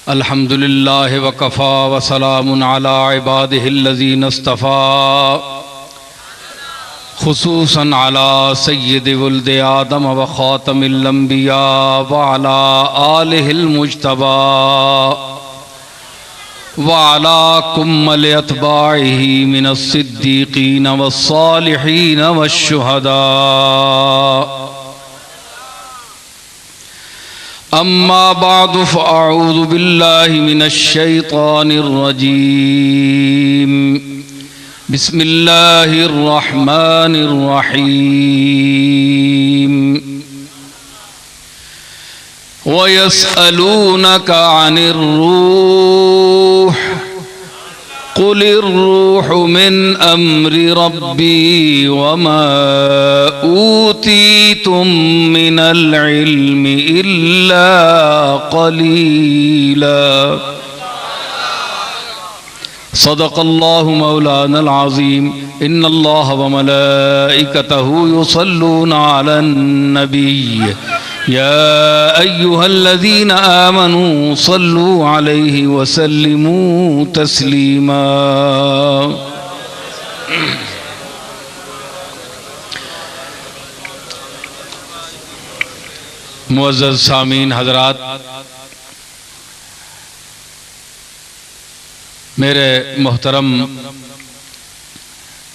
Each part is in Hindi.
अल्हम्दुलिल्लाहि वकफ़ा वसलामुन अला इबादिहिल्लज़ीना इस्तफ़ा खुसूसन अला सय्यिदि वुल्दि आदम व ख़ातमिल अंबिया व अला आलिहिल मुज्तबा व अला कुम्मल अतबाइहि मिनस सिद्दीक़ीन वस्सालिहीन वश्शुहदा। अम्मा बादु फ़अऊज़ु बिल्लाहि मिनश शैतानिर रजीम। बिस्मिल्लाहिर रहमानिर रहीम। वयस्अलूनका अनिर रूह क़ुलिर रूहु मिन अम्रि रब्बी वमा ऊतीतुम मिनल इल्मि इल्ला क़लीला। सदक़ल्लाहु मौलानल अज़ीम। इन्नल्लाह व मलाइकतहु युसल्लूना अलन नबी या अय्युहल्लज़ीना आमनू सल्लू अलैहि वसल्लिमू तस्लीमा। मुअज़्ज़ज़ सामीन हज़रात, मेरे मोहतरम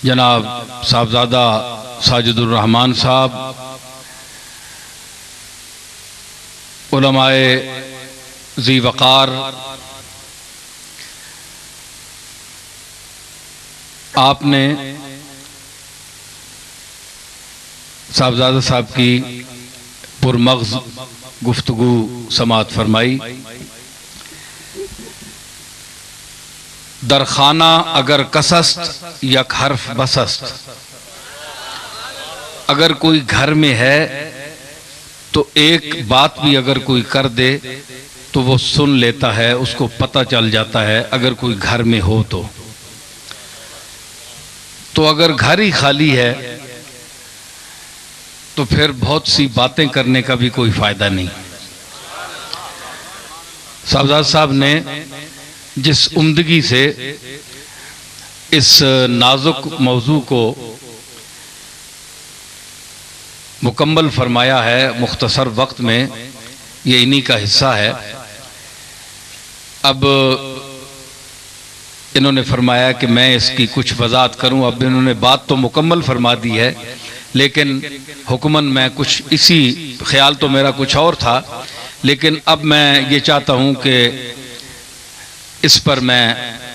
जनाब साहबजादा साजिदुर रहमान साहब, उलमाए ज़ी वक़ार, आपने साहबजादा साहब की पुरमग़ज़ गुफ्तगू समाअत फरमाई। दरखाना अगर कसस्त यक हर्फ बसस्त, अगर कोई घर में है तो एक बात भी अगर कोई कर दे तो वो सुन लेता है, उसको पता चल जाता है अगर कोई घर में हो तो अगर घर ही खाली है तो फिर बहुत सी बातें करने का भी कोई फायदा नहीं। साहबजादा साहब ने जिस उम्दगी से इस नाजुक मौजू को मुकम्मल फरमाया है मुख्तसर वक्त में, ये इन्हीं का हिस्सा है। अब इन्होंने फरमाया कि मैं इसकी कुछ वजाहत करूं। अब इन्होंने बात तो मुकम्मल फरमा दी है, लेकिन हुक्मन मैं कुछ इसी ख्याल तो मेरा कुछ और था, लेकिन अब मैं ये चाहता हूं कि इस पर मैं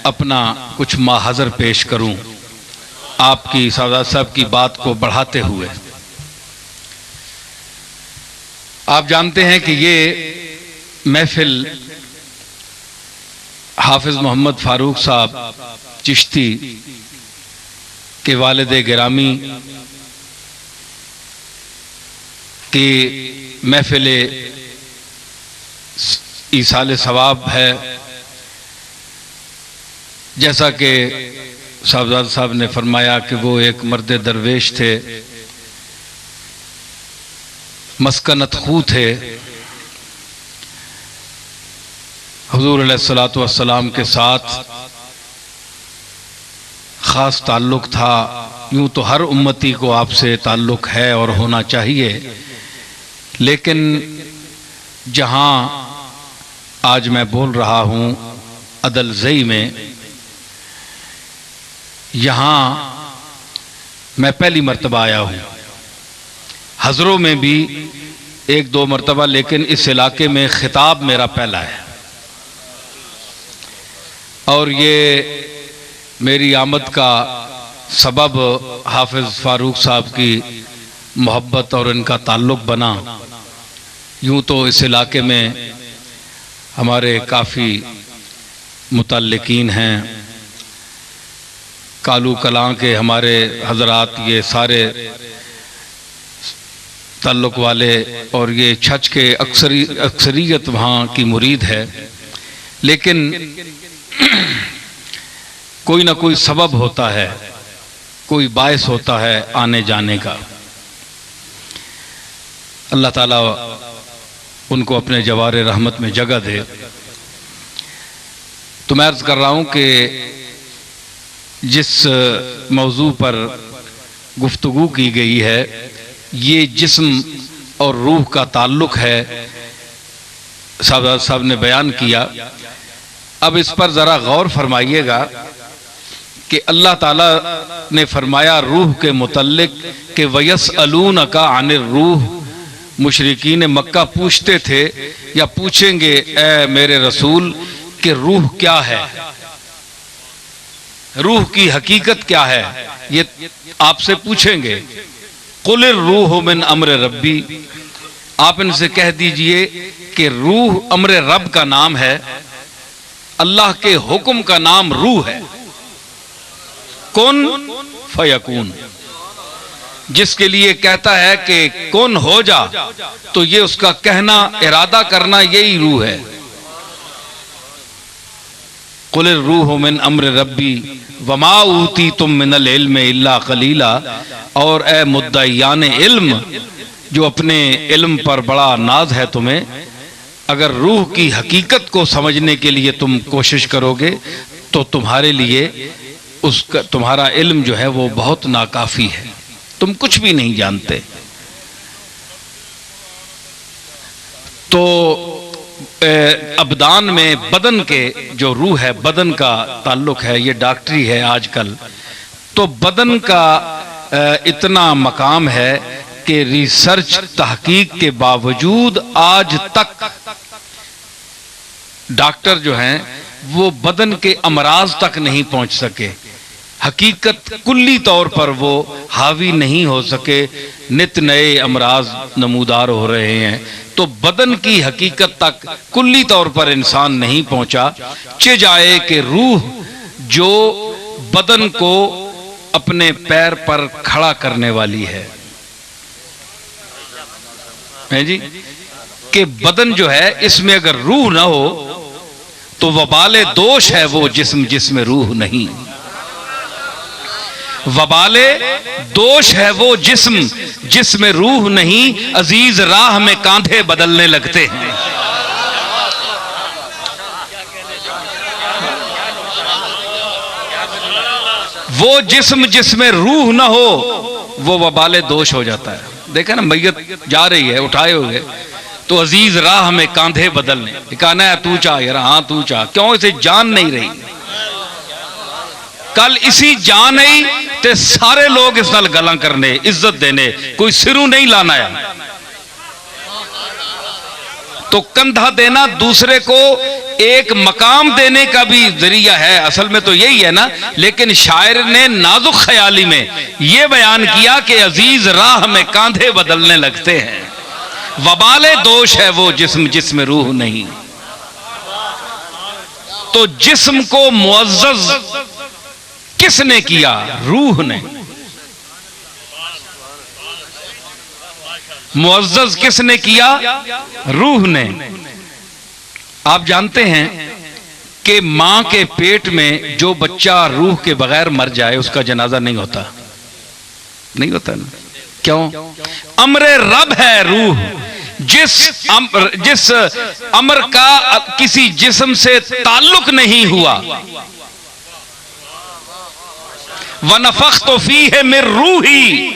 अपना कुछ माहज़र पेश करूं आपकी साहबजादा साहब की बात को बढ़ाते हुए। आप जानते हैं कि ये महफिल हाफिज़ मोहम्मद फ़ारूक साहब चिश्ती के वालिद गिरामी की महफिल ईसाल सवाब है। जैसा कि साहबजादा साहब ने फरमाया कि वो एक मर्द दरवेश थे, मस्कनत खू थे, हुजूर अलैहिस्सलातु वस्सलाम के साथ ख़ास ताल्लुक़ था। यूँ तो हर उम्मती को आपसे ताल्लुक़ है और होना चाहिए, लेकिन जहाँ आज मैं बोल रहा हूँ अदलज़ई में, यहाँ मैं पहली मर्तबा आया हूँ। हज़रों में भी एक दो मर्तबा, लेकिन इस इलाके में खिताब मेरा पहला है। और ये मेरी आमद का सबब हाफिज़ फ़ारूक साहब की मोहब्बत और इनका ताल्लुक़ बना। यूँ तो इस इलाके में हमारे काफ़ी मुतल्लिकीन हैं, कालू कलां के हमारे हजरात, ये सारे ताल्लुक़ वाले, और ये छच के अक्सरियत वहाँ की मुरीद है। लेकिन कोई ना कोई सबब होता है, कोई बायस होता है आने जाने का। अल्लाह ताला उनको अपने जवार रहमत में जगह दे। तो मैं अर्ज कर रहा हूं कि जिस मौजू पर गुफ्तगू की गई है ये जिस्म और रूह का ताल्लुक है, साहब ने बयान किया। अब इस पर ज़रा गौर फरमाइएगा कि अल्लाह ताला ने फरमाया रूह के मुतल्लिक कि वयसअलून का अनिर रूह, मुशरिकीन मक्का पूछते थे या पूछेंगे ए मेरे रसूल कि रूह क्या है, रूह की हकीकत क्या है, ये आपसे पूछेंगे। कुलिर रूह मिन अम्र रब्बी, आप इनसे कह दीजिए कि रूह अम्र रब का नाम है, अल्लाह के हुक्म का नाम रूह है। कुन फयकून, जिसके लिए कहता है कि कुन हो जा, तो ये उसका कहना इरादा करना यही रूह है। कुल रूह मिन अम्र रब्बी वमा ऊती तुम मिनल इल्म इल्ला कलीला, और ए मुद्दईयान इल्म जो अपने इल्म पर बड़ा नाज है तुम्हें, अगर रूह की हकीकत को समझने के लिए तुम कोशिश करोगे तो तुम्हारे लिए उसका तुम्हारा इल्म जो है वो बहुत नाकाफी है, तुम कुछ भी नहीं जानते। तो अबदान में बदन के जो रूह है, बदन का ताल्लुक है, ये डॉक्टरी है आजकल। तो बदन का इतना मकाम है कि रिसर्च तहकीक के बावजूद आज तक डॉक्टर जो हैं वो बदन के अमराज तक नहीं पहुंच सके, हकीकत कुल्ली तौर पर वो हावी नहीं हो सके, नित नए अमराज नमूदार हो रहे हैं। तो बदन की हकीकत तक कुल्ली तौर पर इंसान नहीं पहुंचा, चे जाए कि रूह जो बदन को अपने पैर पर खड़ा करने वाली है जी, कि बदन जो है इसमें अगर रूह ना हो तो वबाले दोष है वो जिस्म जिसमें रूह नहीं, वबाले दोष है वो जिस्म जिसमें रूह नहीं, अजीज राह में कांधे बदलने लगते हैं। वो जिस्म जिसमें रूह ना हो वो वबाले दोष हो जाता है। देखा ना, मैयत जा रही है उठाए हुए, तो अजीज राह में कांधे बदलने, कहना है तू चाह यार, हाँ तू चाह, क्यों इसे जान नहीं रही, कल इसी जान नहीं ते सारे लोग इस नाल गलां करने, इज्जत देने, कोई सिरू नहीं लाना है। तो कंधा देना दूसरे को एक मकाम देने का भी जरिया है, असल में तो यही है ना। लेकिन शायर ने नाजुक ख्याली में यह बयान किया कि अजीज राह में कांधे बदलने लगते हैं, वबाले दोष है वो जिस्म जिसमें रूह नहीं। तो जिस्म को मुअज़्ज़ज़ किसने किया? रूह ने। मुअज़्ज़ज़ किसने किया? रूह ने। आप जानते हैं कि मां के पेट में जो बच्चा रूह के बगैर मर जाए उसका जनाजा नहीं होता, नहीं होता ना। क्यों? अम्रे रब है रूह, जिस अमर का किसी जिस्म से ताल्लुक नहीं हुआ। वनफ़ख़्तु फ़ीहि मिन रूही,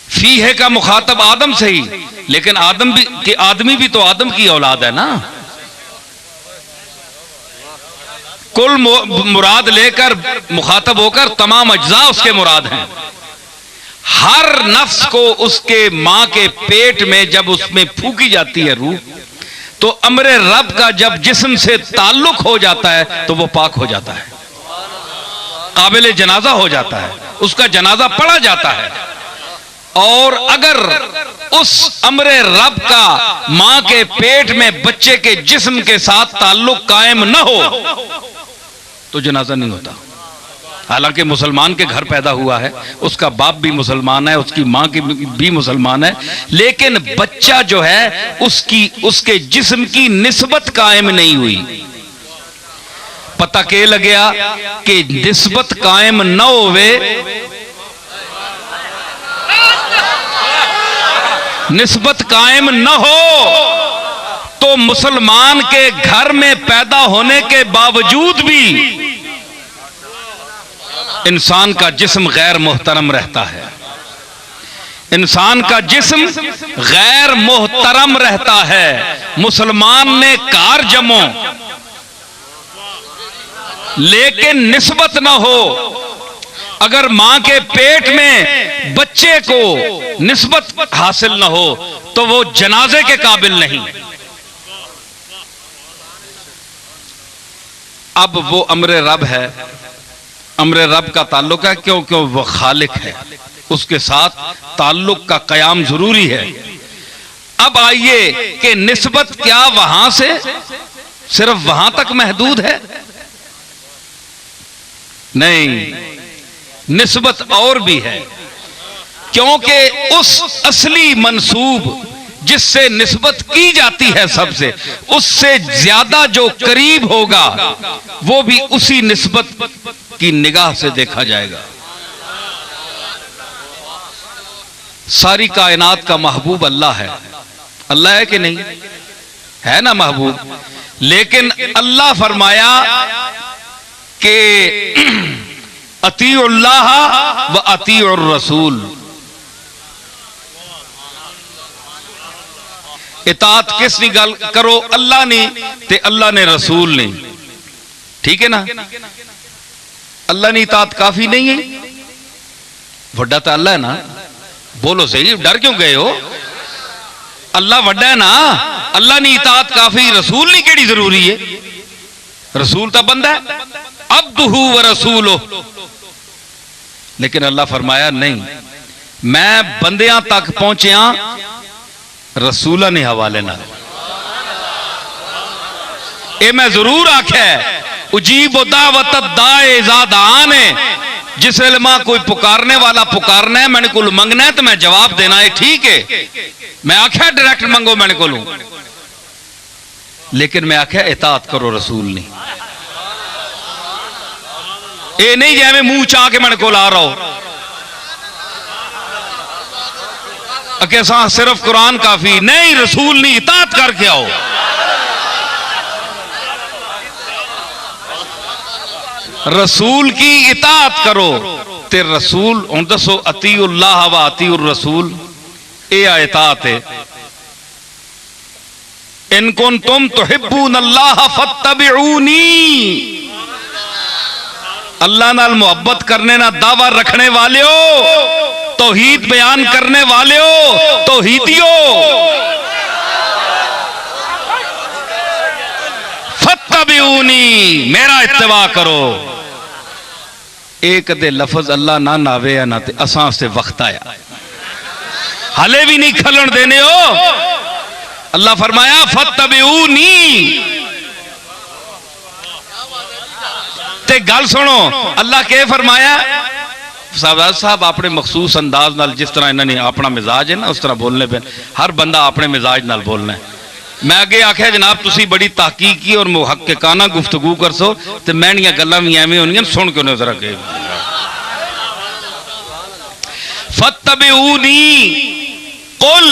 फीहे का मुखातब आदम से ही, लेकिन आदम भी कि आदमी भी तो आदम की औलाद है ना। कुल मुराद लेकर मुखातब होकर तमाम अज्जा उसके मुराद हैं। हर नफ्स को उसके मां के पेट में जब उसमें फूकी जाती है रूह, तो अमरे रब का जब जिस्म से ताल्लुक हो जाता है तो वो पाक हो जाता है, काबिल जनाजा हो जाता है, उसका जनाजा पढ़ा जाता है। और अगर उस अमरे रब का मां के पेट में बच्चे के जिस्म के साथ ताल्लुक कायम न हो तो जनाजा नहीं होता। हालांकि मुसलमान के घर पैदा हुआ है, उसका बाप भी मुसलमान है, उसकी मां की भी मुसलमान है, लेकिन बच्चा जो है उसके जिस्म की निस्बत कायम नहीं हुई। पता के लग्या कि निस्बत कायम न होवे, निस्बत कायम न हो तो मुसलमान के घर में पैदा होने के बावजूद भी इंसान का जिस्म गैर मोहतरम रहता है। इंसान का जिस्म गैर मोहतरम रहता है। मुसलमान ने कार जमो लेकिन निस्बत न हो, अगर मां के पेट में बच्चे को निस्बत हासिल न हो तो वो जनाजे के काबिल नहीं। अब वो अम्र रब है, अम्र रब का ताल्लुक है, क्यों क्यों वो खालिक है, उसके साथ ताल्लुक का कयाम जरूरी है। अब आइए कि निस्बत क्या वहां से सिर्फ वहां तक महदूद है? नहीं, निस्बत और भी है, क्योंकि उस असली मंसूब जिससे निस्बत की जाती है सबसे, उससे ज्यादा जो करीब होगा वो भी उसी निस्बत की निगाह से देखा जाएगा। सारी कायनात का महबूब अल्लाह है। अल्लाह है कि नहीं? है ना महबूब। लेकिन अल्लाह फरमाया कि अतीउल्लाह व अतीउर रसूल, इताअत किस नी गल करो, अल्लाह ने ते अल्लाह ने रसूल ने। ठीक है ना? अल्लाह ने इताअत काफी नहीं है? वड्डा तो अल्लाह है ना। बोलो सही, डर क्यों गए हो? अल्लाह वड्डा है ना। अल्लाह ने इताअत काफी, रसूल ने केड़ी जरूरी है? रसूल तो बंदा है, अब्दुहु व रसूलुहु। लेकिन अल्लाह फरमाया नहीं, मैं बंदियां तक पहुंचिया रसूला ने हवाले ना। ये मैं जरूर आख्या उजीब दावत दाए इज़ादान है, जिस वेले मां कोई पुकारने वाला पुकारना है, मैंने को मंगना है तो मैं जवाब देना है। ठीक है, मैं आख्या डायरेक्ट मंगो मैंने को, लेकिन मैं आख्या इताअत करो रसूल ने। ये नहीं जैमें मुंह चाह के मैंने को ला रहा हो कि सिर्फ कुरान काफी नहीं, रसूल ने इताअत करके आओ। रसूल की इताअत करो ते रसूल हुन दसो अतीउल्लाह व अतीउर रसूल, ये इताअत है। इन कुंतुम तुहिब्बूनल्लाह फत्तबिऊनी, अल्लाह नाल मोहब्बत करने ना दावा रखने वाले हो, तौहीद बयान करने वाले हो, तौहीदियो, फत्तबिऊनी, मेरा इत्तबा करो। एक दे लफज अल्लाह ना नावे या ना ते असां से वक्त आया, हले भी नहीं खलन देने हो। अल्लाह फरमाया फत्तबिऊनी। ते गल सुनो, अल्लाह के फरमाया? साहब साहब अपने मखसूस अंदाज नाल, जिस तरह इन्होंने अपना मिजाज है ना उस तरह बोलने पे, हर बंदा अपने मिजाज नाल बोलना है। मैं अगे आख्या जनाब तुसी बड़ी तहकीकी और मुहक्किकाना गुफ्तगू कर सो, तो मैनियां गल्लां भी एवें होनियां, सुन के जरा के फत्तबिऊनी कुल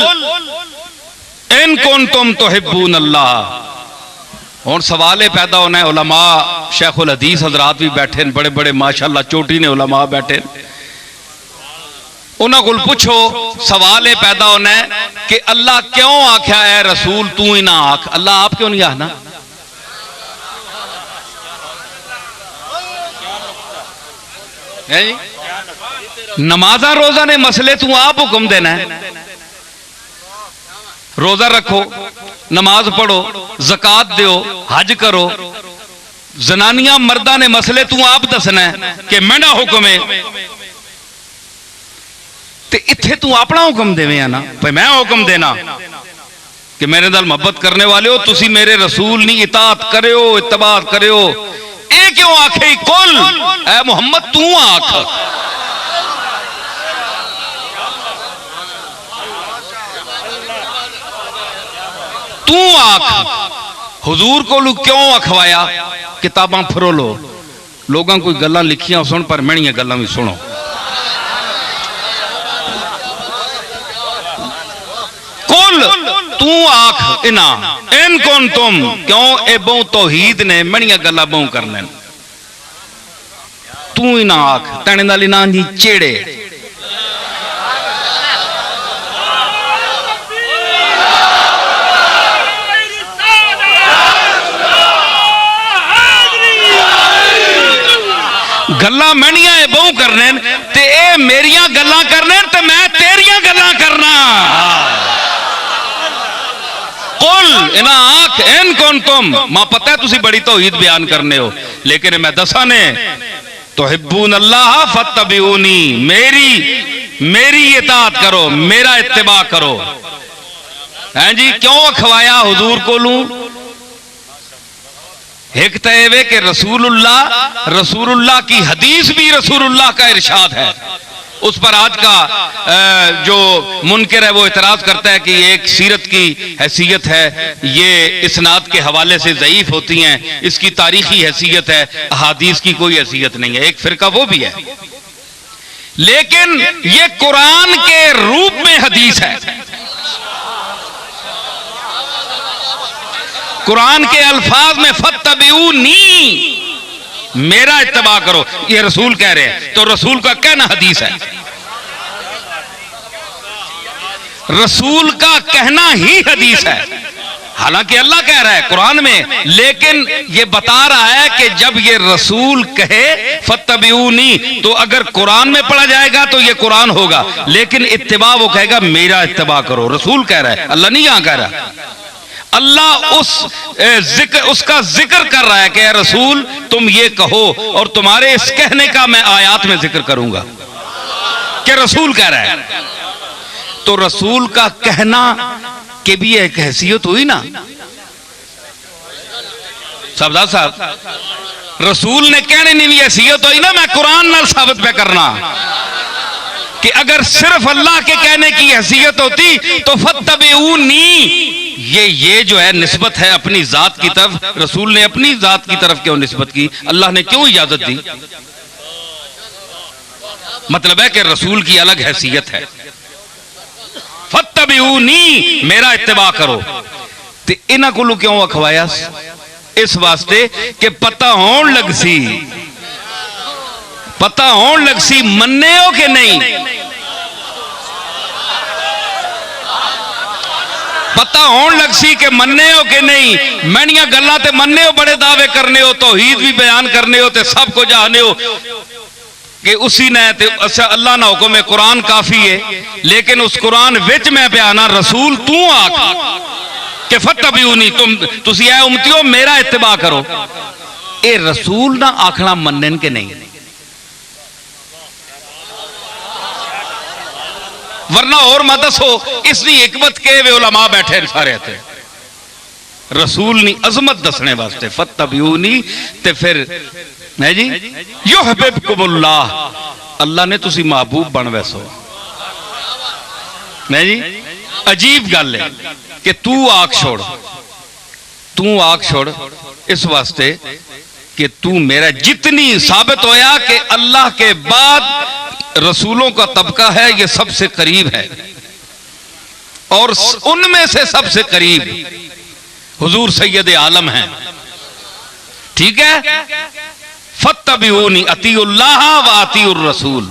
इन कुंतुम तुहिब्बूनल्लाह। हुण सवाल ये पैदा होना है, उलमा शेखुल हदीस हजरात भी बैठे, बड़े बड़े माशाअल्लाह चोटी ने उलमा बैठे, उन्होंने को पूछो, सवाल ये पैदा होना है कि अल्लाह क्यों आख्या है रसूल तू ही ना आख, अल्लाह आप क्यों नहीं आखना? है जी? नमाजा रोजा ने मसले तू आप हुक्म देना है, रोजा रखो, नमाज पढ़ो, जकात दो, हज करो। जनानियां मर्दा ने मसले तू आप दसना है कि मेरा हुक्म है, ते इत्थे तू अपना हुक्म देवे ना, भाई मैं हुक्म देना कि मेरे नाल मोहब्बत करने वाले हो, तुसी मेरे रसूल नी इताअत करो, इत्तबा करो। ए क्यों आखे कुल ऐ मोहम्मद तू आख, तू आख। हुजूर को क्यों अखवाया? किताबां फरोलो, लोगों कोई गल्लां लिखियां सुन, पर मैनियां गल्लां भी सुनो। कुल तू आख इना इन कौन तुम क्यों ए बहु तौहीद ने मणिया गल्ला बहु करने तू इना आख तने नाल इना जी चेड़े गल्ला मणिया बहु करने ते ए मेरिया गल्ला करने ते मैं तेरिया गल्ला करना कुल इना आख इन कौन तुम मां पता है तुसी बड़ी तौहीद बयान करने हो लेकिन मैं दसा ने तुहिब्बून अल्लाह फत्तबिऊनी मेरी इताअत करो मेरा इत्तिबा करो हैं जी क्यों अखवाया हुजूर को लूं एक तय कि रसूलुल्लाह की हदीस भी रसूलुल्लाह का इरशाद है उस पर आज का जो मुनकर है वो इतराज करता है कि एक सीरत की हैसियत है ये इस्नाद के हवाले से ज़ईफ होती हैं इसकी तारीखी हैसियत है अहादीस की कोई हैसियत नहीं है एक फिरका वो भी है लेकिन ये कुरान के रूप में हदीस है कुरान के अल्फाज में फत्तबिऊनी मेरा इत्तबा करो ये रसूल कह रहे हैं तो रसूल का कहना हदीस है रसूल का कहना ही हदीस है हालांकि अल्लाह कह रहा है कुरान में लेकिन ये बता रहा है कि जब ये रसूल कहे फत्तबिऊनी तो अगर कुरान में पढ़ा जाएगा तो ये कुरान होगा लेकिन इत्तिबा वो कहेगा मेरा इत्तिबा करो रसूल कह रहा है अल्लाह नहीं यहां कह रहा अल्लाह उसका जिक्र कर रहा है कि रसूल तुम ये कहो और तुम्हारे इस कहने का मैं आयात में जिक्र करूंगा कि रसूल कह रहा है तो रसूल का कहना के भी एक हैसियत हुई ना सरदार साहब रसूल ने कहने नहीं भी हैसियत हुई ना मैं कुरान नाल साबित पे करना कि अगर सिर्फ अल्लाह के कहने की हैसियत होती तो फत्तबिऊनी ये जो है निस्बत है अपनी जात की तरफ रसूल ने अपनी जात की तरफ क्यों निस्बत की अल्लाह ने क्यों इजाजत दी मतलब है कि रसूल की अलग हैसियत है फत्तबिऊनी मेरा इत्तिबा करो ते इन्हां कोलों क्यों अखवाया इस वास्ते कि पता होण लग सी मन्ने हो कि नहीं पता होण लग सी कि मन्ने हो कि नहीं मैनिया गल्लां ते मन्ने हो बड़े दावे करने हो तौहीद भी बयान करने हो ते सब को जाने हो कि उसी ने अच्छा अल्लाह ना हुक्म है कुरान काफी है लेकिन उस कुरान विच मैं बयाना रसूल तू आख कि फत्तबिऊनी तुसी ऐ उम्मतियो मेरा इत्तिबा करो ए रसूल ना आखना मन्नन के नहीं वरना और मत दसो इसकी हिकमत के वे उलमा बैठे सारे थे रसूल नी अजमत दसने वास्ते फत्तबिऊनी ते फिर है जी युहिब्बुकुमुल्लाह अल्लाह ने तुसी महबूब बन वैसो है जी अजीब गल है कि तू आख छोड़ इस वास्ते कि तू मेरा जितनी साबित होया कि अल्लाह के बाद रसूलों का तबका है ये सबसे करीब है और उनमें से सबसे करीब हुजूर सैयद आलम है ठीक है फत्तबिऊनी अतीउल्लाह व अतीउर रसूल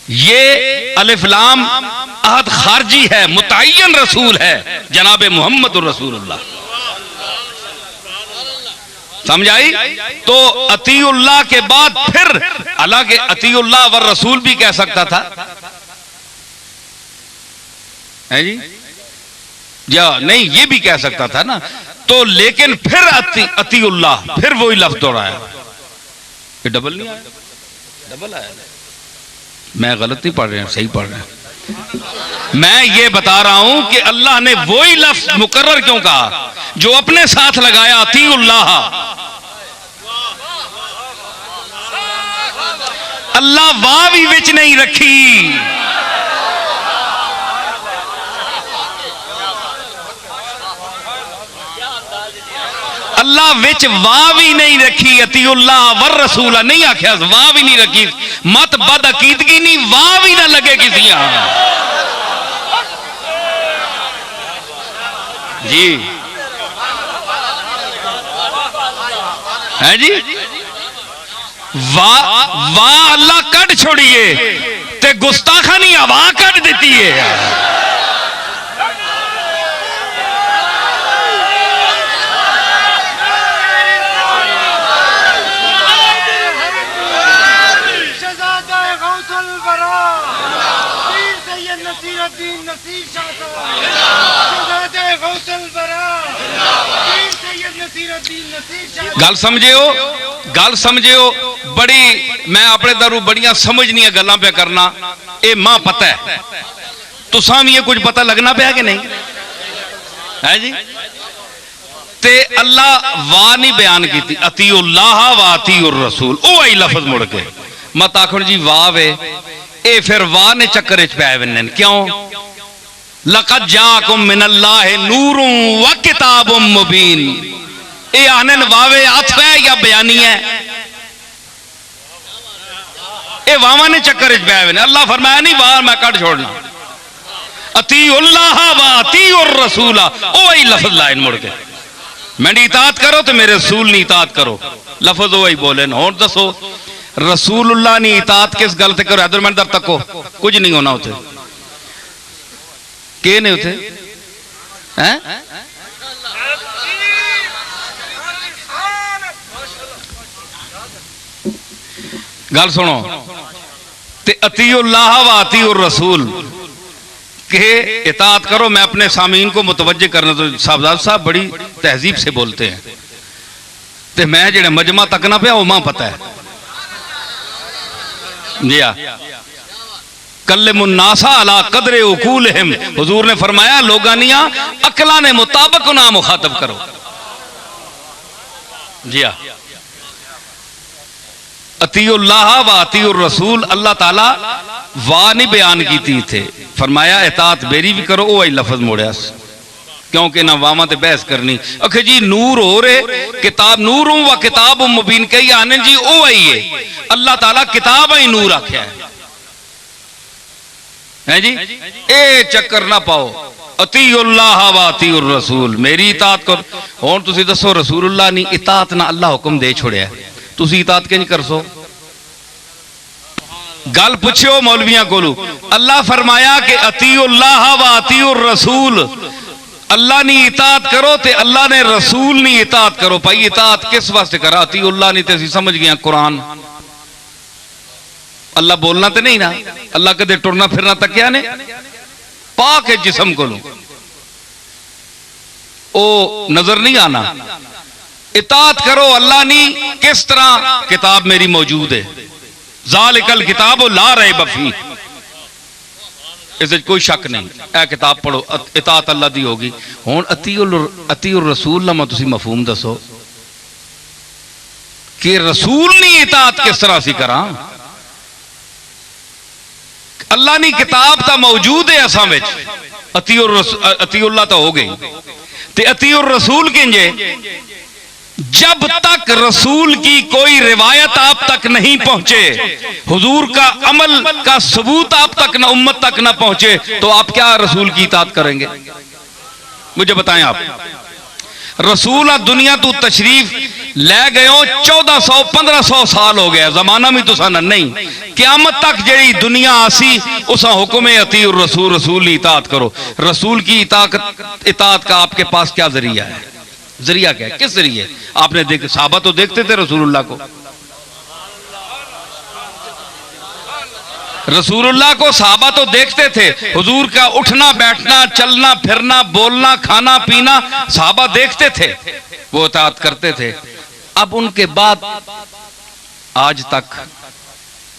ये अलिफ लाम अहद खारजी है मुतय्यन रसूल है जनाब मोहम्मद रसूलुल्लाह समझ आई तो अतीउल्लाह के बाद फिर हालांकि अतीउल्लाह व रसूल भी कह सकता था है जी या नहीं ये भी कह सकता था ना तो लेकिन फिर अतीउल्लाह फिर वही लफ्ज दोहराया ये डबल नहीं आया डबल आया मैं गलत नहीं पढ़ रहा हूं सही पढ़ रहा हूं मैं ये बता रहा हूं कि अल्लाह ने वही लफ्ज मुकर्रर क्यों कहा जो अपने साथ लगाया अतीउल्लाह अल्लाह वाह भी विच नहीं रखी अल्लाह विच वाह भी नहीं रखी अतीउल्लाह वर रसूला नहीं आख्या वाह भी नहीं रखी मत बद अकीदगी नहीं वाह भी ना लगे किसी जी है जी, वाह वाह अल्लाह कट छोड़िए ते गुस्ताखानी हवा कट देती है। गल समझियो, गल समझियो बड़ी, मैं अपने दारू बड़िया समझनिया गल्लां पे करना, ये मां पता है तुसां भी ये कुछ पता लगना पाया कि नहीं है जी। ते अल्लाह वाह नहीं बयान की, अतीउल्लाह व अतीउर रसूल, ओ आई लफज मुड़ के मत आखो जी वाह वे, ए फिर वाह ने चक्कर च पै वन्ने क्यों, लक़द जाकुम मिनल्लाहि नूरुन व किताबुम मुबीन, ये आने वावे आथ है या बयानी है, ये वावा ने चक्कर च पै वन्ने। अल्लाह फरमाया नहीं वाह मैं कट छोड़ना, अतीउल्लाह व अतीउर रसूला, ओ आई लफज लाइन मुड़ के, मेरी इताअत करो तो मेरे रसूल नी इताअत करो, लफज वही बोले। हुण दसो रसूलुल्लाह नी इताअत किस गल ते करो, इधर मैंने दर तको कुछ नहीं होना उते, के ने उते हैं गल सुनो, ते अतीउल्लाह व अतीउर रसूल के इताअत करो। मैं अपने सामीन को मुतवज्जे करना, तो साहबजाद साहब बड़ी तहजीब से बोलते हैं, ते मैं जेड़ा मजमा तकना पिया वो मां पता है जी। कल्लिमुन्नासा अला कदरे उकूलहिम, हुजूर ने फरमाया लोगानिया अकला ने मुताबिक ना मुखातब करो जी। अतीउल्लाह व अतीउर रसूल, अल्लाह ताला वाह नहीं बयान की थे, फरमाया इताअत मेरी भी करो, ओ आई लफज मोड़िया क्योंकि ना वामा ते बहस करनी। अखे जी नूर हो रहे किताब, नूर व किताब मुबीन कही आने जी, ओ आई है अल्लाह ताला किताब ही नूर आख्या है जी। ए चक्कर ना पाओ, अतीउल्लाह व अतीउर रसूल, मेरी इताअत करो। हुण तुसीं दसो रसूलुल्लाह नी इताअत ना अल्लाह हुक्म दे छोड़िया, तुसीं इताअत क्यों नहीं कर सो? गल पुछो मौलवियां कोलू, अल्लाह फरमाया कि अतीउल्लाह व अतीउर रसूल, अल्लाह नी इताअत करो ते अल्लाह ने रसूल नी इताअत करो। भाई इताअत किस वास्ते करा, अतीउल्लाह नी ते असीं समझ गए कुरान, अल्लाह बोलना तो नहीं ना, अल्लाह कदे टुरना फिरना तकिया ने पाक है जिसम को, ओ नजर नहीं आना। इताअत करो अल्लाह नी, किस तरह किताब मेरी मौजूद है, ज़ालिकल किताब ला रैब फीह, इस कोई शक नहीं, ए किताब पढ़ो, इताअत अल्लाह दी होगी। हुण अतीउर रसूल ला मैं तुसीं मफहूम दसो कि रसूल नी इताअत किस तरह सी करा, अल्लाह नी किताब तो मौजूद है असां विच, अतीउल्लाह तो हो गई, ते अतीउर रसूल किंजे, जब तक रसूल की कोई रिवायत आप तक नहीं पहुंचे, हुजूर का अमल का सबूत आप तक ना उम्मत तक ना पहुंचे, तो आप क्या रसूल की इताअत करेंगे? मुझे बताएं आप। रसूल दुनिया तू तशरीफ ले गए 1400-1500 साल हो गया, जमाना भी तुसा नहीं, क्यामत तक जेड़ी दुनिया आसी उसा हुक्म है अतीउर रसूल, रसूल की इताअत करो। रसूल की इताअत का आपके पास क्या जरिया है? जरिया क्या है? किस जरिए? आपने देख, साहबा तो देखते थे रसूलुल्लाह को, रसूलुल्लाह को साहबा तो देखते थे, हुजूर का उठना बैठना चलना फिरना बोलना खाना पीना साहबा देखते थे, वो इताअत करते थे। अब उनके बाद आज तक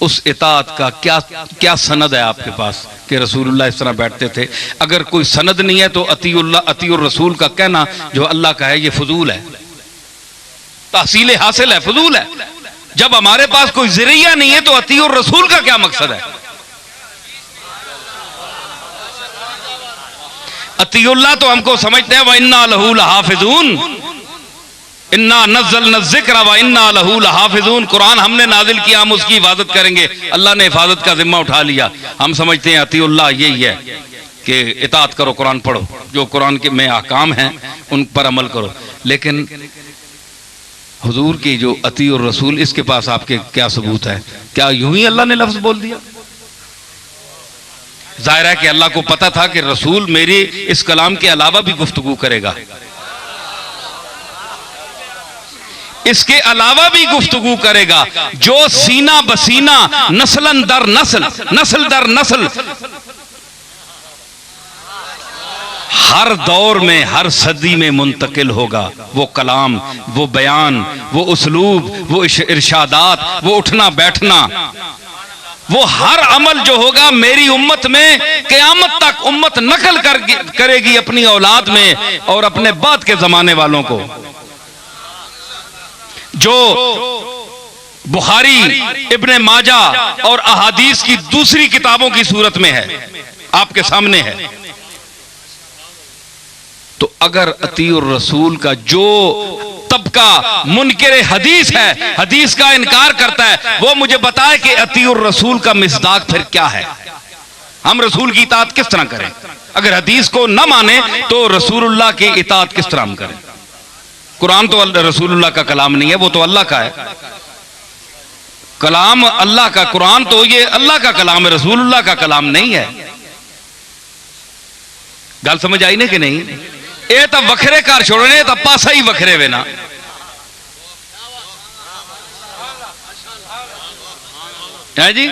उस इताअत का क्या क्या सनद है आपके पास कि रसूलुल्लाह इस तरह बैठते थे? अगर कोई सनद नहीं है तो अतीउर रसूल का कहना जो अल्लाह का है ये फजूल है, तहसील हासिल है, फजूल है। जब हमारे पास कोई जरिया नहीं है तो अतीउर रसूल का क्या मकसद है? अतीउल्लाह तो हमको समझते हैं व इन्ना लहू लहाफिजून, इन्ना नज़्ज़लना ज़िक्र व इन्ना लहू लहाफिजून, कुरान हमने नाजिल किया, हम उसकी हिफाजत करेंगे। अल्लाह ने हिफाजत का जिम्मा उठा लिया। हम समझते हैं अतीउल्लाह यही है कि इताअत करो, कुरान पढ़ो, जो कुरान के में अहकाम हैं उन पर अमल करो। लेकिन हुजूर की जो अती और रसूल, इसके पास आपके क्या सबूत है? क्या यूं ही अल्लाह ने लफ्ज बोल दिया? जाहिर है कि अल्लाह को पता था कि रसूल मेरी इस कलाम के अलावा भी गुफ्तगू करेगा, इसके अलावा भी गुफ्तगू करेगा, जो सीना बसीना, नस्लन दर नस्ल, नस्ल दर नस्ल, हर दौर में, हर सदी में मुंतकिल होगा। वो कलाम, वो बयान, वो उसलूब, वो इरशादात, वो उठना बैठना, वो हर अमल जो होगा मेरी उम्मत में क़यामत तक उम्मत नकल करेगी अपनी औलाद में और अपने बाद के जमाने वालों को। जो बुखारी, इब्ने माजा और अहादीस की दूसरी किताबों की सूरत में है, आपके सामने है। तो अगर अतीउर रसूल का जो तबका मुनकिर हदीस है, हदीस का इनकार करता है, वो मुझे बताए कि अतीउर रसूल का मिसदाक फिर क्या है। हम रसूल की इताअत किस तरह करें? अगर हदीस को न माने तो रसूलुल्लाह की इताअत किस तरह हम करें? कुरान तो रसूलुल्लाह का कलाम नहीं है, वो तो अल्लाह का है। कलाम अल्लाह का, कुरान तो ये अल्लाह का कलाम है, रसूलुल्लाह का कलाम नहीं है। गल समझ आई ना कि नहीं? ये तो वखरे घर छोड़ने, तो पासा ही वखरे वे ना। है जी,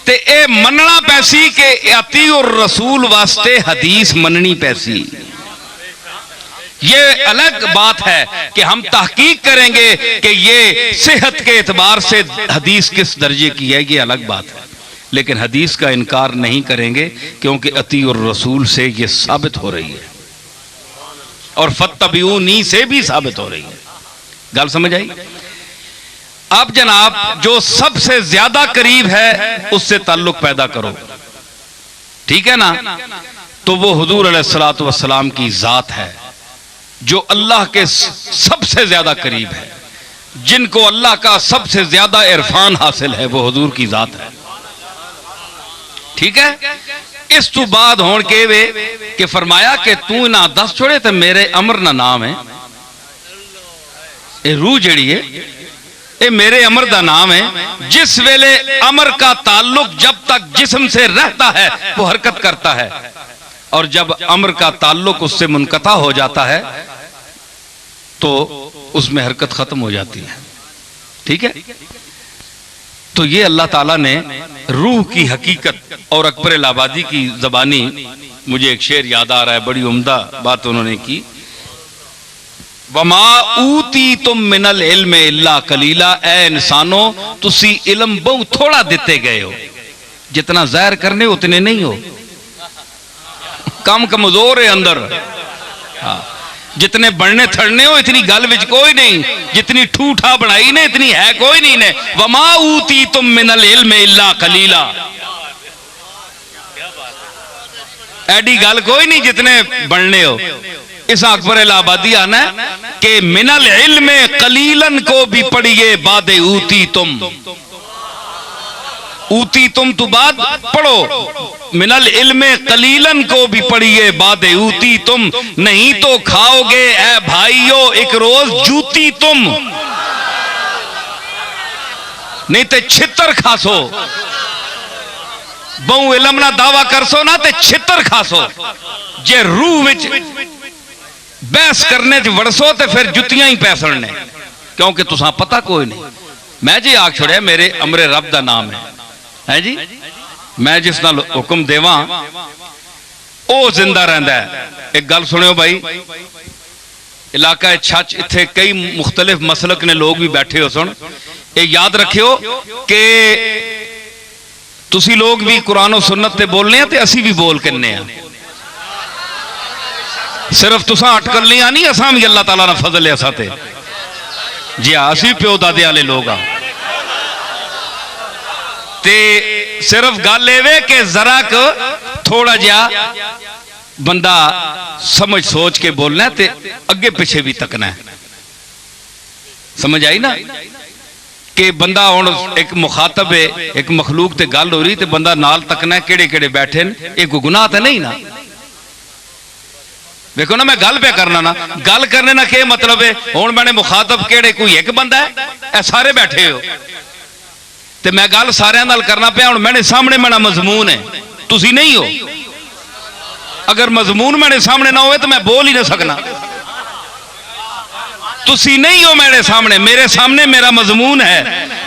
ते ए मनना पैसी के अती और रसूल वास्ते हदीस मननी पैसी। ये अलग बात है कि हम तहकीक करेंगे कि ये सेहत के एतबार से हदीस किस दर्जे की है, ये अलग बात है। लेकिन हदीस का इनकार नहीं करेंगे क्योंकि अती और रसूल से ये साबित हो रही है और फत्तबिऊनी से भी साबित हो रही है। गल समझ आई? अब जनाब जो सबसे ज्यादा करीब है उससे ताल्लुक पैदा करो, ठीक है ना? तो वो हुजूर अलैहिस्सलातु वस्सलाम की जात है जो अल्लाह के सबसे ज्यादा करीब है, जिनको अल्लाह का सबसे ज्यादा इरफान हासिल है, वो हुजूर की जात है। ठीक है? इस तो बाद होने के वे कि फरमाया कि तू ना दस छोड़े तो मेरे अमर ना नाम है। ये रूह जड़ी है, ये मेरे अमर का नाम है। जिस वेले अमर का ताल्लुक जब तक जिस्म से रहता है वो हरकत करता है, और जब अमर का ताल्लुक उससे मुनकता हो जाता है तो उसमें हरकत खत्म हो जाती है। ठीक है? तो ये अल्लाह ताला ने रूह की हकीकत, और अकबर इलाहाबादी की जबानी मुझे एक शेर याद आ रहा है, बड़ी उम्दा बात उन्होंने की। वमा ऊती तुम मिनल इल्म इल्ला कलीला, ए इंसानो तुसी इल्म बहु थोड़ा देते गए हो, जितना ज़ाहिर करने उतने नहीं हो, कम कमजोर है अंदर। हाँ, जितने बढ़ने थड़ने हो इतनी गल विच कोई नहीं, जितनी ठूठा बनाई ने इतनी है कोई नहीं ने। वमा ऊती तुम मिनल इल्म इल्ला कलीला, ऐडी गल कोई नहीं जितने बढ़ने हो। इस अकबर इलाहाबादी आना है कि मिनल इल्म कलीलन को भी पढ़िए बादे ऊती तुम, ऊती तुम तो बाद पढ़ो, मिनल इल्म कलीलन को भी पढ़िए बादे ऊती तुम, नहीं तो खाओगे ए भाइयों एक रोज जूती तुम, नहीं तो छितर खासो। बहु इलम ना दावा करसो ना ते छितर खासो। जे रूह विच बहस करने च वड़सो तो फिर जुतियां ही पैसने, क्योंकि तुसा पता कोई नहीं। मैं जी आख छोड़िया मेरे अमरे रब का नाम है जी, मैं जिस नाल हुक्म देवा ओ जिंदा रहता है। एक गल सुनियो भाई, इलाका छच इत्थे कई मुख्तलिफ मसलक ने लोग भी बैठे हो सुन, ये याद रखियो कि तुसी लोग भी कुरान और सुन्नत ते बोलने हैं ते असी भी बोल करने हैं। सिर्फ तुसा अटकल नहीं आनी, असा भी अल्लाह ताला ने फजल है असा ते। जी हाँ, असी प्यो दादे वाले लोग हाँ। ते सिर्फ गल एवे कि जरा थोड़ा जिहा बंदा समझ सोच के बोलना है ते अगे पिछे भी तकना है। समझ आई ना? कि बंदा हुण एक मुखातब है, एक मखलूक ते गल हो रही ते बंदा नाल तकना है केड़े केड़े बैठे ने, एक गुनाह तो नहीं ना। देखो ना मैं गल पे करना ना, गल करने ना क्या मतलब है। हुण मैंने मुखातब केड़े कोई एक बंदा है, ए सारे बैठे हो ते मैं गल सारे नाल करना पिया। हुण मेरे सामने मेरा मजमून है, तुसी नहीं हो। अगर मजमून मेरे सामने ना हो तो मैं बोल ही ना सकना। तुसी नहीं हो मेरे सामने मेरा मजमून है,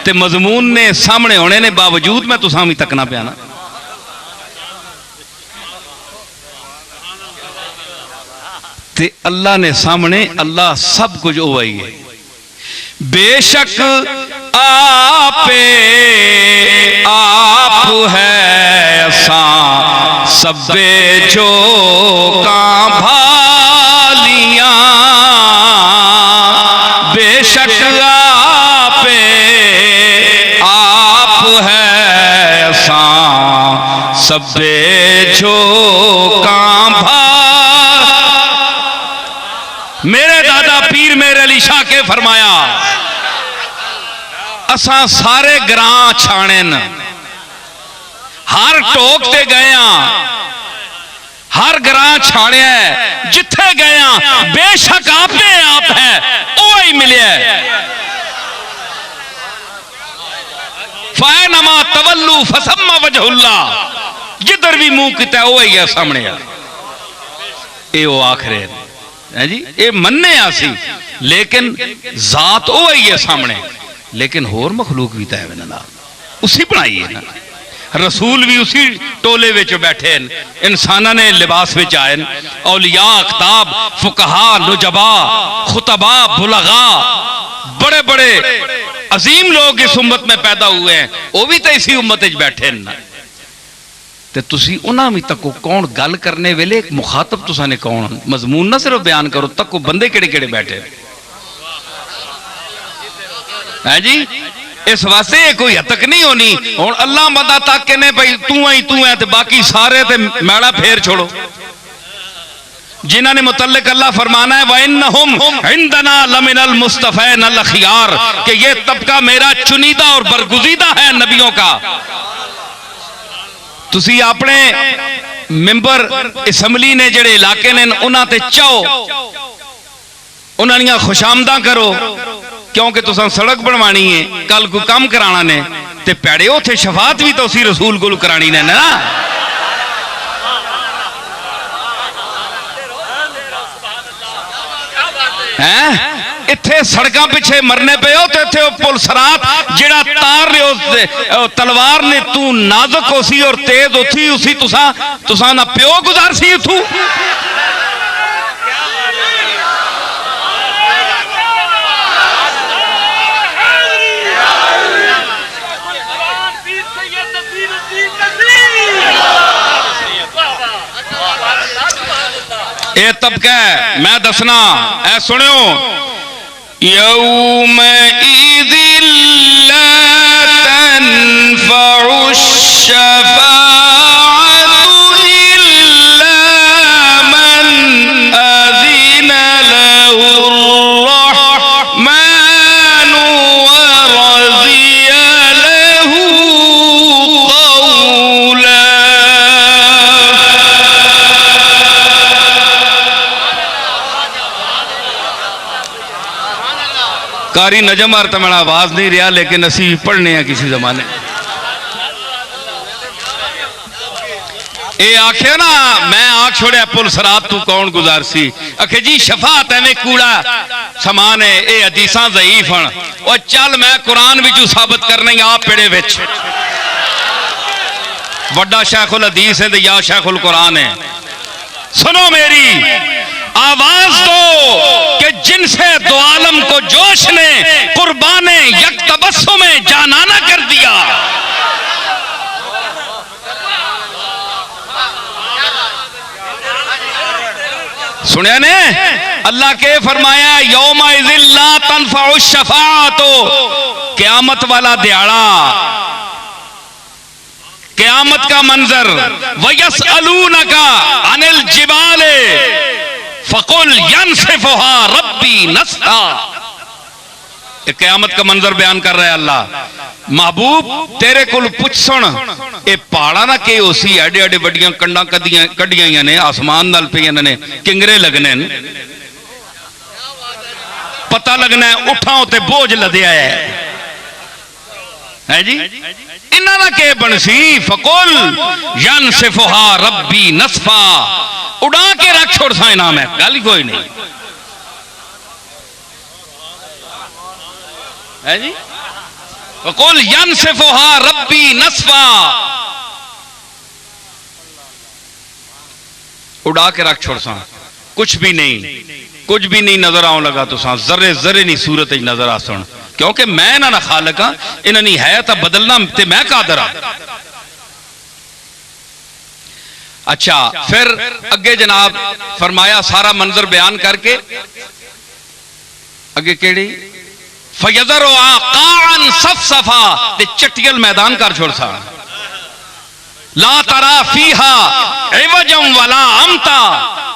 ते मजमून ने सामने होने ने बावजूद मैं तुसां भी तकना पिया ना। ते अल्लाह ने सामने, अल्लाह सब कुछ ओ ही है। बेशक आपे आप है सा सबे जो का भालियां, बेशक आपे आप है सा सबे जो का मेरे दादा पीर मेरे अली शाह के फरमाया, असा सारे ग्रां छाने न, हर टोक ते गए, हर ग्रां छाने, जिथे गए बेशक आपे आप है ओ ही मिले। फैनमा तवल्लु फसम्मा वजहुल्लाह, जिधर भी मुंह किता ओ ही है सामने। ए ओ आखरे है जी, ये मन्ने आसी, लेकिन जात ओ ही है सामने। लेकिन होर मखलूक भी तय ना उसी बनाई है ना। रसूल भी उसी टोले विच बैठे, इंसाना ने लिबास विच आए, औलिया अख्ताब फुकहा नुजबा खुतबा बुलगा, बड़े बड़े अजीम लोग इस उम्मत में पैदा हुए हैं, वो भी तो इसी उम्मत विच बैठे ना। ते तुसी उन्हां भी तको कौन गल करने वेले मुखातब तुसा ने कौन, मजमून ना सिर्फ बयान करो, तको बंदे केड़े केड़े बैठे है जी। इस वास्ते कोई हद तक नहीं होनी। हुण अल्लाह बंदा तक के ने भाई तू है ते बाकी सारे ते मैड़ा फेर छोड़ो। जिन्होंने मुतल्लिक अल्लाह फरमाना है वइन्नहुम इंदना लमिनल मुस्तफैन अल खियार, कि ये तबका मेरा चुनीदा और बरगुजीदा है नबियों का। तुसी अपने मेंबर असम्बली ने जेड़े इलाके ने उन्हां ते चाहो, उन्हां दियां खुशामदा करो, क्योंकि तुसां सड़क बनवानी है, कल कोई काम कराना ने, ते पैड़े उथे शफात भी तो उसी रसूल कोल करानी ने ना। हैं इत्थे सड़कों पिछे मरने पे हो, तो इत्थे पुल सरात जेड़ा तार रहे हो तलवार ने, तू नाजुक हो सी और तेज उसी उसी तुसा ना प्यो गुजार सी उथू। ये तबका है, मैं दसना ऐ सुनियो, यौम इज़िल ला तनफ़उ शफ़ाअतु इल्ला मन अज़िन लहुर्रहमानु व रज़िय लहू क़ौला। कारी नजम और तो मेरा आवाज नहीं रहा, लेकिन असी पढ़ने हैं किसी जमाने। ये आखे ना मैं आख छोड़िया पुल सरात तू कौन गुजार सी, आखे जी शफात एवं कूड़ा समान है, ये हदीसां ज़ईफ हैं। और चल मैं कुरान विचों साबित करने आप पेड़े विच वड्डा शेखुल हदीस है या शेखुल कुरान है। सुनो मेरी आवाज दो कि जिनसे दो आलम को जोश ने कुर्बाने यक तबस्सुम में जानाना कर दिया। सुनिया ने अल्लाह के फरमाया यौमा इज़िल ला तनफ़उ शफ़ाअतु, क़यामत वाला दिहाड़ा, क़यामत का मंजर। वयसअलूनका अनिल जिबाले फ़कुल यनसिफ़ुहा रब्बी नस्फ़ा। क़यामत का मंजर बयान कर रहा है अल्लाह। महबूब तेरे को पुछ सुन, ये पहाड़ा ना के उसी एडे एडे वड्डियां कंडा कड्डियां ने आसमान नाल पे ने किंगरे लगने पता लगना है उठा उते बोझ लदया है जी। इन्हां के बनसी फकुल यनसिफुहा रब्बी नसफा, उड़ा के रख छोड़ सा इनाम है, गल कोई नहीं है जी। फकुल यनसिफुहा रब्बी नसफा, उड़ा के रख छोड़ सा, कुछ भी नहीं नजर आने लगा तो सा जर्रे जर्रे नहीं सूरत नजर आ सुन, क्योंकि मैं इन्हां दा खालिक हां, इन्हां नी है तो बदलना ते मैं कादर हां। अच्छा फिर अगे जनाब फरमाया सारा मंजर बयान करके अगे केड़ी फयज़रु आक़ान सफ़सफ़ा ते चटियल मैदान कर छोड़ सा, ला तरा फीहा इवजम वला अमता,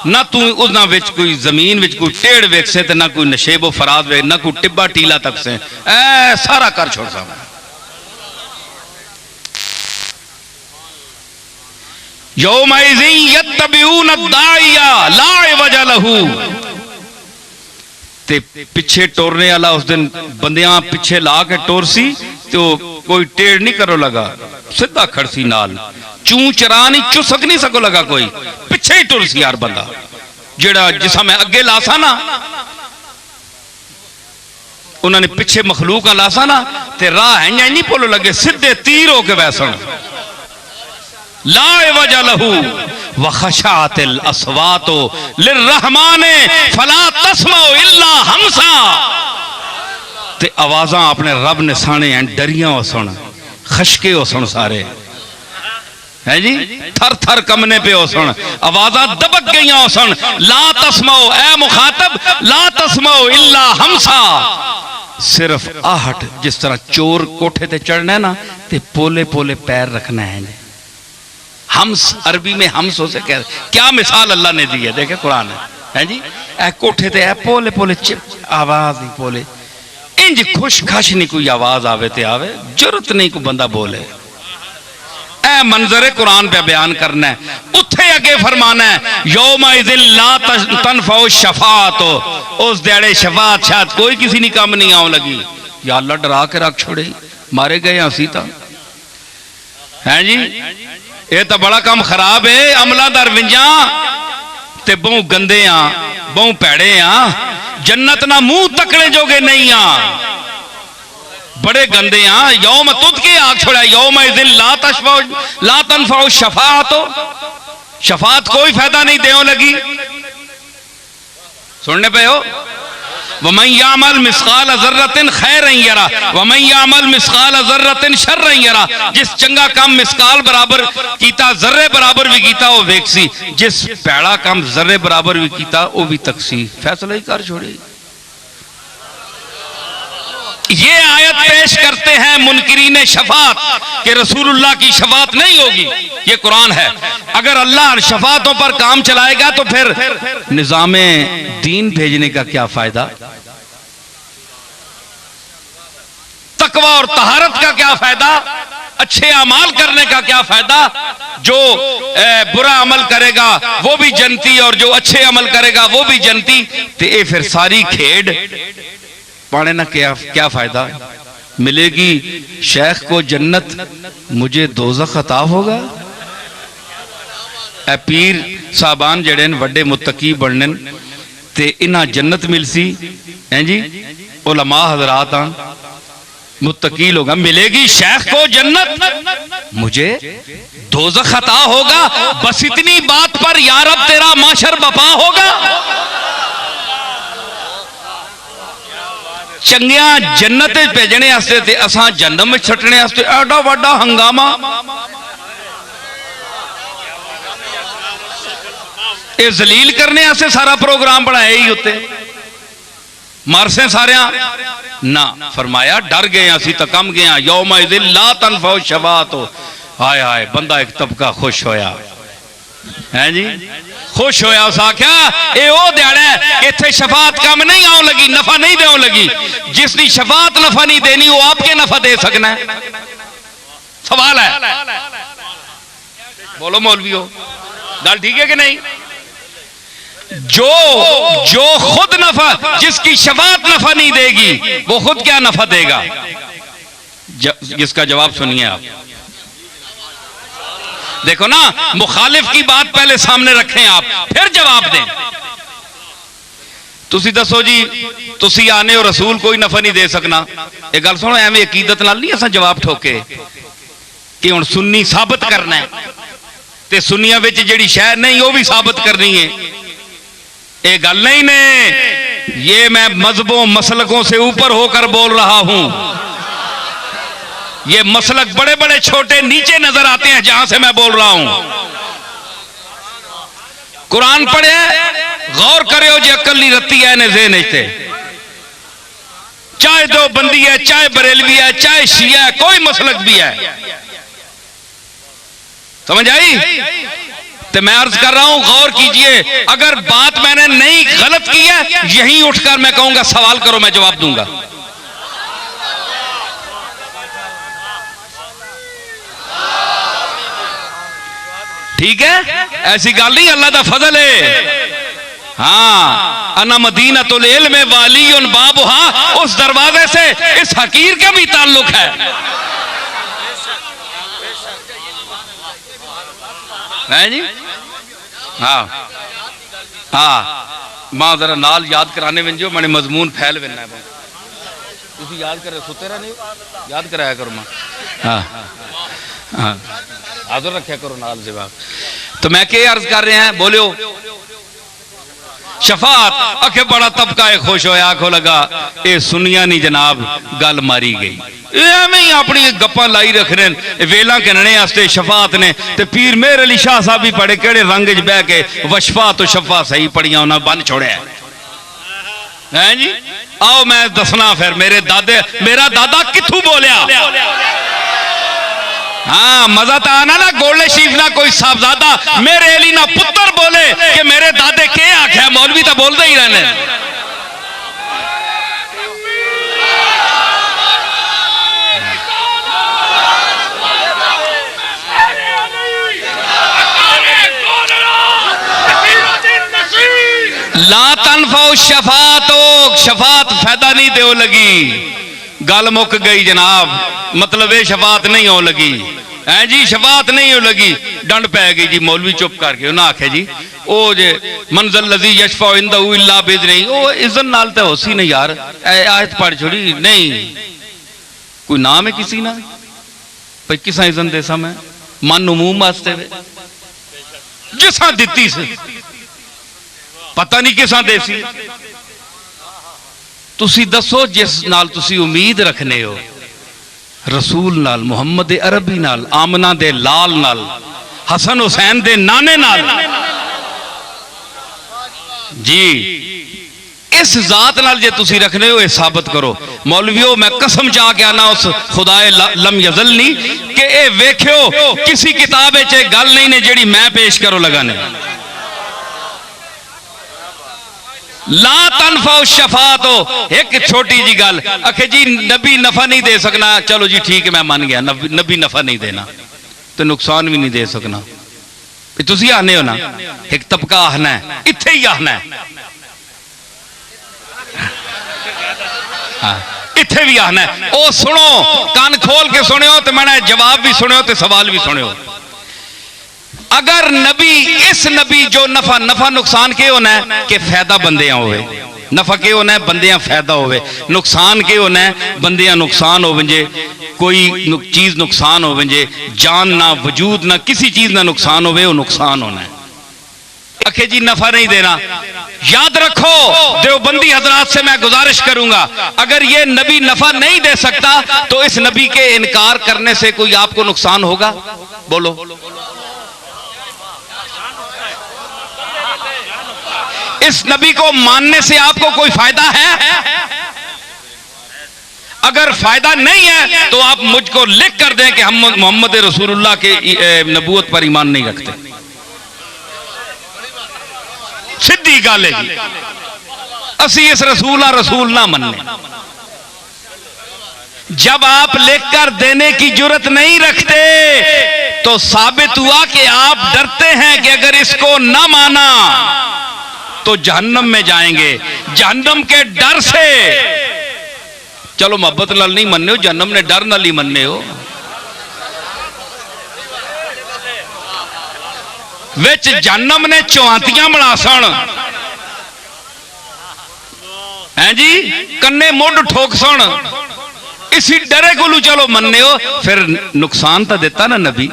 ना तू उन्हां विच कोई जमीन विच कोई टेढ़ वेख से ते ना कोई नशेबो फराद वे, ना कोई टिब्बा टीला तक से, ऐ सारा कर छोड़ सा। यौमइज़िन यत्तबिऊन अद-दाइया ला इवजा लहू, ते पिछे टोरने वाला उस दिन बंदियां पिछे ला के टोर सी तो कोई टेढ़ नहीं करो लगा, सीधा खड़सी नाल, चू चरा नहीं चुसक नहीं सको लगा, कोई पिछे ही टुर सी यार बंदा, जेड़ा जिसा मैं अगे लासा ना उन्होंने पिछे मखलूक लासा ना ते राह है नहीं भुल लगे, सीधे तीर होके वैसन ला वजह लहू वखशातिल अस्वातो लिर्रहमाने फला तस्माउ इल्ला हमसा, ते आवाज़ां अपने रब ने साने हैं डरियां हो सुन, खशके हो सुन सारे है जी, थर थर कमने पे हो सुन, आवाज़ां दबक गई हो सुन, ला तस्माउ ए मुखातब ला तस्माउ इल्ला हमसा, सिर्फ आहट, जिस तरह चोर कोठे ते चढ़ना है ना ते पोले पोले पैर रखना है। हम्स अरबी में हम्स उसे कह, क्या मिसाल अल्लाह ने दी है, देखे कुरान है जी। ए कोठे ते है पोले पोले चिप आवाज नहीं, पोले इंज खुश खश नहीं कोई आवाज आवे ते आवे, जरूरत नहीं कोई बंदा बोले। ए मंजरे कुरान पे बयान करना है। उथे अगे फरमाना है यौमइज़िन ला तनफ़उ शफ़ाअत, उस दिहाड़े शफात शायद कोई किसी ने काम नहीं आने लगी। या अल्लाह डरा के रख छोड़े, मारे गए असी तो है जी। ये तो बड़ा काम खराब है, अमलादार विंजा ते बहु गंदे आ बहु भैड़े आ, जन्नत ना मुंह तकने जोगे नहीं आ, बड़े गंदे आ। यौम तुद के आग छोड़ा यौमइज़िन ला तनफ़उ शफ़ाअत, शफात कोई फायदा नहीं देने लगी। सुनने पे हो वमन यामल मिस्काल ज़र्रतिन खैरन यरा वमन यामल मिस्काल ज़र्रतिन शर्रन यरा, जिस चंगा काम मिस्काल बराबर कीता जर्रे बराबर भी कीता वो वेखसी, जिस भैड़ा काम जर्रे बराबर भी कीता वो भी तकसी, फैसला ही कर छोड़ी। ये आयत पेश करते हैं मुनकिरीन शफात कि रसूलुल्लाह की शफात नहीं होगी, ये कुरान है। अगर अल्लाह शफातों पर काम चलाएगा तो फिर निजामे दीन भेजने का क्या फायदा, तकवा और तहारत का क्या फायदा, अच्छे अमाल करने का क्या फायदा। जो बुरा अमल करेगा वो भी जनती और जो अच्छे अमल करेगा वो भी जनती, तो ये फिर सारी खेड पाने ना क्या फायदा। मिलेगी शेख को जन्नत, मुझे दोज़ख अता होगा। ए पीर साहबान जड़े वड्डे मुत्तकी बनने ते इन्हां जन्नत मिलसी हैं जी। उलमा हजरात मुत्तकी लोग, मिलेगी शेख को जन्नत, मुझे दोज़ख अता होगा। बस इतनी बात पर या रब तेरा माशर बपा होगा। चंगिया जन्नत भेजने ते असां जन्नत में छटने एडा वड्डा हंगामा। ये जलील करने सारा प्रोग्राम बनाया ही उत्ते मारसे सारे ना। फरमाया डर गए असी तो कम गए। यौमइज़िन ला तनफ़उ शफ़ाअत, हाय हाय बंदा एक तबका खुश होया। है जी, खुश होया, उस आख्या ये वो दिहाड़ा है इत्थे शफात कम नहीं आउन लगी, नफा नहीं देन लगी। जिसकी शफात नफा नहीं देनी वो आपके नफा दे सकना है? सवाल है, बोलो मौलवियो, गल ठीक है कि नहीं? जो खुद नफा, जिसकी शफात नफा नहीं देगी वो खुद क्या नफा देगा? इसका जवाब सुनिए आप। देखो ना, मुखालिफ की बात पहले सामने रखें आप, फिर जवाब दें। तुसी दसो जी, तुसी आने और रसूल कोई नफा नहीं दे सकना। एक गल सुनो, एवं अकीदत नाल नहीं असां जवाब ठोके कि हुण सुन्नी साबित करना है ते सुन्नियां विच जिहड़ी शै नहीं वो भी साबित करनी है। ये गल नहीं ने, ये मैं मजहबों मसलकों से ऊपर होकर बोल रहा हूं। ये मसलक बड़े बड़े छोटे नीचे नजर आते हैं जहां से मैं बोल रहा हूं। कुरान पढ़े, गौर करो जी, अकली रत्ती है ने ज़हन इत्ते, चाहे दो बंदी है, चाहे बरेलवी है, चाहे शिया है, कोई मसलक भी है। समझ आई? तो मैं अर्ज कर रहा हूं, गौर कीजिए। अगर बात मैंने नहीं गलत की है, यहीं उठकर मैं कहूंगा सवाल करो, मैं जवाब दूंगा। ठीक है, ऐसी गल नहीं, अल्लाह दा फजल है। हाँ, अना मदीनतुल इल्म वालियुन बाबुहा, उस दरवाजे से इस हकीर का भी ताल्लुक है। है जी? हाँ हाँ, मां जरा नाल याद कराने में जो मैंने मजमून फैल बनना है, तुसी याद कर, सुते रहने याद कराया करो मां। हाँ हाँ, हाजिर रखा करो नाल जवाब। तो मैं क्या अर्ज कर रहे हैं, बोलो शफात। आखे बड़ा तबका है खुश होया, आखो लगा ये सुनिया नहीं जनाब, गल मारी गई। एवें ही अपनी गप्पा लाई रख रहे हैं वेला कहने वास्ते शफात ने। ते पीर मेहर अली शाह साहब भी पढ़े, केड़े रंग च बह के वशफा तो शफा सही पढ़िया उन्हें बन छोड़िया है जी। आओ मैं दसना फिर मेरा दादा किथू बोलिया। हाँ, मजा तो आना ना, गोले शीफ ना कोई साहबजादा मेरे अली ना पुत्र बोले कि मेरे दादे के आख्या, मौलवी तो बोलते ही रहने। ला तनफाउ शफात, शफात फायदा नहीं दे लगी, गल मुक गई जनाब। मतलब ये शफात नहीं हो लगी है जी, शफात नहीं हो लगी, डंड पै गई जी। मौलवी चुप करके उन्हें आखे जी ओ जे मंजल लजी यशफा इंदहु इल्ला बिइज़्निही, ओ इज़्न नाल ते होसी नहीं यार, आयत पढ़ छोड़ी नहीं, कोई नाम है किसी ना भाई किसा इज़्न देसा मैं मन उमूम वास्ते जिसा दिती से पता नहीं किसा देसी। तुसी दसो जिस नाल तुसी उम्मीद रखने हो, रसूल नाल, मुहम्मद अरबी नाल, आमना दे लाल नाल, हसन हुसैन दे नाने नाल जी, इस जात नाल जे तुसी रखने हो, ये साबित करो। मौलवियों मैं कसम चाह के आना उस खुदाए लम यजलनी कि ए वेख्यो किसी किताब च गल नहीं ने जेड़ी मैं पेश करो लगाने। ला तनफाउ शफात हो, एक छोटी जी गल आखे जी नबी नफा नहीं दे सकना, चलो जी ठीक है मैं मान गया, नबी नफा नहीं देना तो नुकसान भी नहीं दे सकना। तुसी आने हो ना, एक तबका आना है, इत्थे ही आना है, हाँ इत्थे भी आना है। ओ सुनो, कान खोल के सुनियो तो मैंने जवाब भी सुनियो तो सवाल भी सुनियो। अगर नबी, इस नबी जो नफा नुकसान के होना है कि फायदा बंदियां होवे, नफा के होना है बंदियां फायदा होवे, नुकसान के होना है बंदियां नुकसान होवे जे, कोई चीज नुकसान होवे जे, जान ना वजूद ना किसी चीज ना नुकसान होवे, वो नुकसान होना है। आखे जी नफा नहीं देना, याद रखो देवबंदी हजरात से मैं गुजारिश करूंगा, अगर ये नबी नफा नहीं दे सकता तो इस नबी के इनकार करने से कोई आपको नुकसान होगा? बोलो। इस नबी को मानने से आपको कोई फायदा है? अगर फायदा नहीं है तो आप मुझको लिख कर दें कि हम मोहम्मद रसूलुल्लाह के नबूवत पर ईमान नहीं रखते। सीधी गल है जी, असी इस रसूल ना मनने। जब आप लिखकर देने की जरूरत नहीं रखते तो साबित हुआ कि आप डरते हैं कि अगर इसको ना माना तो जहन्नम में जाएंगे। जहन्नम के डर से, चलो मोहब्बत नाल नहीं मनने हो, जहन्नम ने डर नाल ही मनने हो। विच जहन्नम ने चौंतियां बना सन हैं जी, कन्ने मुंड ठोक सन, इसी डरे को चलो मनने हो। फिर नुकसान तो दिता ना नबी,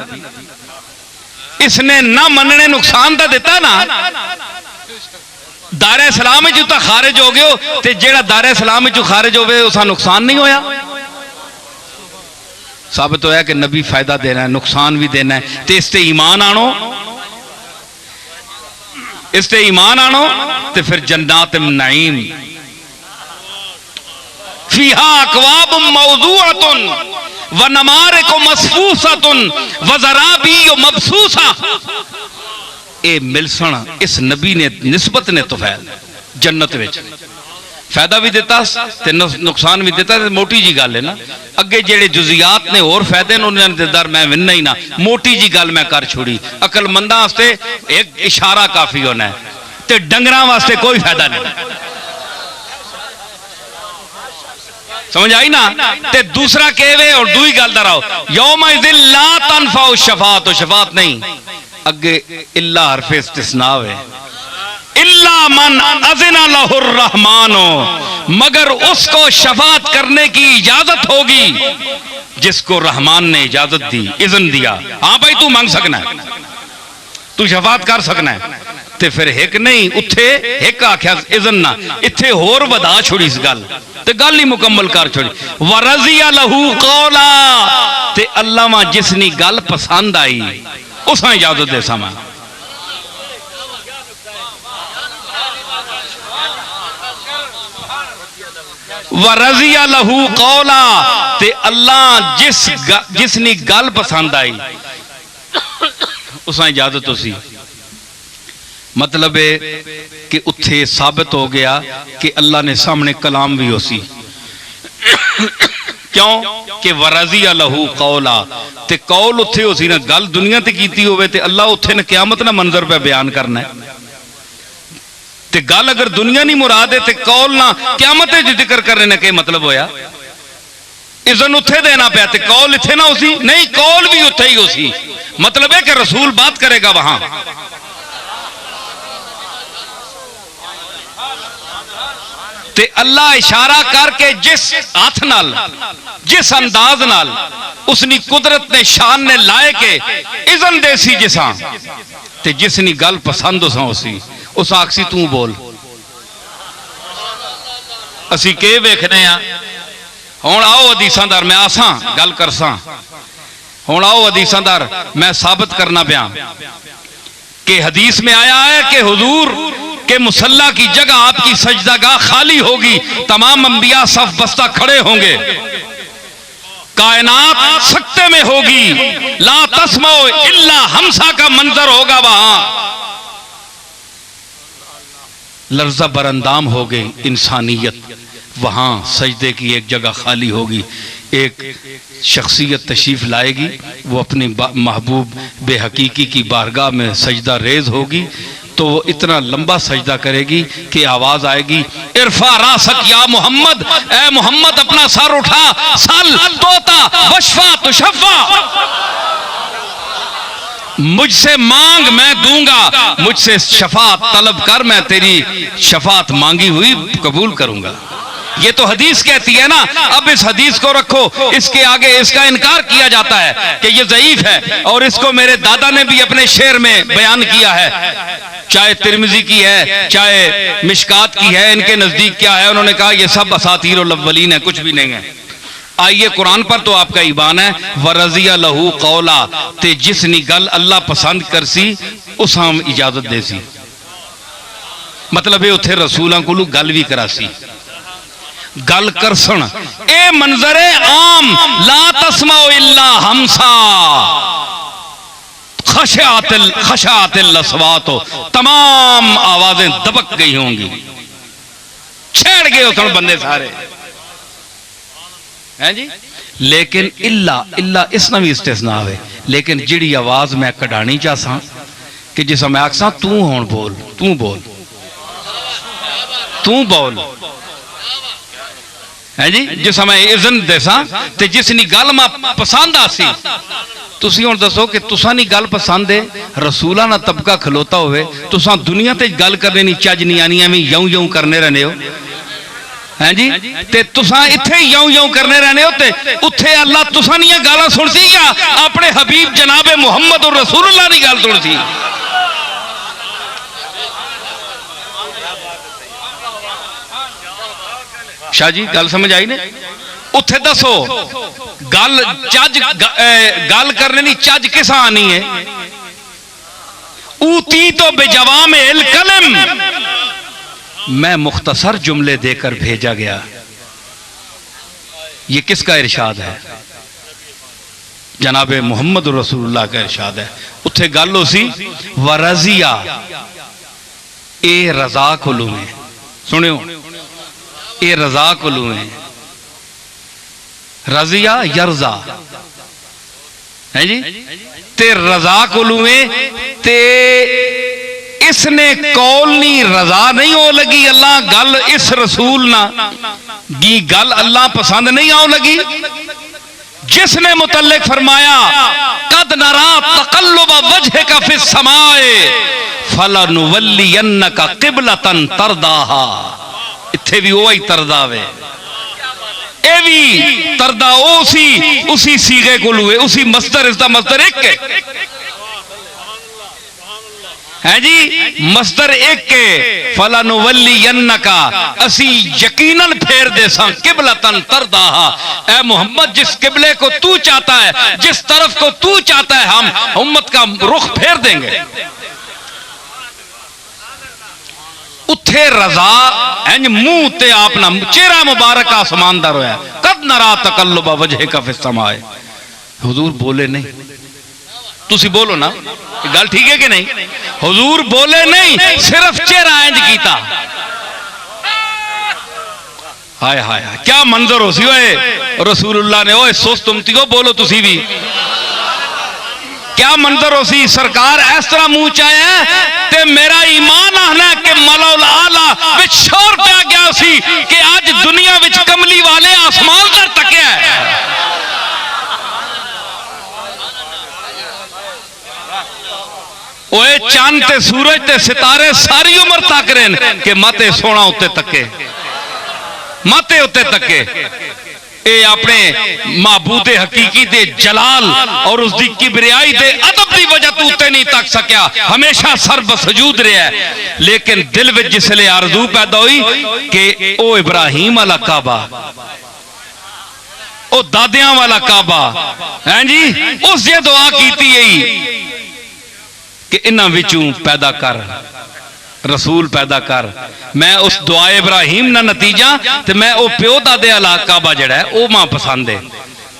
इसने ना मनने नुकसान तो दिता ना। दारे सलाम चो तो खारिज हो गए हो, ते जेड़ा दारे सलाम चो खारिज हो गए उसका नुकसान नहीं होया। साबित होया कि नबी फायदा देना है, नुकसान भी देना है। ते इसते ईमान आनो, इसते ईमान आनो ते फिर जन्नात नईम फीहा अकवाब मौजूअतुन व नमारिक मसफूसतुन व ज़राबी मबसूसा। ए मिलसन इस नबी ने निस्बत ने तोफैल जन्नत विच फायदा भी दिता ते नुकसान भी दिता। मोटी जी गल है ना, अगे जेड़े जुजियात ने होर फायदे ने उन्होंने दिलदार मैं विनना ही ना। मोटी जी गल मैं कर छोड़ी। अकलमंदा वास्ते एक इशारा काफी होना है ते डंगरां वास्ते कोई फायदा नहीं। समझ आई ना। ते दूसरा कहवे और दुई गल दोहराओ, यौमइज़िन ला तनफउ शफाअत, शफाअत नहीं अगे इल्ला हरफ इस्तिस्ना है, इल्ला मन अज़िना लहुर रहमानो, मगर उसको शफाअत करने की इजाजत होगी जिसको रहमान ने इजाजत दी, इज़न दिया। हाँ भाई तू मांग सकना है, तू शफाअत कर सकना है। ते फिर एक नहीं उथे एक आख्या इज़न ना, इथे होर वधा छोड़ी इस गल ते गल ही मुकम्मल कर छोड़ी। वरज़िया लहू कौला, ते अल्लाह जिसनी गल पसंद आई उस इजाजत दे समा। वरज़िया लहू कौला, ते अल्लाह जिसनी गल पसंद आई उस इजाजत उसी। मतलब है कि उत्थे साबित हो गया कि अल्लाह ने सामने कलाम भी होसी। क्यों कि वरज़िया लहू कौला, ते कौल उत्थे होसी ना, गल दुनिया ते कीती होवे ते अल्लाह उत्थे ने क़यामत ना मंजर पे बयान करना है। ते गल अगर दुनिया नहीं मुराद है ते कौल ना क़यामत च जिक्र करने ने क्या मतलब होया। इज़न उत्थे देना पाया ते कौल इत्थे ना होसी नहीं, कौल भी उत्थे ही होसी। मतलब है कि रसूल बात करेगा वहां। ते अल्लाह इशारा करके जिस हाथ नाल जिस अंदाज नाल उसनी कुदरत ने शान ने लाए के इज़न देसी जिसा ते जिसनी गल पसंद उसा उसी उस आखसी तू बोल। असी के वेखने आ हुण, आओ हदीसांदार मैं आसा गल करसा। हुण आओ हदीसांदार मैं साबित करना पाया कि हदीस में आया है कि हुजूर के मुसल्ला की जगह आपकी सजदागाह खाली होगी, तमाम अंबिया सफ बस्ता खड़े होंगे, कायनात सकते में होगी, ला तस्माओ इल्ला हमसा का मंजर होगा, वहां लर्जा बरंदाम हो गई इंसानियत, वहां सजदे की एक जगह खाली होगी। एक शख्सियत तशरीफ लाएगी, वो अपनी महबूब बेहकीकी की बारगाह में सजदा रेज होगी, तो वो इतना लंबा सजदा करेगी कि आवाज आएगी, इरफा रासक या मोहम्मद, ए मोहम्मद अपना सर उठा, सल तोता वशफा तुशफ़ा, मुझसे मांग मैं दूंगा, मुझसे शफात तलब कर, मैं तेरी शफात मांगी हुई कबूल करूंगा। ये तो हदीस कहती है ना। अब इस हदीस को रखो, इसके आगे इसका इनकार किया जाता है कि ये ज़ईफ है, और इसको मेरे दादा ने भी अपने शेर में बयान किया है, चाहे तिरमिजी की है चाहे मिशकात की है, इनके नजदीक क्या है, उन्होंने कहा ये सब असातीरुल अव्वलीन है, कुछ भी नहीं है। आइए कुरान पर तो आपका ईमान है, वरज़िया लहू कौला, ते जिसनी गल अल्लाह पसंद करसी उस हम इजाजत देसी। मतलब है उत्थे रसूलों को गल भी करासी, गल करसन। ए मंजरे आम ला तस्माओ इल्ला हमसा, खशातिल अस्वात हो, तमाम आवाजें दबक गई होंगी, छेड़ गए उस बंदे सारे हैं जी। लेकिन इल्ला इसना भी इस्तेसना है। लेकिन जिहड़ी आवाज मैं कढ़ानी चाहसा कि जिस मैं आखसा तू हुण बोल, तू बोल, तू बोल है जी, जिस मैं इज़न देसा ते जिसनी गल मैं पसंद आसी, तुसी हुण दसो कि तुसा नी गल पसंद है, रसूला ना तबका खलोता होवे, तुसा दुनिया ते गल करने नी चज नहीं आनी, एवं यऊं यऊं करने रहने हो हैं जी। ते तुसा इत्थे यऊं यऊं करने रहने हो, ते उत्थे अल्लाह तुसा नी गालां सुनसी या अपने हबीब जनाबे मुहम्मद और रसूलुल्लाह दी गल सुनसी। शाह जी गल समझ आई ने? उत्थे दसो गल चज गल करने दी चज किस आनी है? ऊती तो बेजवामिल कलम, मैं मुख्तसर जुमले देकर भेजा गया। ये किसका इरशाद है? जनाबे मुहम्मद रसूलुल्लाह का इरशाद है। उत्थे गल हो सी वरजिया ए रजा कोलू में, सुनियो ए रजा कोलू में, रजिया यरजा है जी, ते रजा कोलू में, ते इसने कौल नी रजा नहीं हो लगी अल्लाह गल इस रसूल ना गी गल अल्लाह पसंद नहीं आओ लगी, जिसने मुतल्लिक फरमाया कद नरा तकल्लुब वजहिका फिस समाए फलनुवल्लियन्नका क़िबलतन तरदाहा। इत्थे भी वही तरदा वे, ए भी तरदा उसी सीगे को लुए, उसी मस्दर, इसका मस्दर एक है जी, मस्दर एक के फलनुवल्लियन्नका, असी यकीनन फेर दे सा किबलतन तरदाहा, ए मोहम्मद जिस किबले को तू चाहता है, जिस तरफ को तू चाहता है, हम उम्मत का रुख फेर देंगे। उत्थे रजा इंज मुंह ते आपना चेहरा मुबारक आसमान दा रोया, कद नरा तकल्लुब वजहिका फिस समाए। हुजूर बोले नहीं, तुसी बोलो ना गल ठीक है कि नहीं? हुजूर बोले नहीं, सिर्फ चेहरा इंज कीता। हाय हाय हाय क्या मंजर हो सी ओए रसूलुल्लाह ने, ओए सुस्त उम्मतियो बोलो तुसी भी, क्या मंजर हो सी। सरकार इस तरह मुंह चाया ते मेरा ईमान आना कि मलौल आला विच शोर पै गया सी कि आज दुनिया विच कमली वाले आसमान पर तकिया है। ओए चांद ते सूरज ते सितारे सारी उम्र तक रहे कि माते सोना उत्ते तके, माते उत्ते तके। ए अपने महबूदे हकीकी दे जलाल और उसकी किबरियाई दे अदब की वजह तू उत्ते नहीं तक सकिया, हमेशा सर बसजूद रहा है। लेकिन दिल में जिसले आरजू पैदा हुई कि ओ इब्राहिम वाला काबा, ओ दादियां वाला काबा है जी, उस जे दुआ की कि इन्हां विचों पैदा कर रसूल पैदा कर। मैं उस दुआ इब्राहिम ना नतीजा ते मैं ओ प्यो दादे वाला काबा जड़ा है ओ मां पसंद है।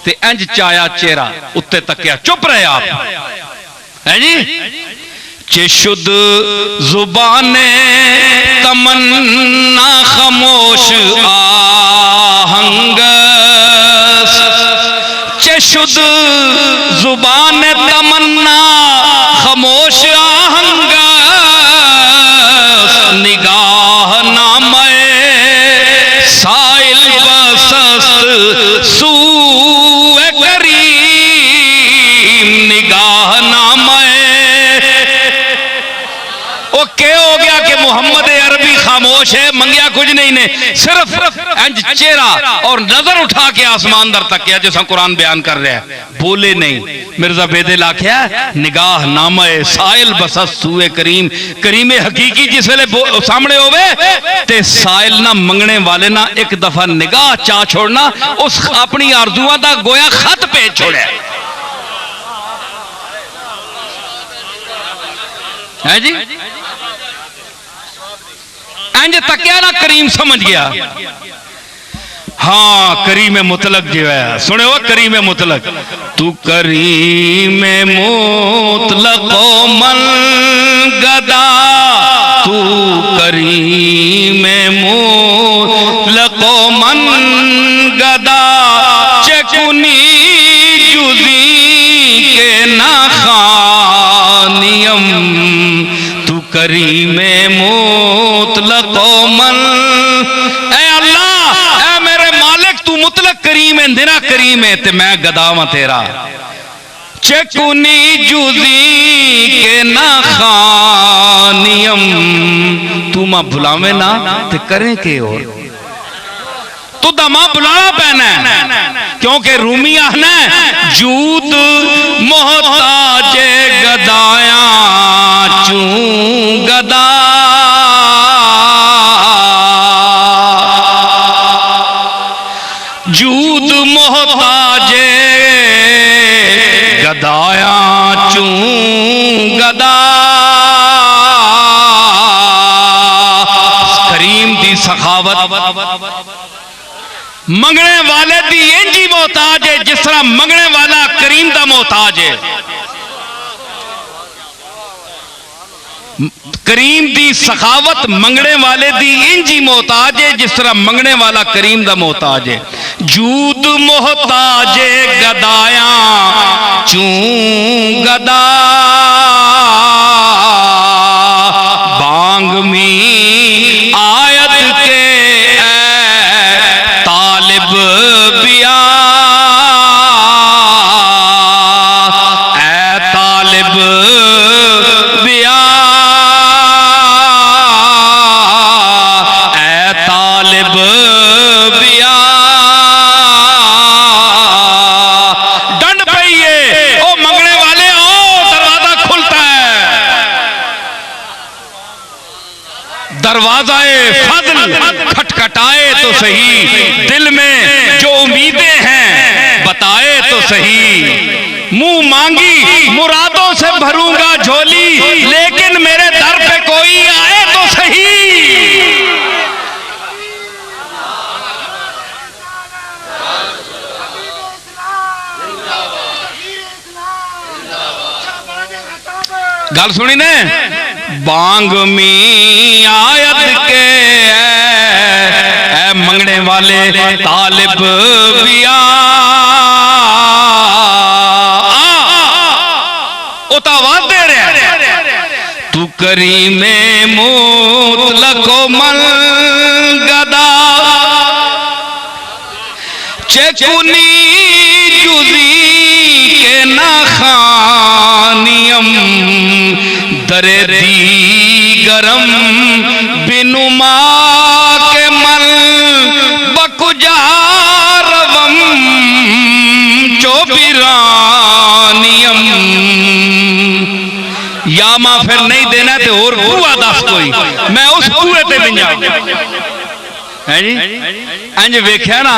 ते इंज चाया चेहरा उत्ते तकिया, चुप रहे आप है जी। चेशुद जुबाने तमन्ना खामोश आहंग, चेशुद जुबान तमन्ना खामोश आहंग, निगाह नामे साइल बसस्त सूए करीम, निगाह नामे। ओ क्या हो गया कि मोहम्मद अरबी खामोश है, मंगिया कुछ नहीं ने, सिर्फ इंज चेहरा और नजर उठा के आसमान दर तक किया जैसा कुरान बयान कर रहा है, बोले नहीं। मिर्जा बेदिल आख्या निगाह नामे साइल बसस सूए करीम, करीमे हकीकी जिसले सामने होवे ते साइल ना मंगने वाले ना एक दफा निगाह चा छोड़ना, उस अपनी आरजुआ दा गोया खत भेज छोड़ा है जी। इंज तकिया ना करीम समझ गया। हाँ करीम मुतलक जो है, सुने हो करीम मुतलक, तू करीम मुतलक मन गदा, तू करीम मुतलक मन गदा, चकुनी जुजी के ना खानियम, तू करीम मुतलक मन। ऐ अल्लाह, ऐ मेरे मालिक, तू मुतलक करीम है, इंदिरा करीम है, ते मैं गदावा तेरा। चकुनी जुजी के ना खानियम, तू मां बुलावे ना ते करें के और तू दमा बुलाना पैना है, क्योंकि रूमी आना जूद मोहताज गदाया चू गदा, जूद मोहताज गदाया चू गदा। करीम दी सखावत मंगने वाले दी इंजी मोहताज है जिस तरह मंगने वाला करीम दा मोहताज है। करीम दी सखावत मंगने वाले दी इंजी मोहताज है जिस तरह मंगने वाला करीम दा मोहताज है। जूद मोहताज गदाया चू गदा, बांग मी आयत के तालिब बिया, ए तालिब बिया, ए तालिब बिया। डंड पइए ओ मंगने वाले, ओ दरवाजा खुलता है, दरवाजा फजल खटखटाए तो सही, दिल में जो उम्मीदें हैं बताए तो सही। मुंह मांगी मुरादों से भरूंगा झोली, लेकिन मेरे दर पे कोई आए तो सही। गल सुनी ने, बांग मी आयत के ऐ मंगने वाले तालिब बिया, आवाज दे रहे, तू करीम मुतलक मन गदा, चकुनी जुजी के ना खानियम, दरे दी गरम बिनुमा के मल बकुजारवम चोबिरानियम। या मां फिर नहीं देना तो और कुआ दस कोई, मैं उस कुएं ते बिंजा है जी। इंज वेख्या ना,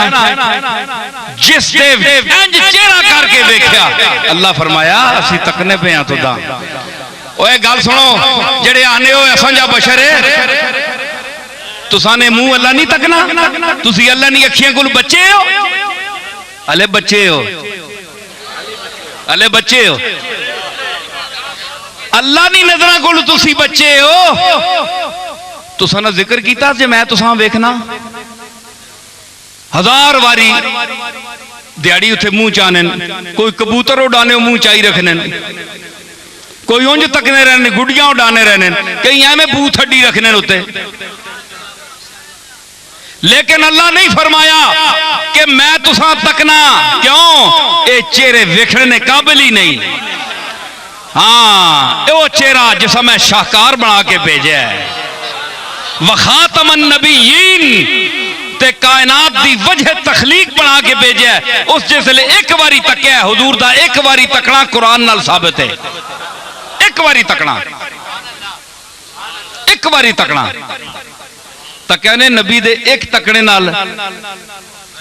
जिस दे इंज चेहरा करके वेख्या, अल्लाह फरमाया असी तकने पे हां तुदा। ओए गल सुनो, जेड़े आने हो असंजा बशर है, तुसा ने मुंह अल्लाह नहीं तकना, तुसी अल्लाह नी अखियां कोल बच्चे हो, अले बच्चे हो, अले बच्चे हो, अल्लाह नी नजर कोल तुसी बच्चे हो। तुसा ना जिक्र कीता जे मैं तुसा वेखना, हजार वारी दिहाड़ी उत्थे मुंह चाने, कोई कबूतर उड़ाने मुंह चाई रखने, कोई उंज तकने रहने, गुड़ियां उड़ाने रहने, कई एवं बूथ हड्डी रखने उत्ते। लेकिन अल्लाह नहीं फरमाया कि मैं तुसा तकना, क्यों? ये चेहरे वेखने काबिल ही नहीं। हाँ, वो चेहरा जिस मैं शाहकार बना के भेजा है, वखातमन नबीयीन ते कायनात दी वजह तखलीक बना के भेजा है, उस जिसले एक बारी तकया है हुजूर दा, एक बारी तकना कुरान नाल साबित है। एक बारी तकना, एक बारी तकना, तकया ने नबी दे एक तकने नाल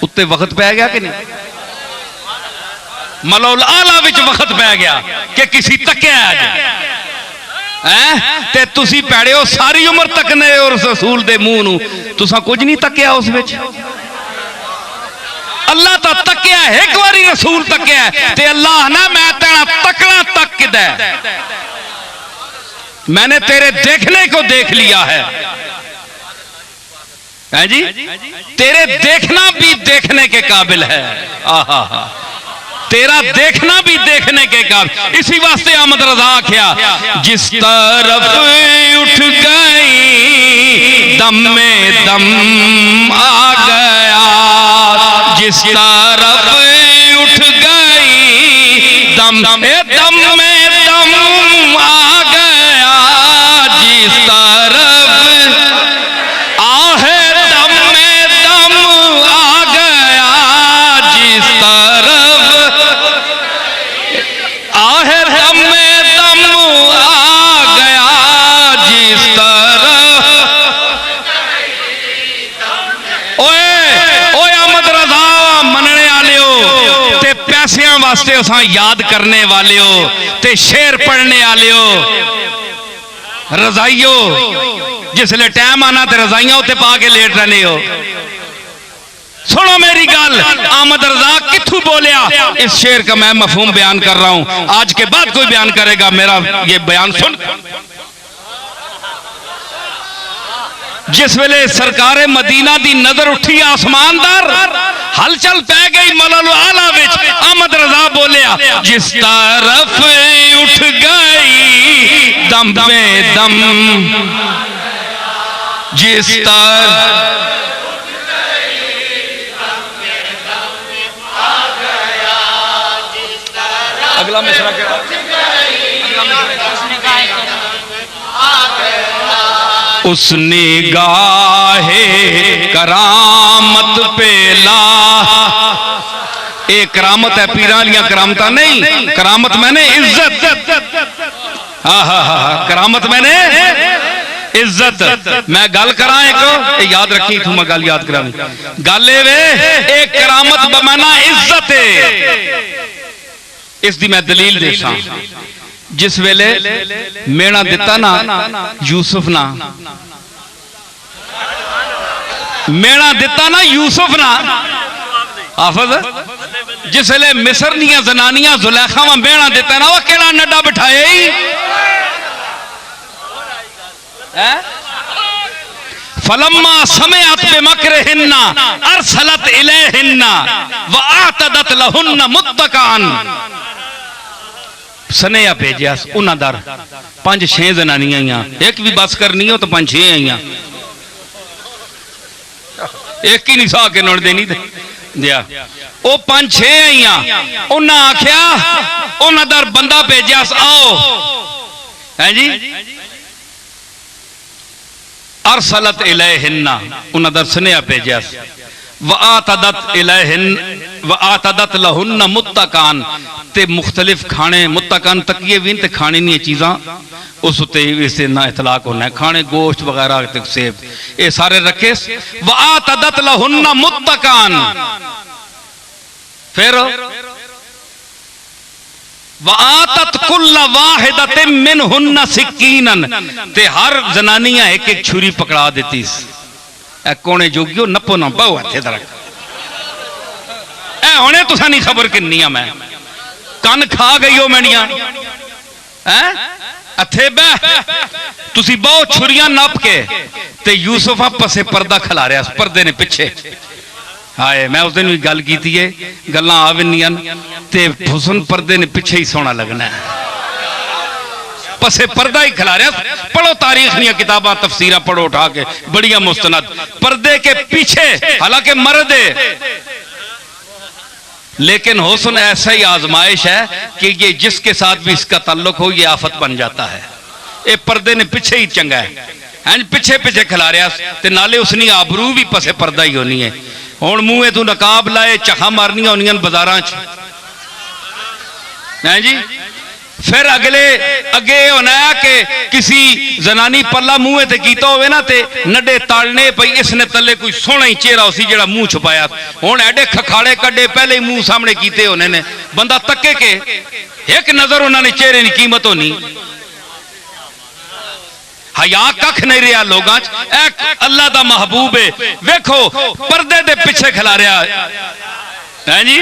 उत्ते वक्त पै गया कि नहीं? मलौल आला विच वक्त पै गया कि किसी तकया ते तुसी पैड़े हो सारी उम्र तकने और रसूल दे मुंह नूं, तुसा कुछ नहीं तकया उस विच। अल्लाह तो तकिया एक बारी रसूल तकिया ते अल्लाह ना मैं तेरा तकना तक किदा मैंने तेरे देखने को देख लिया है जी, तेरे देखना भी देखने के काबिल है। आहा तेरा देखना भी देखने के काबिल। इसी वास्ते अहमद रजा आख्या जिस तरफ उठ गई दम में दम आ गया, जिस तरफ उठ गई दम दम में दम आ गया, जिस तरफ आहे दम में दम आ गया, जिस तरफ आहे दम में दम आ गया, जिस तरफ ओए अहमद रजा मनने वाले हो ते पैसियां वास्ते असा याद करने वाले हो ते शेर पढ़ने वाले हो। रजाइयो जिसले टाइम आना तो रजाइयां उत्ते पा के लेट रहने हो। सुनो मेरी गल, अहमद रजा किथू बोलिया इस शेर का मैं मफहूम बयान कर रहा हूं। आज के बाद कोई बयान करेगा मेरा ये बयान सुन। जिस वेले सरकारे मदीना दी नजर उठी आसमान दर हलचल पै गई मलल आला विच, अहमद रजा बोलिया जिस तरफ उठ गई दम में दम, जिस तरफ अगला मिसरा क्या उस निगाहे करामत पे ला। एक करामत है पीरां वालियां करामत नहीं, करामत मैंने इज्जत। हाँ हाँ हाँ करामत मैंने इज्जत। मैं गल करा एक याद रखी तू, मैं गल याद करा गल वे एक करामत बमाना इज्जत है। इसकी मैं दलील देसा। जिस वेले मेणा दिता ना यूसुफ ना, मेणा दिता ना यूसुफ ना हाफिज, जिस वेले मिस्र दियां जनानियां जुलैखा में मेणा दिता ना, वो केड़ा नड्डा बिठाया ही फलम्मा समिअत बिमक्रिहिन्ना अरसलत इलैहिन्ना व आतदत लहुन्ना मुत्तकान। सनेहा भेजिया उन्हां दर 5-6 जनानियां आईयां, एक भी बस करनी हो तो 5-6 आईयां, एक ही नहीं सा के नड़ देनी दिया। वो 5-6 आईयां, उन्हें आख्या उन्हां दर बंदा भेजिया आओ है जी, अरसलत इलैहिन्ना उन्हां दर सनेहा भेजिया व आतदत इलैहिन व आतदत लहुन्ना मुत्तकान ते मुख्तलिफ खाने मुत्तकान तकिए भी ते खाने नहीं चीज़ां उस उत्ते इससे ना इतलाक होना है, खाने गोश्त वगैरह ते सेब ये सारे रखे। व आतदत लहुन्ना मुत्तकान, फिर व आतत कुल्ल वाहिदतिन मिनहुन्ना सिक्कीनन ते हर जनानियां एक एक छुरी पकड़ा देती। कोने जोगियो नपो ना पाओ हथे दरक ए होने तुसा नहीं खबर किन्नी मैं कन खा गई हो मैनिया हथे बह तुसी बहुत छुरियां नप के ते यूसुफ आपस से पर्दा खिला रहा पर्दे ने पिछे। हाय मैं उस दिन भी गल की गल्लां आ विनियां ते हुसन पर्दे ने पिछे ही सोना लगना है, पसे पर्दा ही खिला रहा। पढ़ो तारीख दी किताबां तफसीरा पढ़ो उठा के बढ़िया मुस्तनद, पर्दे के पीछे हालांकि मर्द है लेकिन हुस्न ऐसा ही आजमाइश है कि ये जिसके साथ भी इसका ताल्लुक हो ये आफत बन जाता है। ये पर्दे ने पिछे ही चंगा है पिछे पिछे खिला रहा ते नाले उसनी आबरू भी पसे पर्दा ही होनी है। हुण मूहे तू नकाब लाए चखा मारनियां होनियां बाजारां च हैं जी, फिर अगले अगे होना है कि किसी जनानी पल्ला मुंह ते कीता होवे ना ते नड्डे तालने पई इसने तले कोई सोहना ही चेहरा उसी जेड़ा मुंह छुपाया, हुण एडे खखाड़े कड्डे पहले ही मुंह सामने कीते होने ने, बंदा तके के एक नजर उन्होंने चेहरे की कीमत होनी। हया कख नहीं रहा लोगां च, अल्लाह दा महबूब है वेखो पर्दे दे पिछे खिला रहा है जी।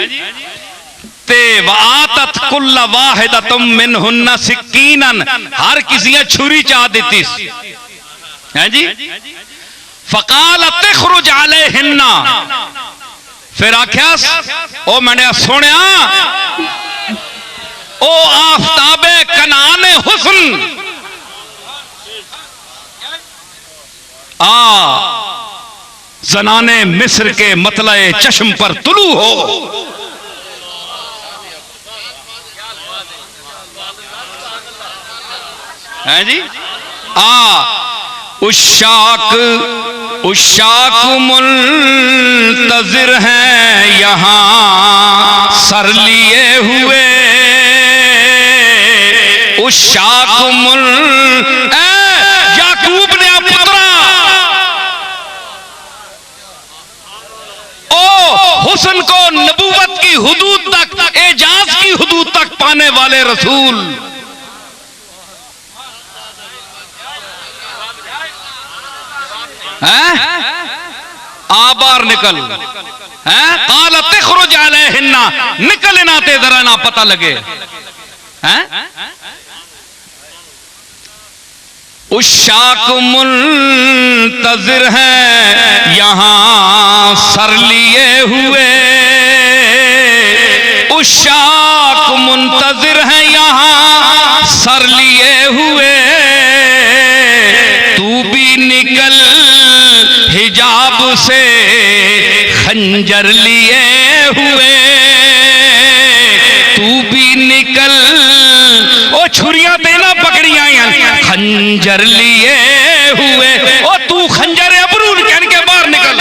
ते वातत कुल्ल वाहिदतुम मिनहुन्ना सिक्कीनन, हर किसी छुरी चाह देती है जी। फकालत तखरुज अलैहिन्ना, फिर आख्या ओ मैंने सुनिया ओ आफताबे कनान हुस्न जनाने मिस्र के मतलए चश्म पर तुलू हो। है जी। उशाक मुंतजिर हैं यहां सर लिए हुए। उशाक याकूब ने पुत्रा ओ हुस्न को नबूवत की हुदूद तक, एजाज की हुदूद तक पाने वाले रसूल बार निकल है। काल तखरुज अलैहिन्ना, निकलना ते जरा ना पता लगे। हैं उशाक मुंतजिर है यहां सर लिए हुए। उशाक मुंतजिर है यहां सर लिए हुए। तू भी निकल हिजाब से खंजर लिए हुए। तू भी निकल, ओ छुरियां देना पकड़ियां खंजर लिए हुए। ओ तू खंजर अबरूर कहन के बाहर निकल।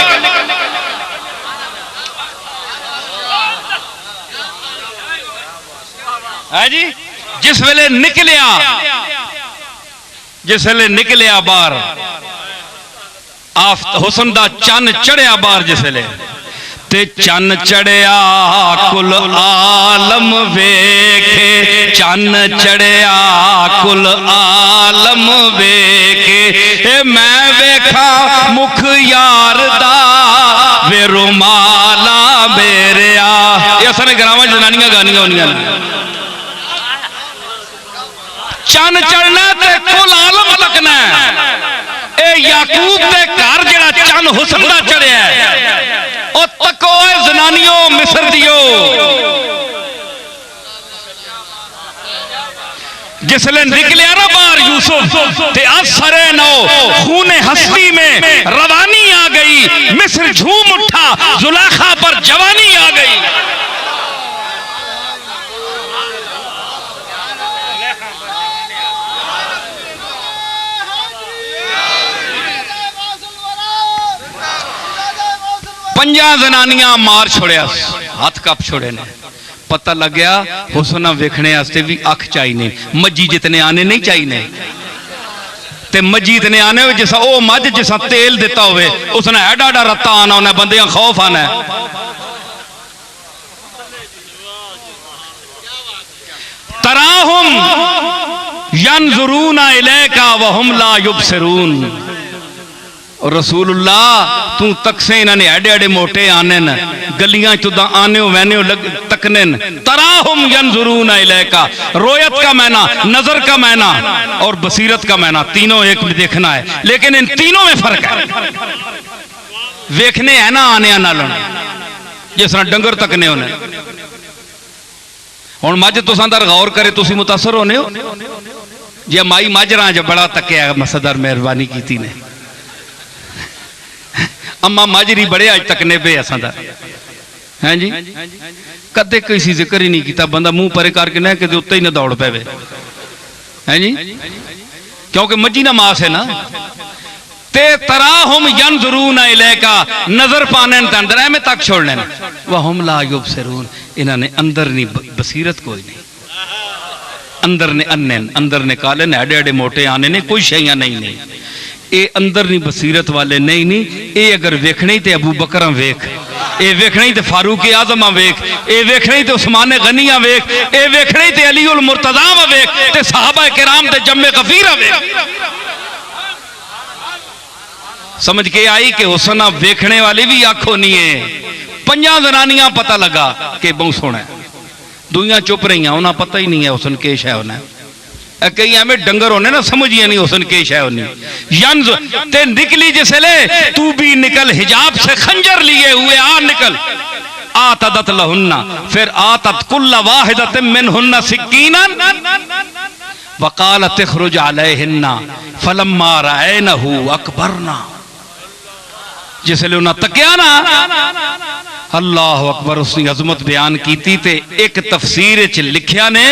है जी। जिस वेले निकलिया बाहर हुस्न दा चन चढ़िया बाहर जिस वेले, ते चन चढ़िया कुल आलम वेखे। चन चढ़िया कुल आलम वेखे। मैं वेखा मुख यार दा वे रुमाला मेरिया। ये असां ग्रामां जनानियां गानियां होनियां। चन चढ़ना ते कुल आलम तकना। याकूब के घर जरा चन हुस्न दा चढ़िया ओ तको जनानियों मिस्र दियो। जिसले निकलिया ना बाहर यूसुफ ते असरे नौ खूने हस्ती में रवानी आ गई। मिस्र झूम उठा, जुलेखा पर जवानी आ गई। पंजा जनानियां मार छोड़िया, हाथ कप छोड़े ने। पता लग गया हुस्न वेखने वास्ते भी अख चाहिए। मजी जितने आने नहीं चाहिए ते मजी इतने आने हो जिसा ओ मज जिसा तेल दिता होवे उसने एडा एडा रत्ता आना, उन्हें बंदे खौफ आना। तराहुम यंजुरूना इलैका वहुम ला युबसिरून। रसूलुल्लाह तू तक से इन्होंने एडे एडे मोटे आने न, गलियां चुदा आने वैने तकने। तराहुम यंजुरून इलैका, रोयत का मैना, नजर का मैना और बसीरत का मैना, तीनों एक में देखना है। लेकिन इन तीनों में फर्क है। वेखने है ना आने नाल, जिस तरह डंगर तकने होने। हुण मज तुसां दा गौर करे, तुसीं मुतासर होने हो। जे माई माजरा च बड़ा तकिया मसदर मेहरबानी की ने। अम्मा माजरी बड़े आज तकने पे असा है जी। कदे किसी जिक्र ही नहीं किया। बंदा मुंह परे करके ना कि उत्ते ही ना दौड़ पावे। है जी, क्योंकि मजी ना मास है ना। ते तराहुम यंजुरून इलैका, नजर पाने अंदर एवं तक छोड़ने। वहुम ला युबसिरून, इन्होंने अंदर नहीं बसीरत कोई नहीं। अंदर ने अन्ने, अंदर ने काले ने, एडे एडे मोटे आने ने, कोई शैया नहीं। ये अंदर नहीं बसीरत वाले नहीं। ये अगर वेखने ही तो अबू बकर वेख, ये वेखने ही तो फारूक आजम वेख, ये वेखने ही तो उस्मान गनिया वेख, ये वेखने ही तो अली उल मुर्तजा वेख, ते सहाबा किराम ते जम्मे गफीर वेख। समझ के आई कि हुस्न वेखने वाली भी आंख होनी है, पंजा जनानियां पता लगा कि बहुत सोहना है, दुइयां चुप रही, उन्हें पता ही नहीं है हुसन के शै होना। कई एवं डंगर होने ना, समझिए नहीं हुसन के शै होनी। यंज ते निकली जिसले तू भी निकल, हिजाब से खंजर लिए हुए आ निकल। आतदत लहुन्ना, फिर आतत कुल्ला वाहिदत मिनहुन्ना सिक्कीनन वकालत इखरुज अलैहिन्ना फलम्मा रअयनहु अकबरना। जिसले उन्हें तकिया ना, अल्लाह अकबर, उसकी अजमत बयान की ते एक तफसीर च लिखिया ने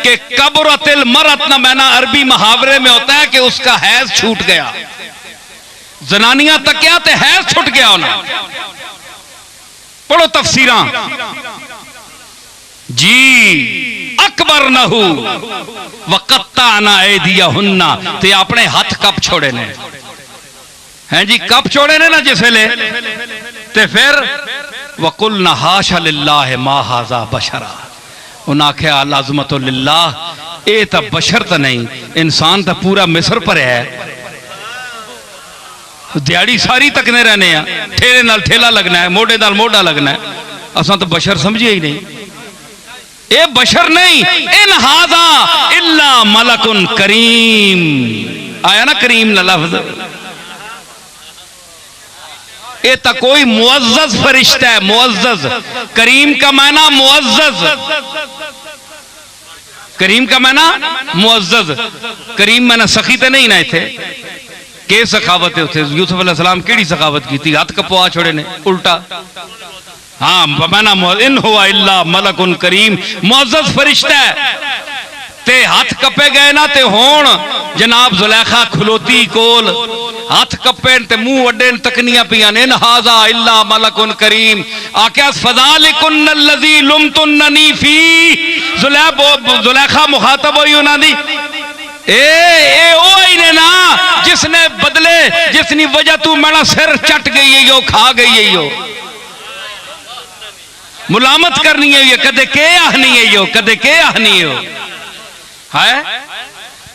कि कबरतिल मरत ना, मैना अरबी मुहावरे में होता है कि उसका हैज छूट गया। जनानियां तकिया ते हैज छूट गया उन्हें। पढ़ो तफसीरा जी। अकबर नहू वकत्ताना ऐदियहुन्ना, ते अपने हाथ कब छोड़े ने हैं जी, कब छोड़े ने ना जिसले, ते फिर वकुलना हाशा लिल्लाह मा हाजा बशरा, उन्हें आख्या लाजमत लिल्लाह, ये तो बशर तो नहीं, इंसान तो पूरा मिस्र पर है। दिहाड़ी सारी तकने रहने हैं, ठेले नाल ठेला लगना है, मोढ़े नाल मोढ़ा लगना है, असा तो बशर समझिए ही नहीं। ये बशर नहीं, इन हाजा इल्ला मलकुन करीम, आया ना करीम ना लफ्ज, ये तो कोई मुअज़्ज़ज़ फरिश्ता है। मुअज़्ज़ज़, करीम का माना मुअज़्ज़ज़, करीम का माना मुअज़्ज़ज़। करीम माना सखी तो नहीं ना, इथे के सखावत है उसे यूसुफ अलैहिस्सलाम केड़ी सखावत की थी, हाथ कपवा छोड़े ने उल्टा। हाँ माना इन हुआ इल्ला मलकुन करीम, मुअज़्ज़ज़ फरिश्ता है। ते हाथ कपे गए ना ते होण जनाब जुलेखा खलोती कोल, हाथ कपे ते मुंह वड्डे तकनियां पियां ने, हाजा इल्ला मलकुन करीम। आख्या फज़ालिकुन अल्लज़ी लुमतुन्ननी फी, जुलेखा मुखातब हुई उन्हां दी, ए ओ ही ने ना जिसने बदले, जिसनी वजह तू मेरा सिर चट गई है यो, खा गई है यो, मुलामत करनी है, कदे के आहनी है यो, कदे के आहनी हो है।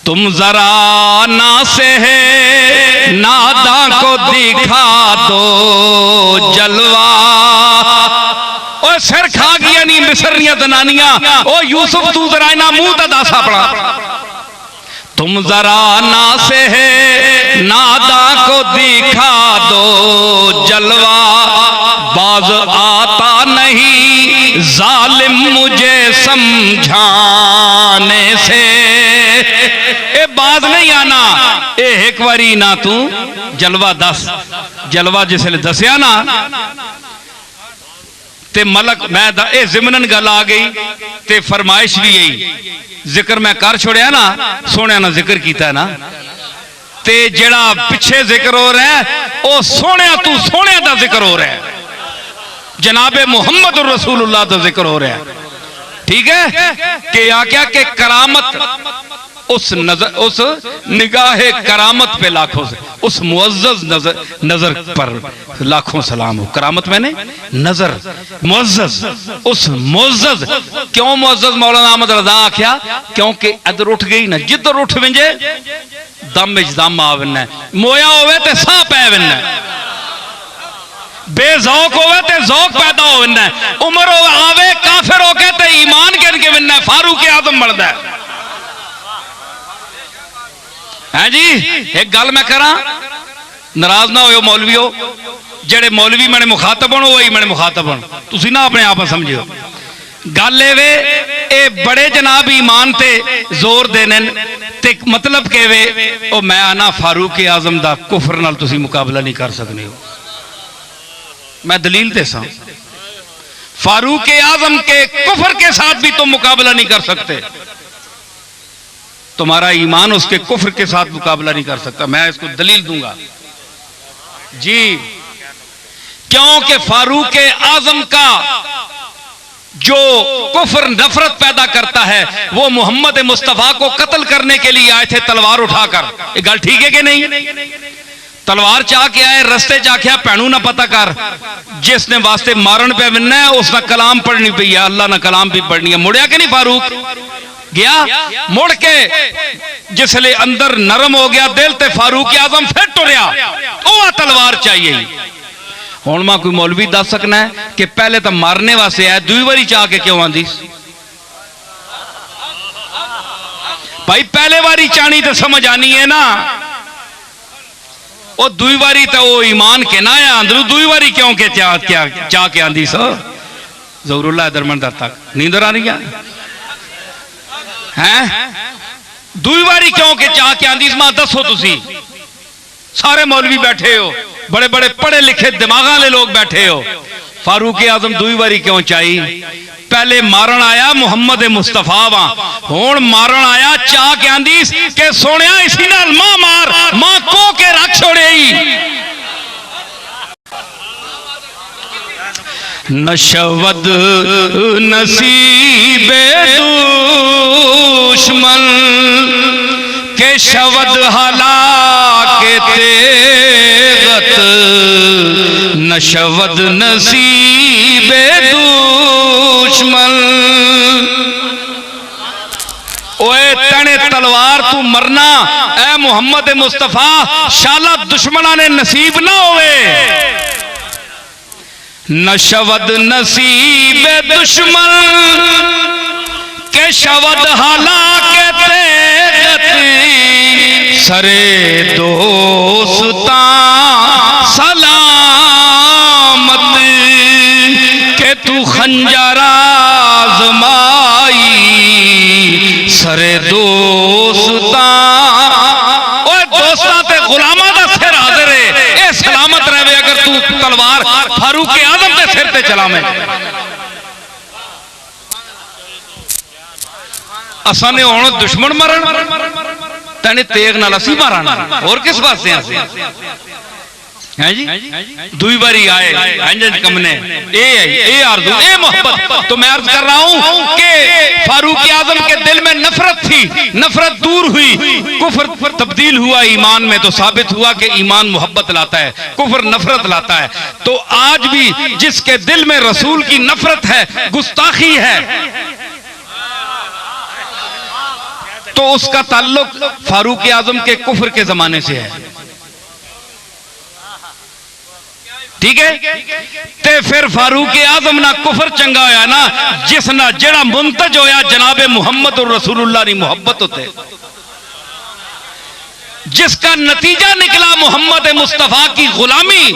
तुम जरा ना से है नादा को दिखा दो जलवा, ओ सिर खा गया नहीं मिस्रियां जनानियां, ओ यूसुफ तू जरा इना मुंह दा दस अपना। तुम जरा ना से है नादा को दिखा दो जलवा, बाज आता नहीं जालिम मुझे समझाने से, ए बाज नहीं आना, ए एक बारी ना तू जलवा दस। जलवा जिसले दसिया ना ते मलक मैं ए जिमनन गल आ गई ते फरमाइश भी यही, जिक्र मैं कर छोड़िया ना, सोने ना जिक्र किया ना, ते जेड़ा पिछे जिक्र हो रहा है ओ सोने तू सोने का जिक्र हो रहा है, जनाबे मुहम्मद रसूलुल्लाह का जिक्र हो रहा है। ठीक है कि आख्या के करामत उस नजर, उस निगाहे करामत पे लाखों से, उस मुअज़्ज़ज़ नजर पर लाखों सलाम हो। करामत मैंने नजर, मुअज़्ज़ज़, उस मुअज़्ज़ज़, क्यों मुअज़्ज़ज़ मौलाना अहमद रज़ा आख्या, क्योंकि इधर उठ गई ना, जिधर उठ विंजे दम विच दम आवेना, मोया होवे ते साह पै वेना, बेजौक होवे ते जौक पैदा होवेना, उम्र आवे काफिर होके ते ईमान गिन के वेना, फारूक आज़म बनदा है। है जी, एक गल मैं करा, नाराज ना हो मौलवियो, जेड़े मौलवी मैंने मुखातब हो वही मैंने मुखातब हो, तुसी ना अपने आप समझियो। गल एवे ए बड़े जनाब ईमान ते जोर देने ते मतलब के वे ओ मैं आना फारूक आजम दा कुफर नाल तुसी मुकाबला नहीं कर सकते हो। मैं दलील दे सा, फारूक आजम के कुफर के साथ भी तुम मुकाबला नहीं कर सकते, तुम्हारा ईमान उसके कुफ्र के साथ मुकाबला नहीं कर सकता। मैं इसको दलील दूंगा जी, क्योंकि फारूक आजम का जो कुफ्र नफरत पैदा करता है वो मोहम्मद मुस्तफा को कत्ल करने के लिए आए थे तलवार उठाकर। ये गल ठीक है कि नहीं? तलवार चाह के आए, रस्ते चाख्या भैनू ना पता कर, जिसने वास्ते मारन पे बनना है उसने कलाम पढ़नी पई है, अल्लाह ने कलाम भी पढ़नी है। मुड़िया कि नहीं फारूक? गया, मुड़ के जिसले अंदर नरम हो गया दिल ते फारूक आजम फिर टुरया, ओ तलवार चाहिए। हुण मैं कोई मौलवी दस सकना है कि पहले तो मारने वास्ते है, दूई बारी चाह के क्यों आंदी? भाई पहले बारी चाणी तो समझ आनी है ना, वो दुई बारी तो वो ईमान के ना है अंदरू, दुई बारी क्यों के चाह के आंदी सो? ज़हूरुल्लाह दरमंदर तक नींदर आ रही है? दुई बारी क्यों के चाह के आंदी? मां दसो तुसी, सारे मौलवी बैठे हो, बड़े बड़े पढ़े लिखे दिमाग वाले लोग बैठे हो, फारूक आजम दुई बारी क्यों चाहिए? पहले मारन आया मुहम्मद मुस्तफा वा, हुण मारन आया चाह के आंदी के सोने इसी नाल मां मार, मां को के रख छोड़े। नशवद नसीबे दुश्मन के शवद हलाके तेगत, नशवद नसीबे दुश्मन। ओए तने तलवार तू मरना ए मुहम्मद मुस्तफा, शाला दुश्मना ने नसीब ना होवे। नशवद नसीबे दुश्मन के शवद हलाके तेगत, सरे दोस्ता सलामत के तू खंजरा आज़माई, सरे दोस्ता ओए दोस्ता ते गुलामा दा सिर हाज़िर है, ए सलामत रहे अगर तू तलवार फारूक आज़म के सिर ते चला। मैं असा ने हुण दुश्मन मरण तेने तेग नाल असी माराना, और किस वास्ते हैं जी? दुई बारी आए अंजन कमने ए आरज़ू ए मोहब्बत। तो मैं अर्ज कर रहा हूं कि फारूक आज़म के दिल में नफरत थी, नफरत दूर हुई, कुफ्र तब्दील हुआ ईमान में, तो साबित हुआ कि ईमान मोहब्बत लाता है, कुफ्र नफरत लाता है। तो आज भी जिसके दिल में रसूल की नफरत है, गुस्ताखी है, तो उसका ताल्लुक फारूक आज़म के कुफ्र के जमाने से है। ठीक है? ते फिर फारूक आज़म ना कुफर चंगा होया ना, जिस ना जेड़ा मुंतज होया जनाबे मुहम्मद और रसूलुल्लाह की मोहब्बत होते, जिसका नतीजा निकला मुहम्मद मुस्तफा की गुलामी।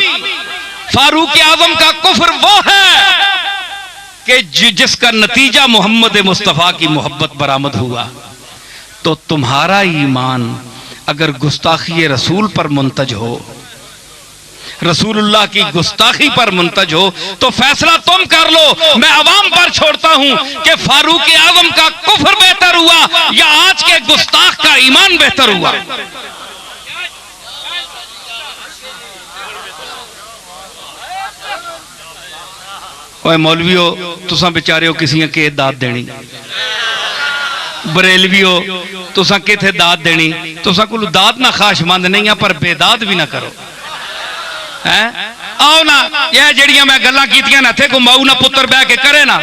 फारूक आज़म का कुफर वो है कि जिसका नतीजा मोहम्मद मुस्तफा की मोहब्बत बरामद हुआ। तो तुम्हारा ईमान अगर गुस्ताखी रसूल पर मुंतज हो, रसूलुल्लाह की गुस्ताखी पर मुंतज हो, तो फैसला तुम कर लो। मैं अवाम पर छोड़ता हूं कि फारूक आज़म का कुफर बेहतर हुआ या आज के गुस्ताख का ईमान बेहतर हुआ। ओए मौलवियो, तुसा बेचारे किसी के दाद देनी, बरेलवियो तुसा किथे दाद देनी, तुसा कोल दाद ना खाशमंद नहीं है, पर बेदाद भी ना करो। आओ ना, ये जड़ियां मैं गल्लां कीतियां ना थे को माऊ ना पुत्र बह के करे ना।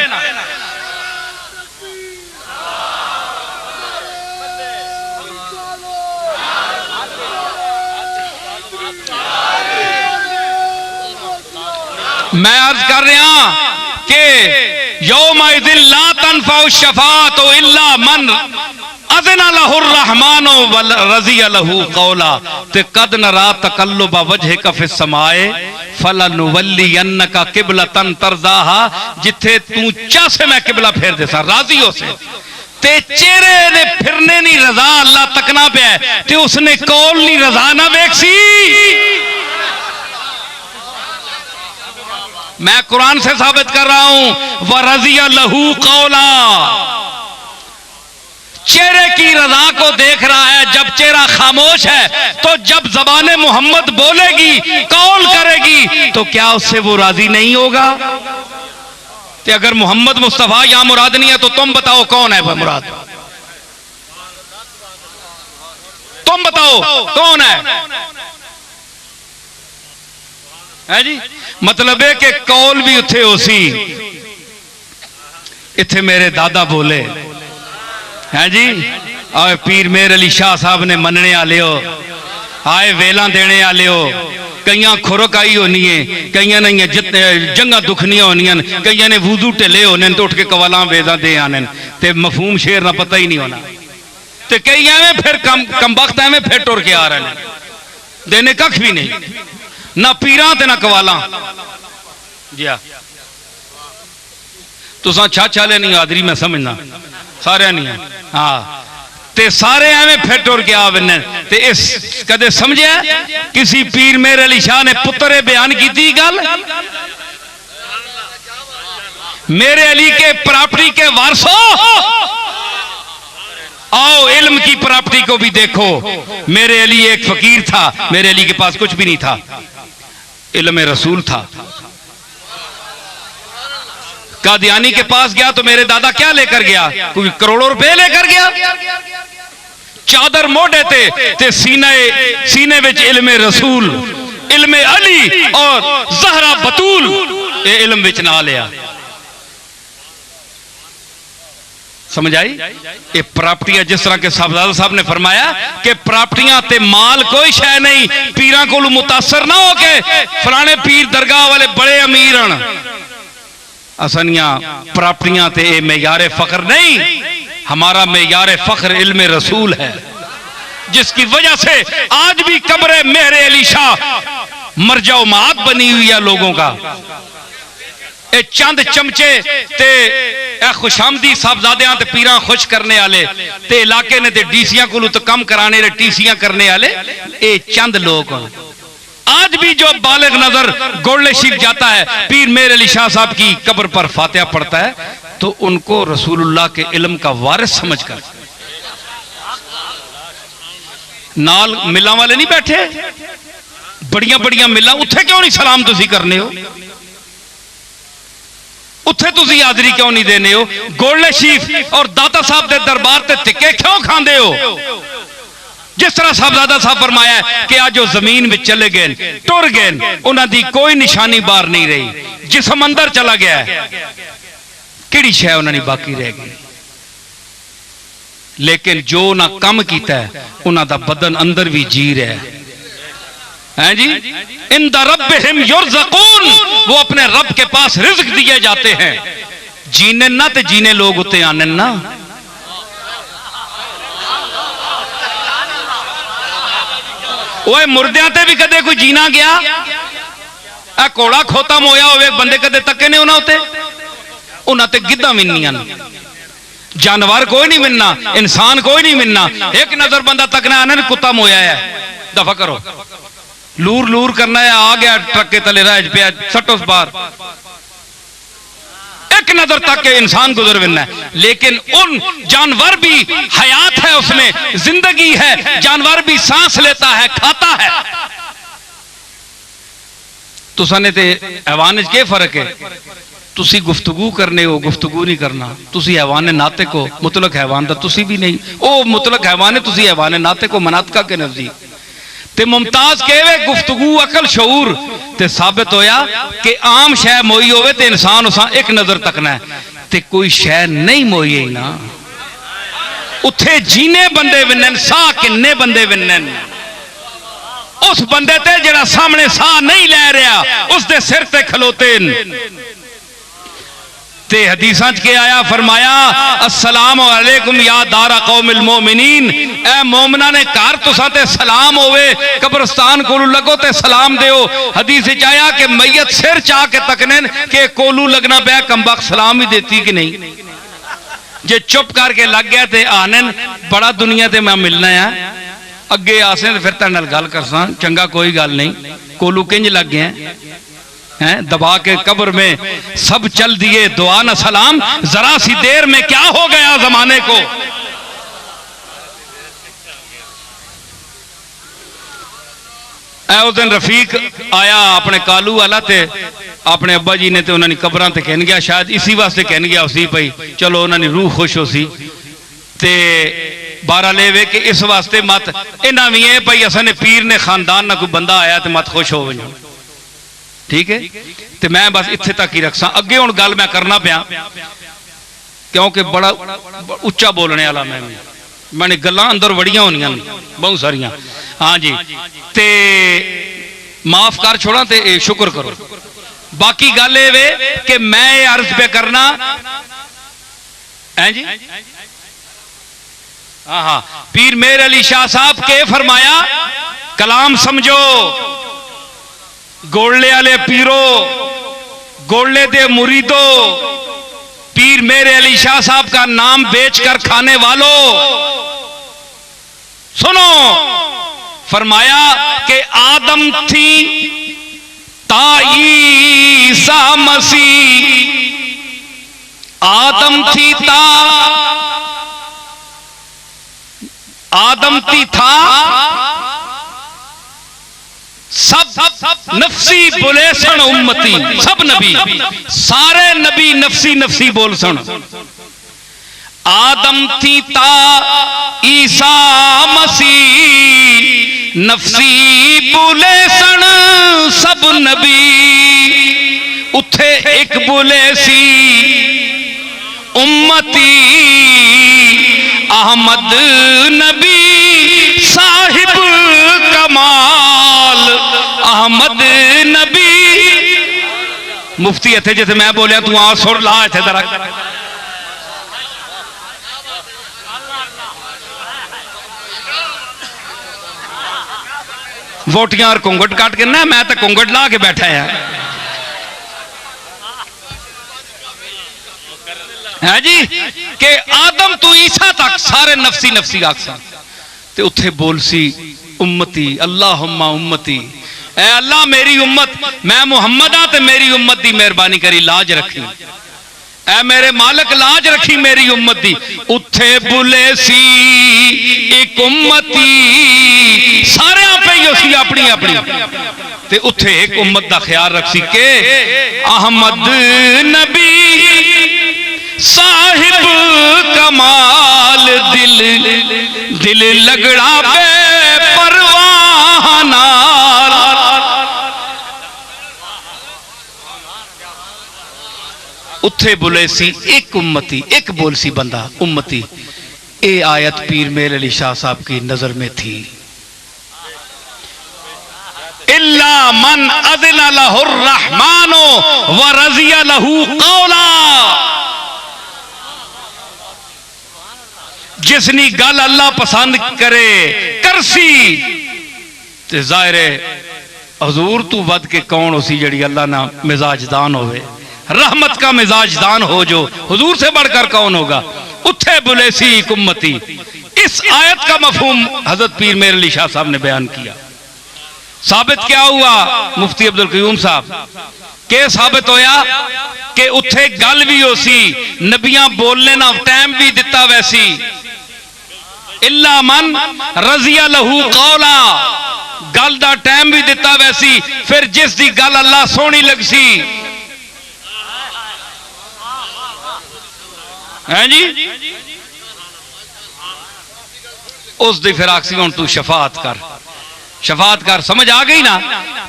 मैं अर्ज कर रहा कि यौमइज़िन ला तनफ़उ शफ़ाअतु इल्ला मन अज़ना लहुर रहमानु व रज़िया लहू क़ौला। ते कद नरा तक़ल्लुब वजहिका फ़िस समाए फलनुवल्लियन्नका क़िबलतन तरज़ाहा। जिथे तू चाहे मैं किबला फेर देसा, राजी हो से। ते चेहरे ने फिरने नी रज़ा अल्लाह तकना पे, ते उसने कौल नी रज़ा ना वेखसी। मैं कुरान से साबित कर रहा हूं, व रज़िया लहू क़ौला। चेहरे की रजा को देख रहा है। जब चेहरा खामोश है, तो जब ज़बाने मोहम्मद बोलेगी, कौल करेगी, तो क्या उससे वो राजी नहीं होगा? तो अगर मोहम्मद मुस्तफा यहां मुराद नहीं है, तो तुम बताओ कौन है वह मुराद? तुम बताओ कौन है जी? मतलब है कि कौल भी उथे हो सी, इथे मेरे दादा बोले हैं जी। और पीर मेर अली शाह साहब ने मनने आले हो, आए वेला देने आले हो, कई खुरक आई होनी है, कई ने जंगा दुखनिया होनिया, कई ने वूजू ढिले होने तो उठ के कवाला वेदा दे आने ते मफहूम शेर ना पता ही नहीं होना, ते कई एवं फिर कमबख्त एवं फिर टुर के आ रहे हैं, देने कख भी नहीं, ना पीरा ते ना कवाला। जी हाँ, तुसा छा ले नहीं आदरी मैं समझना सारे नहीं है। हाँ, ते सारे एवं फिर टुर के आ बने ते इस कदे समझे किसी पीर मेर अली शाह ने पुत्रे बयान की थी गल, मेरे अली के प्रॉपर्टी के वारसो आओ इल्म की प्रॉपर्टी को भी देखो। मेरे अली एक फकीर था, मेरे अली के पास कुछ भी नहीं था, इल्म रसूल था। कादियानी के पास गया तो मेरे दादा क्या लेकर गया, कोई करोड़ों रुपए लेकर गया, चादर मोड़े ते सीने विच इल्मे रसूल, इल्मे अली और ज़हरा बतूल ये इल्म विच ना लिया। समझ आई? ये प्रॉपर्टियां जिस तरह के साहबजादा साहब ने फरमाया कि प्रॉपर्टियां ते माल कोई शय नहीं, पीरां को मुतासर ना हो के फलाने पीर दरगाह वाले बड़े अमीर हन, असनिया प्रॉपर्टियां ते ये मेयारे फख्र नहीं, हमारा मेयारे फख्र इल्मे रसूल है, जिसकी वजह से आज भी कब्र मेरे अली शाह मरजा मात बनी हुई है लोगों का। ये चंद चमचे ते खुशामदी साहबजादियां ते पीरां खुश करने वाले ते इलाके ने ते डीसियां को तो कम कराने रे टीसियां करने वाले ये चंद लोग हैं। आज भी जो बालिग नजर गोल्डे शीख जाता है पीर मेर अली शाह साहब की कब्र पर फातिहा पढ़ता है तो उनको रसूलुल्लाह के इल्म का वारिस समझकर, नाल मिला वाले नहीं बैठे, बड़िया बड़िया मिला, उत्थे क्यों नहीं सलाम तुसी करने हो, उत्थे तुसी हाजरी क्यों नहीं देने हो, गोल्डे शीफ और दाता साहब के दरबार ते टिके क्यों खांदे हो। जिस तरह साहबजादा साहब फरमाया कि आज जो जमीन में चले गए टुर गए, उन्हां दी कोई निशानी बाहर नहीं रही, जिसम अंदर चला गया है, किहड़ी शै उन्हां दी बाकी रह गई, लेकिन जो ना कम किया है उन्हां दा बदन अंदर भी जी रहा है जी। इंदा रब्बिहिम युरज़क़ून, वो अपने रब के पास रिज़्क़ दिए जाते हैं, जीने ना ते जीने लोग उत्ते आने ना। ओए मुर्दियां ते भी कदे कोई जीना गया, आ कोड़ा खोता मोया होवे बंदे कदे तके ने उन्हां उत्ते, उन्हां ते गिद्धां मिलनियां, जानवर कोई नहीं मिलना, इंसान कोई नहीं मिलना, एक नजर बंदा तकना आने कुत्ता मोया है, दफा करो, लूर लूर करना है, आ गया ट्रक के तले रह पे सटो बार, एक नजर तक के इंसान गुजर बिना है, लेकिन उन जानवर भी हयात है, उसमें जिंदगी है, जानवर भी सांस लेता है, खाता है। तुसाने ते हैवान के फर्क है, तुसी गुफ्तगू करने हो, गुफ्तगू नहीं करना, तुसी हैवान नाते को, मुतलक हैवान दा तुसी भी नहीं, ओ मुतलक हैवान है, तुसी हैवान नाते को मनातका के नजदीक ते मुमताज कहवे गुफ्तगू अकल शऊर ते साबित होया कि आम शय मोई होवे ते इंसान उसा एक नजर तकना है ते कोई शय नहीं मोई ही ना, उत्थे जीने बंदे विनन, साह किन्ने बंदे विनन, उस बंदे ते जेड़ा सामने साह नहीं लै रहा उस दे सिर ते खलोते ते हदीसां च के आया, फरमाया अस्सलाम अलैकुम या दारा कौमिल मोमिनीन, ए मोमना ने घर तुसां ते सलाम होवे, कब्रस्तान कोलू लगो ते सलाम दियो। हदीस च आया कि मैयत सिर चा के तकने के कोलू लगना पे कमबख्त सलाम ही देती कि नहीं, जे चुप करके लग गया ते आनन बड़ा दुनिया ते मैं मिलना है, अगे आसे ते फिर तेरे नाल गल करसां, चंगा कोई गल नहीं, कोलू किंज लग गया हैं, दबा के कब्र में सब चल दिए दुआ न सलाम, जरा सी देर में क्या हो गया जमाने को। उस दिन रफीक आया अपने कालू वाला ते अपने अब्बा जी ने ते उन्होंने कब्रां ते कहन गया, शायद इसी वास्ते कहन गया उसी भाई चलो उन्होंने रूह खुश हो सी ते बारा ले वे कि इस वास्ते मत इन्ना भी है भाई असा ने पीर ने खानदान ना कोई बंदा आया तो मत खुश हो वजो, ठीक है। तो मैं बस इत्थे तक ही रखसा, अगे हुण गल मैं करना पिया क्योंकि बड़ा उच्चा बोलने वाला मैंने गल्लां अंदर वड़ियां होनियां बहुत सारियां। हाँ जी, ते माफ कर छोड़ा ते शुक्र करो। बाकी गल ये वे कि मैं ये अर्ज पे करना है जी। हाँ हाँ, पीर मेर अली शाह साहब के फरमाया, कलाम समझो गोले वाले पीरो, गोले दे मुरीदो, पीर मेरे अली शाह साहब का नाम बेचकर खाने वालों, सुनो। फरमाया कि आदम थी ता ईसा मसीह, आदम थी ता आदम थी था सब नफसी बोले सन उम्मती, सब नबी सारे नबी नफसी नफसी बोल सन। आदम थी ता ईसा मसीह नफसी बोले सन सब नबी, उथे एक बोले सी उम्मती अहमद नबी साहिब कमाल, अहमद नबी। मुफ्ती इत्थे जिथे मैं बोलिया तू आ सुर ला इत्थे जरा। वोटियां और घूंघट काट के ना, मैं तो घूंघट ला के बैठा है जी कि आदम तू ईसा तक सारे नफसी नफसी आखसा ते उथे बोल सी उम्मती अल्लाहुम्मा उम्मती, ऐ अल्लाह मेरी उम्मत, मैं मुहम्मद हाँ ते मेरी उम्मत दी मेहरबानी करी लाज रखी, ऐ मेरे मालिक लाज रखी मेरी उम्मत दी। उथे बुले सी एक उम्मती, सारे पे ही उसी अपनी अपनी, ते उथे एक उम्मत दा ख्याल रखसी के अहमद नबी साहिब कमाल, दिल दिल लगड़ा बे परवाह नाल। उथे बुले सी एक उम्मती, एक बोल सी बंदा उम्मती। ए आयत पीर मेरे अली शाह साहब की नजर में थी, इल्ला मन अज़िना लहुर रहमानो व रज़िया लहू कौला, जिसनी गल अल्लाह पसंद करे करसी, ते जाहिर है हजूर तू बद के कौन उसी जड़ी अल्लाह ना मिजाजदान होवे, रहमत का मिजाजदान हो जो हुजूर से बढ़कर कौन होगा। उथे बुले सी एक उम्मती, इस आयत का मफहूम हजरत पीर मेरे अली शाह साहब ने बयान किया। साबित क्या हुआ मुफ्ती अब्दुल कयूम साहब के साबित होया कि उथे गल भी हो सी, नबियां बोलने ना टाइम भी दिता वैसी, इल्ला मन रज़िया लहू कौला, गल दा टाइम भी दिता वैसी, फिर जिस दी गल अल्लाह सोहनी लगसी है जी, उस दी फिर आखसी हुण तू शफात कर, शफात कर। समझ आ गई ना?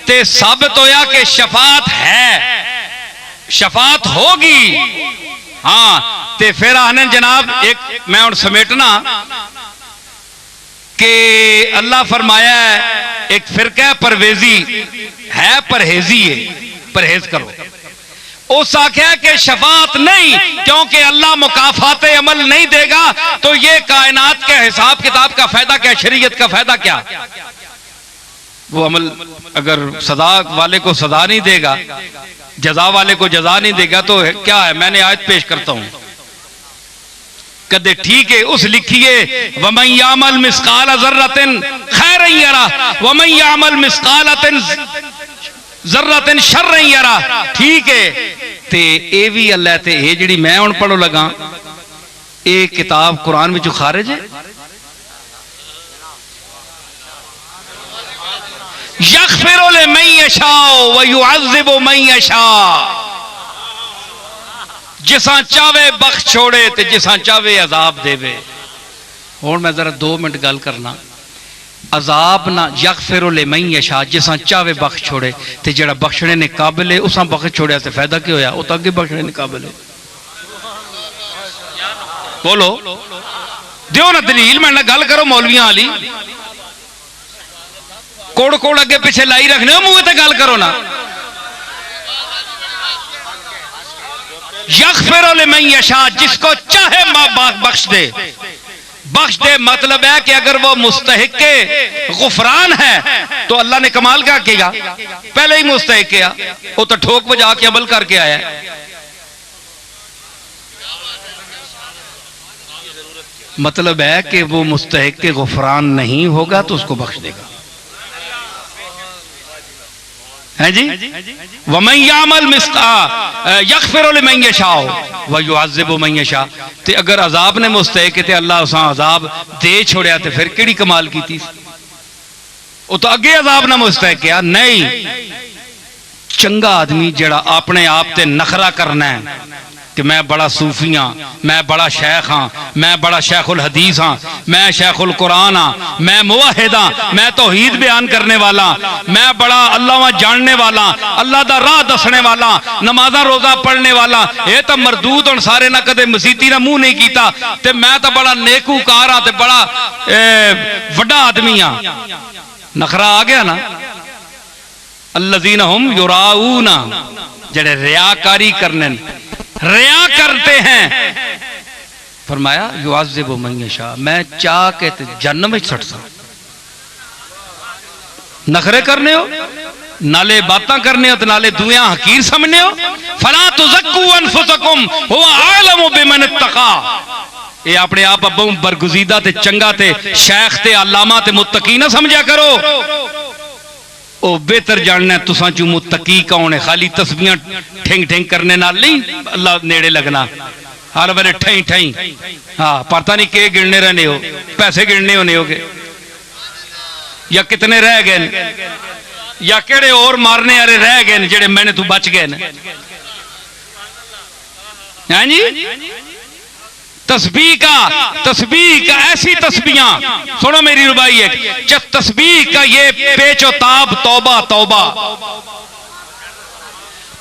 ते साबित होया कि शफात है, शफात होगी। हाँ, ते फिर आने जनाब एक मैं हुण समेटना कि अल्लाह फरमाया है एक फिरका परवेजी है, परहेजी है, परहेज करो। उस आख्या कि शफात नहीं, क्योंकि अल्लाह मुकाफाते अमल नहीं देगा, तो ये कायनात के हिसाब किताब का फायदा क्या, शरीयत का फायदा क्या? वो अमल अगर सदा वाले को सदा नहीं देगा, जजा वाले को जजा नहीं देगा, तो क्या है? मैंने आयत पेश करता हूं, कदे ठीक है उस लिखिए वमन यामल मिस्काल ज़र्रतिन खैरन यरा वमन यामल मिस्काल ज़र्रतिन शर्रन यरा, ठीक है। ते ए भी अल्लाह ते ए जिहड़ी मैं हुण पढ़ो लगा, ए किताब कुरान विचों खारिज है। यग़फ़िरु लिमन यशाउ व युअज़्ज़िबु मन यशा, जिसा चावे बख्श छोड़े ते जिसा चावे अजाब देवे। हुण मैं जरा 2 मिनट गल करना, अजाब ना यग़फ़िरु लिमन यशा, जिसा चावे बख्श छोड़े, ते जेड़ा बख्शने ने काबिल है उसा बख्श छोड़िया ते फायदा की होया, वो तो अगे बख्शने ने काबिल है। बोलो दियो ना दलील, मैं ना गल करो मौलवियां वाली। कोड़ कोड़ अगे पिछे लाई रखने हो, मुंह ते गल करो ना। यग़फ़िरु लिमन यशा, जिसको चाहे बख्श दे। बख्श दे मतलब है कि अगर वो मुस्तहिक़े गुफरान है तो अल्लाह ने कमाल क्या किया, पहले ही मुस्तहिक़ किया, वो तो ठोक बजा के अमल करके आया है। मतलब है कि वो मुस्तहिक़े गुफरान नहीं होगा तो उसको बख्श देगा, है जी। वमन यामल यग़फ़िरु लिमन यशा व युअज़्ज़िबु मन यशा, ते अगर अजाब ने मुस्तहिक़ ते अल्लाह उस अजाब दे छोड़िया ते फिर केड़ी कमाल की थी, वो तो अगे अजाब ना मुस्तहिक़ किया। नहीं, चंगा आदमी जड़ा अपने आप ते नखरा करना है कि मैं बड़ा सूफी हाँ, मैं बड़ा शेख हाँ, मैं बड़ा शेखुल हदीस हाँ, मैं शेखुल कुरान हाँ, मैं मुवहिद हाँ, मैं तौहीद बयान करने वाला, मैं बड़ा अल्लाह जानने वाला, अल्लाह दा राह दसने वाला, नमाजा रोजा पढ़ने वाला, ये तो मरदूद और सारे ना कदे मसीती ना मुंह नहीं कीता, ते मैं तो बड़ा नेकूकार हाँ, ते बड़ा वड्डा आदमी हाँ। नखरा आ गया ना। अल्लज़ीना हुम युराऊना, जड़े रियाकारी करने, रिया करते हैं। फरमाया युअज़्ज़िबु मन यशा, मैं चाह के जन्नत में सटसा। नखरे करने हो, नाले बातें करने हो, तो नाले दुनिया हकीर समझने हो। फला तुज़क्कू अनफुसकुम हुवा आलमु बिमन इत्तक़ा, ये अपने आप अब्बों बरगुज़ीदा ते चंगा ते शेख ते अल्लामा ते मुत्तकी ना समझा करो। ओ बेहतर जानना है तुसा चू मुत्तकी कौन है। खाली तस्बीहां ठेंग ठेंग करने नाल नहीं अल्लाह नेड़े लगना, हर बार ठई ठई, हाँ पता नहीं के गिनने रहने हो, पैसे गिनने होने होगे या कितने रह गए, या केड़े और मारने वाले रह गए जेड़े मैंने तू बच गए न। हाँ जी, तस्बीह का ऐसी तस्बीहां सुनो मेरी रुबाई है, जब तस्बीह का ये पेचोताब तौबा तौबा,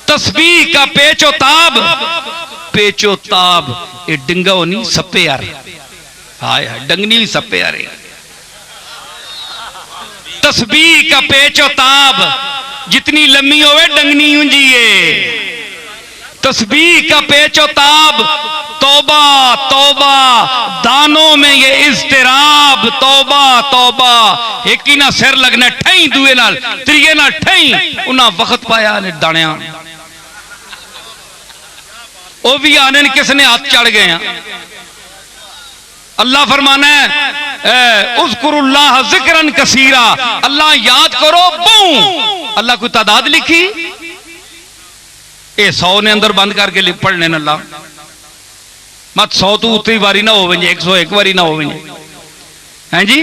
तस्बीह का पेचोताब ये डिंगा नहीं सप्पे आ रहे, हाय हाय डंगनी भी सप्पे आ रही। तस्बीह का पेचोताब जितनी लम्बी होवे डंगनी ऊंजी है। तस्बीह का पेचोताब तौबा तौबा, दानों में ये इज़्तिराब तौबा तौबा। एक ही ना सिर लगना ठई, दुए नाल त्रिये नाल ठई, उन्हें वक्त पाया ने दानिया, वो भी आने किसने हाथ चढ़ गए हैं। अल्लाह फरमाना है उज़्कुरुल्लाह ज़िक्रन कसीरा, अल्लाह याद करो बहु। अल्लाह कोई तादाद लिखी, ये 100 ने अंदर बंद करके पढ़ने अल्लाह मत 100 तो उतनी बारी ना हो, 101 बारी ना हो, हैं जी।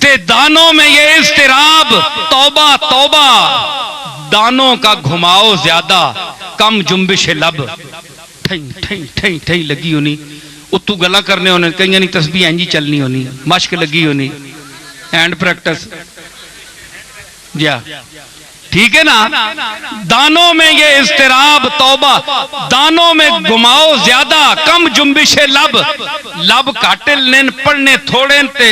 ते दानों में ये इज़्तिराब तौबा तौबा, दानों का घुमाओ ज्यादा कम जुम्बिश लब। ठई ठई ठई ठई लगी होनी, उत्तू गला करने होने, कई नहीं तस्बीह इंजी चलनी होनी, मश्क लगी होनी, हैंड प्रैक्टिस जा, ठीक है ना। दानों में ये इज़्तिराब तौबा, दानों में घुमाओ ज्यादा कम जुम्बिशे लब, लब काटे लेन पढ़ने थोड़े ते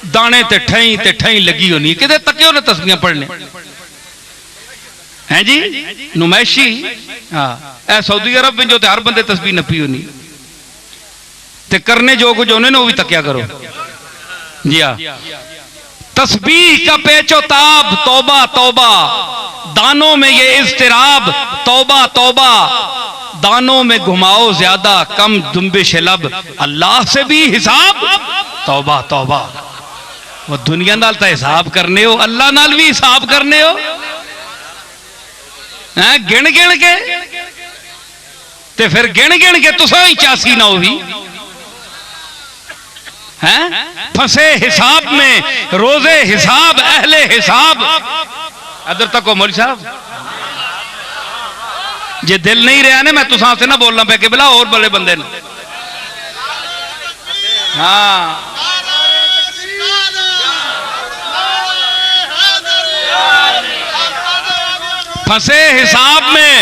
दाने ते ठई लगी होनी, किधर तकियो ने तस्बीहां पढ़ने, हैं जी नुमाइशी। हाँ ऐ सऊदी अरब में जो हर बंदे तस्बीह नपी होनी, ते करने जो कुछ होने वो भी तकिया करो जी। हाँ तस्बीह का पेचोताब तौबा तौबा, दानों में ये इज़्तिराब तौबा तौबा, दानों में घुमाओ ज्यादा कम जुम्बिश लब, अल्लाह से भी हिसाब तौबा तौबा। वो दुनिया नाल तो हिसाब करने हो, अल्लाह नाल भी हिसाब करने हो, हैं गिन गिन के, ते फिर गिन गिन के तुसा ही 84 ना हो भी हैं, फंसे हिसाब में, रोजे हिसाब अहले हिसाब। अदर तक हो मौलवी साहब, जे दिल नहीं रहा ने मैं तुसा से ना बोलना पे कि बिला और बड़े बंदे ने। हाँ फंसे हिसाब में,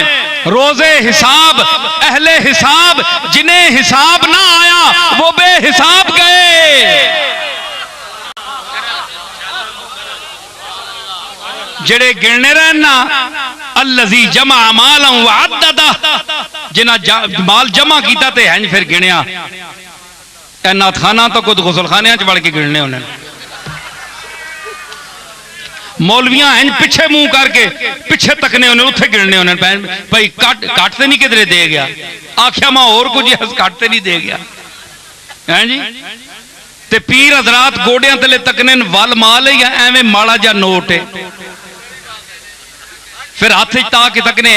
रोजे हिसाब अहले हिसाब, जिन्हें हिसाब ना आया वो बेहिसाब गए। जेड़े गिनने रहन ना, अल्लज़ी जमा मालन व अद्ददा, जिन्हां माल जमा कीता ते हैं फिर गिणिया। ए नाथखाना तो खुद गुसलखाने च वड़ के गिनने होने। मौलवियां हैं पिछे मुंह करके पिछे तकने होने, उत्थे गिनने होने भाई कट ते नहीं किधरे दे गया, आख्या मैं और कुछ कट ते नहीं दे गया हैं जी। ते पीर हजरात गोडियां तले तकने वल माल है या एवं माड़ा जा नोट है, फिर हाथ ता के तकने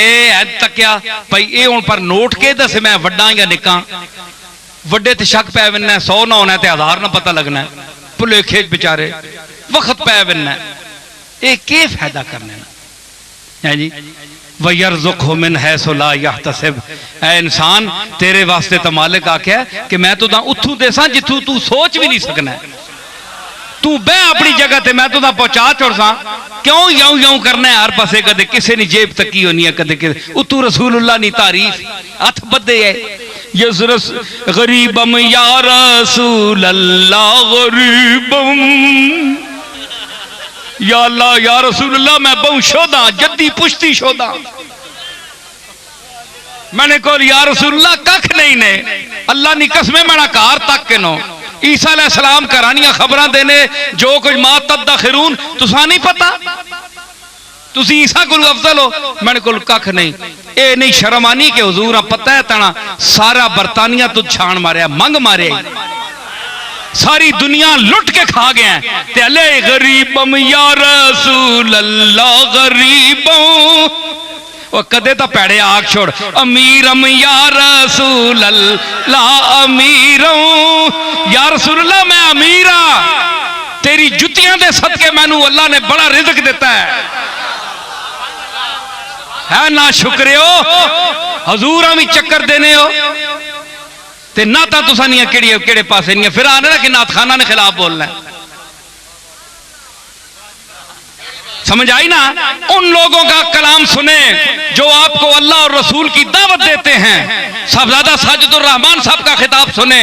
तकिया भाई ये हूं पर नोट के दस मैं वड्डा या निका, वड्डे ते शक पै बनना, 100 ना होना ते 1000 ना पता लगना, भुलेखे बेचारे वक्त पै बनना, ये के फायदा करने है जी। वयरज़ुक़हु मिन हैसु ला यहतसिब, ऐ इंसान तेरे वास्ते तो मालिक आख्या कि मैं तो उथू देसा जिथू तू सोच भी नहीं सकना, तू बह अपनी जगह ते मैं तो पहुंचा छोड़सा, क्यों यूं यूं करना है हर पासे, कदे किसी ने जेब तकी होनी है, कदे उतू रसूलुल्लाह नी तारीफ हथ बदे है, यसरस गरीबम या रसूलल्लाह गरीबम, या अल्लाह या रसूलुल्लाह मैं बहु शोधा जद्दी पुश्ती शोधा, मैंने को या रसूलुल्लाह कख नहीं ने, अल्लाह नी कसमें मैंने कार तक के नो ईसा अलैहिस्सलाम करानिया खबरां देने जो कुछ मा तदखिरून तुसा नहीं पता, तुसी ईसा को अफजल हो, मैंने को कख नहीं। ए नहीं शर्म आनी के हुजूर पता है तना सारा बरतानिया तू छाण मारिया, मंग मारे, सारी दुनिया लुट के खा गया ते अले गरीबम या रसूल अल्लाह गरीबों, कदे तो पैड़े आग छोड़, अमीरम या रसूल अल्लाह अमीरों, या रसूल अल्लाह मैं अमीरा, तेरी जुतियां दे सदके मैनू अल्लाह ने बड़ा रिज़्क देता है ना शुक्रियो, हजूर भी चक्कर देने हो ते ना ता तुसा नहीं केड़े पासे नहीं, फिर आने ना कि नाथखाना ने खिलाफ बोलना है, समझ आई ना। उन लोगों का कलाम सुने जो आपको अल्लाह और रसूल की दावत देते हैं, साहबजादा साजिदुर रहमान साहब का खिताब सुने,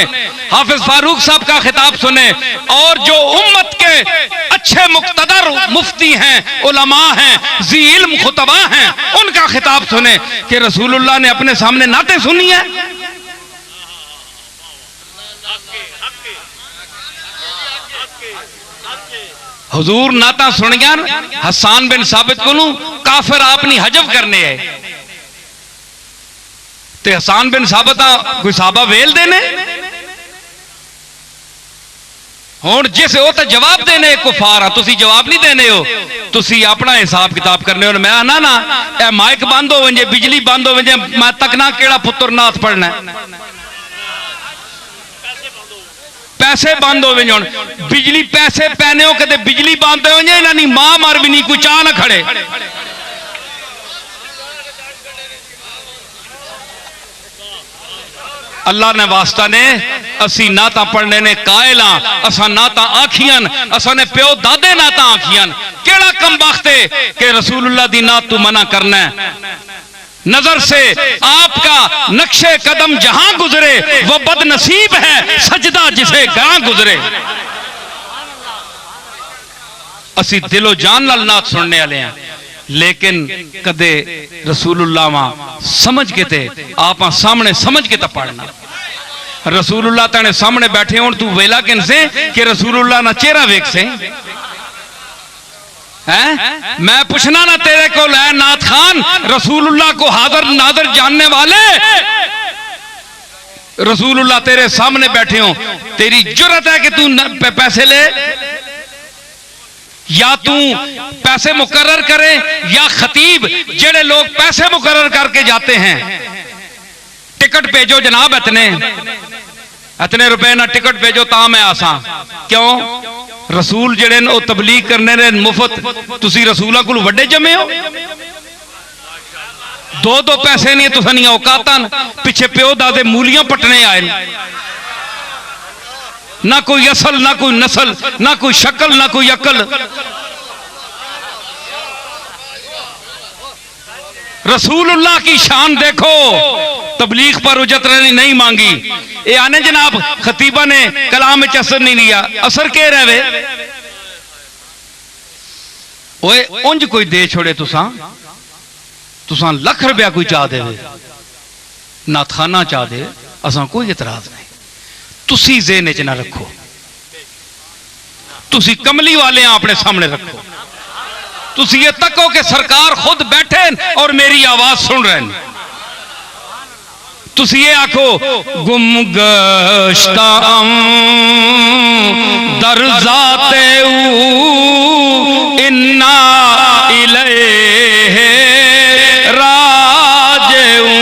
हाफिज फारूक साहब का खिताब सुने, और जो उम्मत के अच्छे मुक्तदर मुफ्ती हैं, उलमा हैं, जी इल्म खुतबा हैं, उनका खिताब सुने कि रसूलुल्लाह ने अपने सामने नाते सुनी है। हुजूर नाता सुन गया हसान बिन साबित को काफिर आपनी हजब करने है, ते हसान बिन साबित कोई साहबा वेल देने हुण जिस वो तो जवाब देने कुफार तुसी जवाब नहीं देने हो, तुसी अपना हिसाब किताब करने हो। मैं ना ना ए माइक बंद हो वंजे, बिजली बंद हो वंजे, मैं तकना केड़ा पुत्र नाथ पढ़ना है, पैसे बंद हो गए, बिजली पैसे पैने हो कदे बिजली बंद हो जाए, इन्हां दी मां मर भी नहीं, कोई चाह ना खड़े। अल्लाह ने वास्ता ने असी ना ता पढ़ने ने कायल हाँ, असा ना ता आखियन, असा ने प्यो दादे ना ता आखियन, केड़ा कम बख्ते के रसूलुल्लाह दी नात तू मना करना है। नजर से आपका नक्शे कदम जहां गुजरे वो बदनसीब है सजदा जिसे गां गुजरे। असी दिलो जान नाल नात सुनने वाले हैं, लेकिन कदे रसूलुल्लाह वहां समझ के ते आप सामने समझ के तो पढ़ना। रसूलुल्लाह तेने सामने बैठे हो तू वेला किन से कि रसूलुल्लाह ना चेहरा वेख से है? मैं पूछना ना तेरे को है नाथ खान, रसूलुल्लाह को हाजिर नादर जानने वाले, रसूलुल्लाह तेरे सामने बैठे हो, तेरी जुर्रत है कि तू पैसे ले, या तू पैसे मुकर्रर करे, या खतीब जेड़े लोग पैसे मुकर्रर करके जाते हैं, टिकट भेजो जनाब इतने रुपए ना टिकट भेजो ता मैं आसा, क्यों? रसूल जेड़े ओ तबलीग करने ने मुफ्त, तुसी रसूलों को वड्डे जमे हो, दो पैसे नहीं तुसा नहीं औकातन, पिछे प्यो दादे मूलियां पटने आए, ना कोई असल ना कोई नस्ल ना कोई शक्ल ना कोई अकल। रसूलुल्लाह की शान देखो, तबलीग पर उजरत नहीं मांगी, ये आने जनाब खतीबा ने कलाम में असर नहीं लिया, असर के रहे ओए उंज कोई दे छोड़े तुसा लख रुपया कोई चाह दे, नाथखाना चाह दे, असा कोई इतराज नहीं। तुसी ज़हन च ना रखो, तुसी कमली वाले अपने सामने रखो। तुसी ये तको कि सरकार खुद बैठे और मेरी आवाज सुन रहे हैं। तुसी ये आखो गुम गश्ता दर ज़ाते इन्ना इलैहि राजिऊन,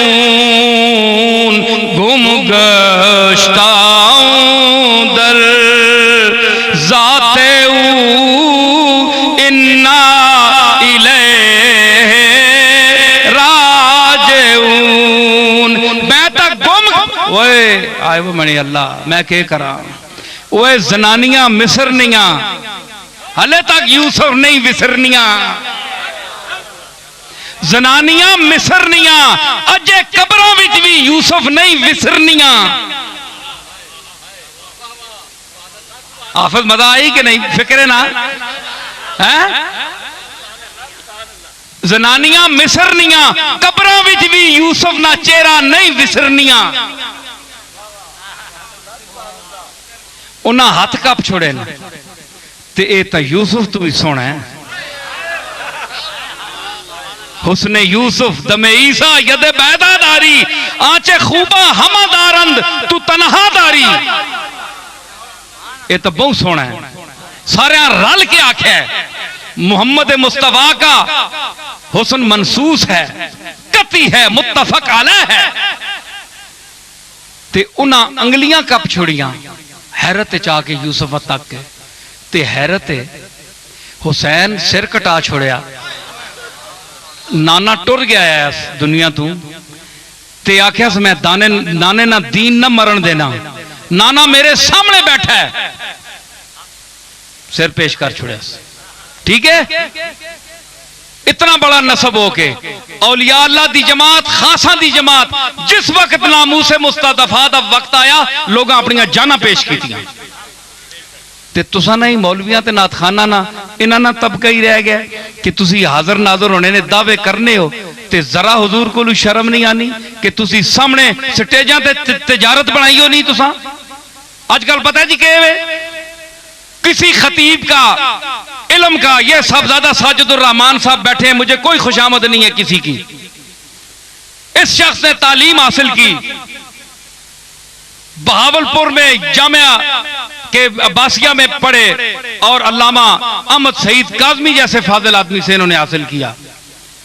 गुम गश्ता दर ज़ाते इन्ना इलैहि राजिऊन। मैं तक गुम ओए आए वो मनी अल्लाह मैं के करा। ओए जनानियां मिसरनियां हले तक यूसुफ नहीं विसरनियां, जनानियां मिसरनियां अजे कब्रों विच भी यूसुफ नहीं विसरनियां। हाफिज मजा आई कि नहीं? फिक्र ना है? जनानियां मिसरनियां कब्रों विच भी यूसुफ ना चेहरा नहीं विसरनियां। उन्हें हाथ कप छोड़े ना ते ए तां यूसुफ तो भी सोना है। हुस्ने यूसुफ दमे ईसा यदे बैदादारी आंचे खूबा हमादारंद तू तनहादारी। ये तो बहुत सोना है। सारे रल के आखे मोहम्मद मुस्तफा का हुस्न मनसूस है, कती है, मुत्तफक अलैह है। ते उन्हां अंगलियां कप छोड़ियां हैरत चाके यूसुफ तक ते हैरत हुसैन सिर कटा छोड़िया। नाना टुर गया है इस दुनिया तू ते आख्या मैं दाने नाने ना दीन ना मरण देना। नाना मेरे सामने बैठा है, सिर पेश कर छोड़िया। ठीक है, इतना बड़ा नसब होके औलिया अल्लाह दी जमात, खासा दी जमात, जिस वक्त नामूसे मुस्तदफा दा वक्त आया लोग अपनी जाना पेश कीतियां ते तुसा नहीं मौलवियां ते नाथखाना ना इन्हां ना तबका ही रह गया कि तुसी हाजिर नाजर होने ने दावे करने हो ते जरा हुजूर को शर्म नहीं आनी कि तुसी सामने स्टेजां ते तिजारत बनाई हो नहीं। तुसा आजकल पता है जी के किसी खतीब का इल्म का ये साहबजादा साजिदुर रहमान साहब बैठे हैं, मुझे कोई खुशामद नहीं है किसी की। इस शख्स ने तालीम हासिल की बहावलपुर में जामिया के अब्बासिया में पढ़े और अल्लामा अहमद सईद काज़मी जैसे फाजिल आदमी से इन्होंने हासिल किया।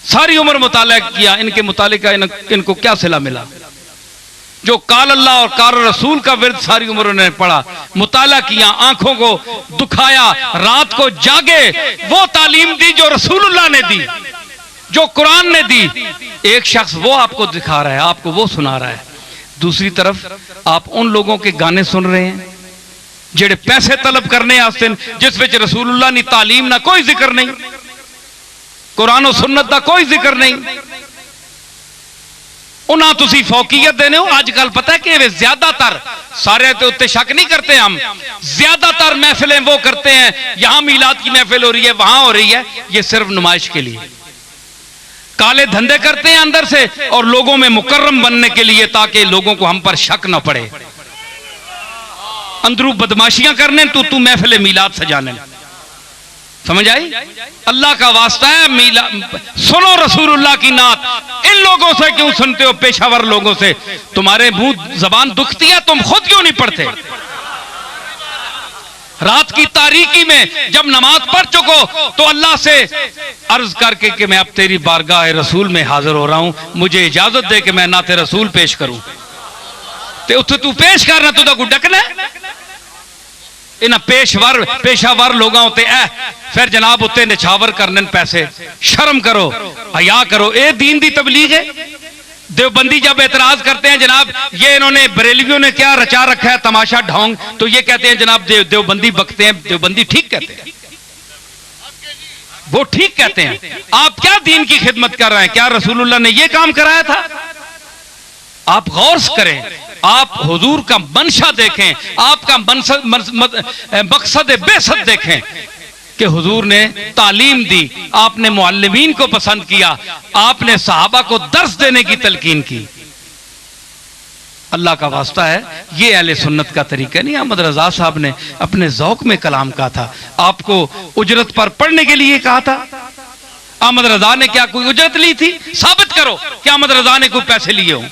सारी उम्र मुताला किया, इनके मुताले का इनको क्या सिला मिला? जो काल अल्लाह और काल रसूल का विर्द सारी उम्र उन्होंने पढ़ा, मुताला किया, आंखों को दुखाया, रात को जागे, वो तालीम दी जो रसूलुल्लाह ने दी, जो कुरान ने दी। एक शख्स वो आपको दिखा रहा है, आपको वो सुना रहा है। दूसरी तरफ आप उन लोगों के गाने सुन रहे हैं जेड़े पैसे तलब करने आस्ते, जिस विच रसूलुल्लाह नी तालीम ना कोई जिक्र नहीं, कुरान और सुन्नत का कोई जिक्र नहीं। उन्हें तुसी फौकियत देने हो। आजकल पता है कि ज्यादातर, सारे तो उत्ते शक नहीं करते हम, ज्यादातर महफिलें वो करते हैं, यहां मीलाद की महफिल हो रही है, वहां हो रही है, ये सिर्फ नुमाइश के लिए। काले धंधे करते हैं अंदर से और लोगों में मुकर्रम बनने के लिए, ताकि लोगों को हम पर शक न पड़े। अंदरू बदमाशियां करने तू महफिल मीलाद सजाने। समझ आई? अल्लाह का वास्ता है, सुनो रसूलुल्लाह की नात। इन लोगों से क्यों सुनते हो? पेशावर लोगों से। तुम्हारे मुंह जबान दुखती है, तुम खुद क्यों नहीं पढ़ते? रात की तारीकी में जब नमाज पढ़ चुको तो अल्लाह से अर्ज करके कि मैं अब तेरी बारगाह रसूल में हाजिर हो रहा हूं, मुझे इजाजत दे कि मैं नाते रसूल पेश करूं। ते उत्थे तू पेश करना, तू तो डकना इन्हें पेशावर लोगों ते फिर जनाब उत्ते निछावर करने पैसे। शर्म करो, हया करो। ये दीन दी तबलीग है। देवबंदी जब एतराज करते हैं जनाब ये इन्होंने बरेलवियों ने क्या रचा रखा है तमाशा ढोंग, तो ये कहते हैं जनाब देवबंदी बकते हैं। देवबंदी ठीक कहते हैं, वो ठीक कहते हैं। आप क्या दीन की खिदमत कर रहे हैं? क्या रसूलुल्लाह ने ये काम कराया था? आप गौर करें, आप हुजूर का मंशा देखें, आपका मकसद बेसत देखें। कि हुजूर ने तालीम दी, आपने मुअल्लिमीन को पसंद किया, आपने सहाबा को दर्स देने की तलकीन की। अल्लाह का वास्ता है, ये अहले सुन्नत का तरीका नहीं। अहमद रजा साहब ने अपने ज़ौक़ में कलाम कहा था, आपको उजरत पर पढ़ने के लिए कहा था। अहमद रजा ने क्या कोई उजरत ली थी? साबित करो कि अहमद रजा ने कोई पैसे लिए हों।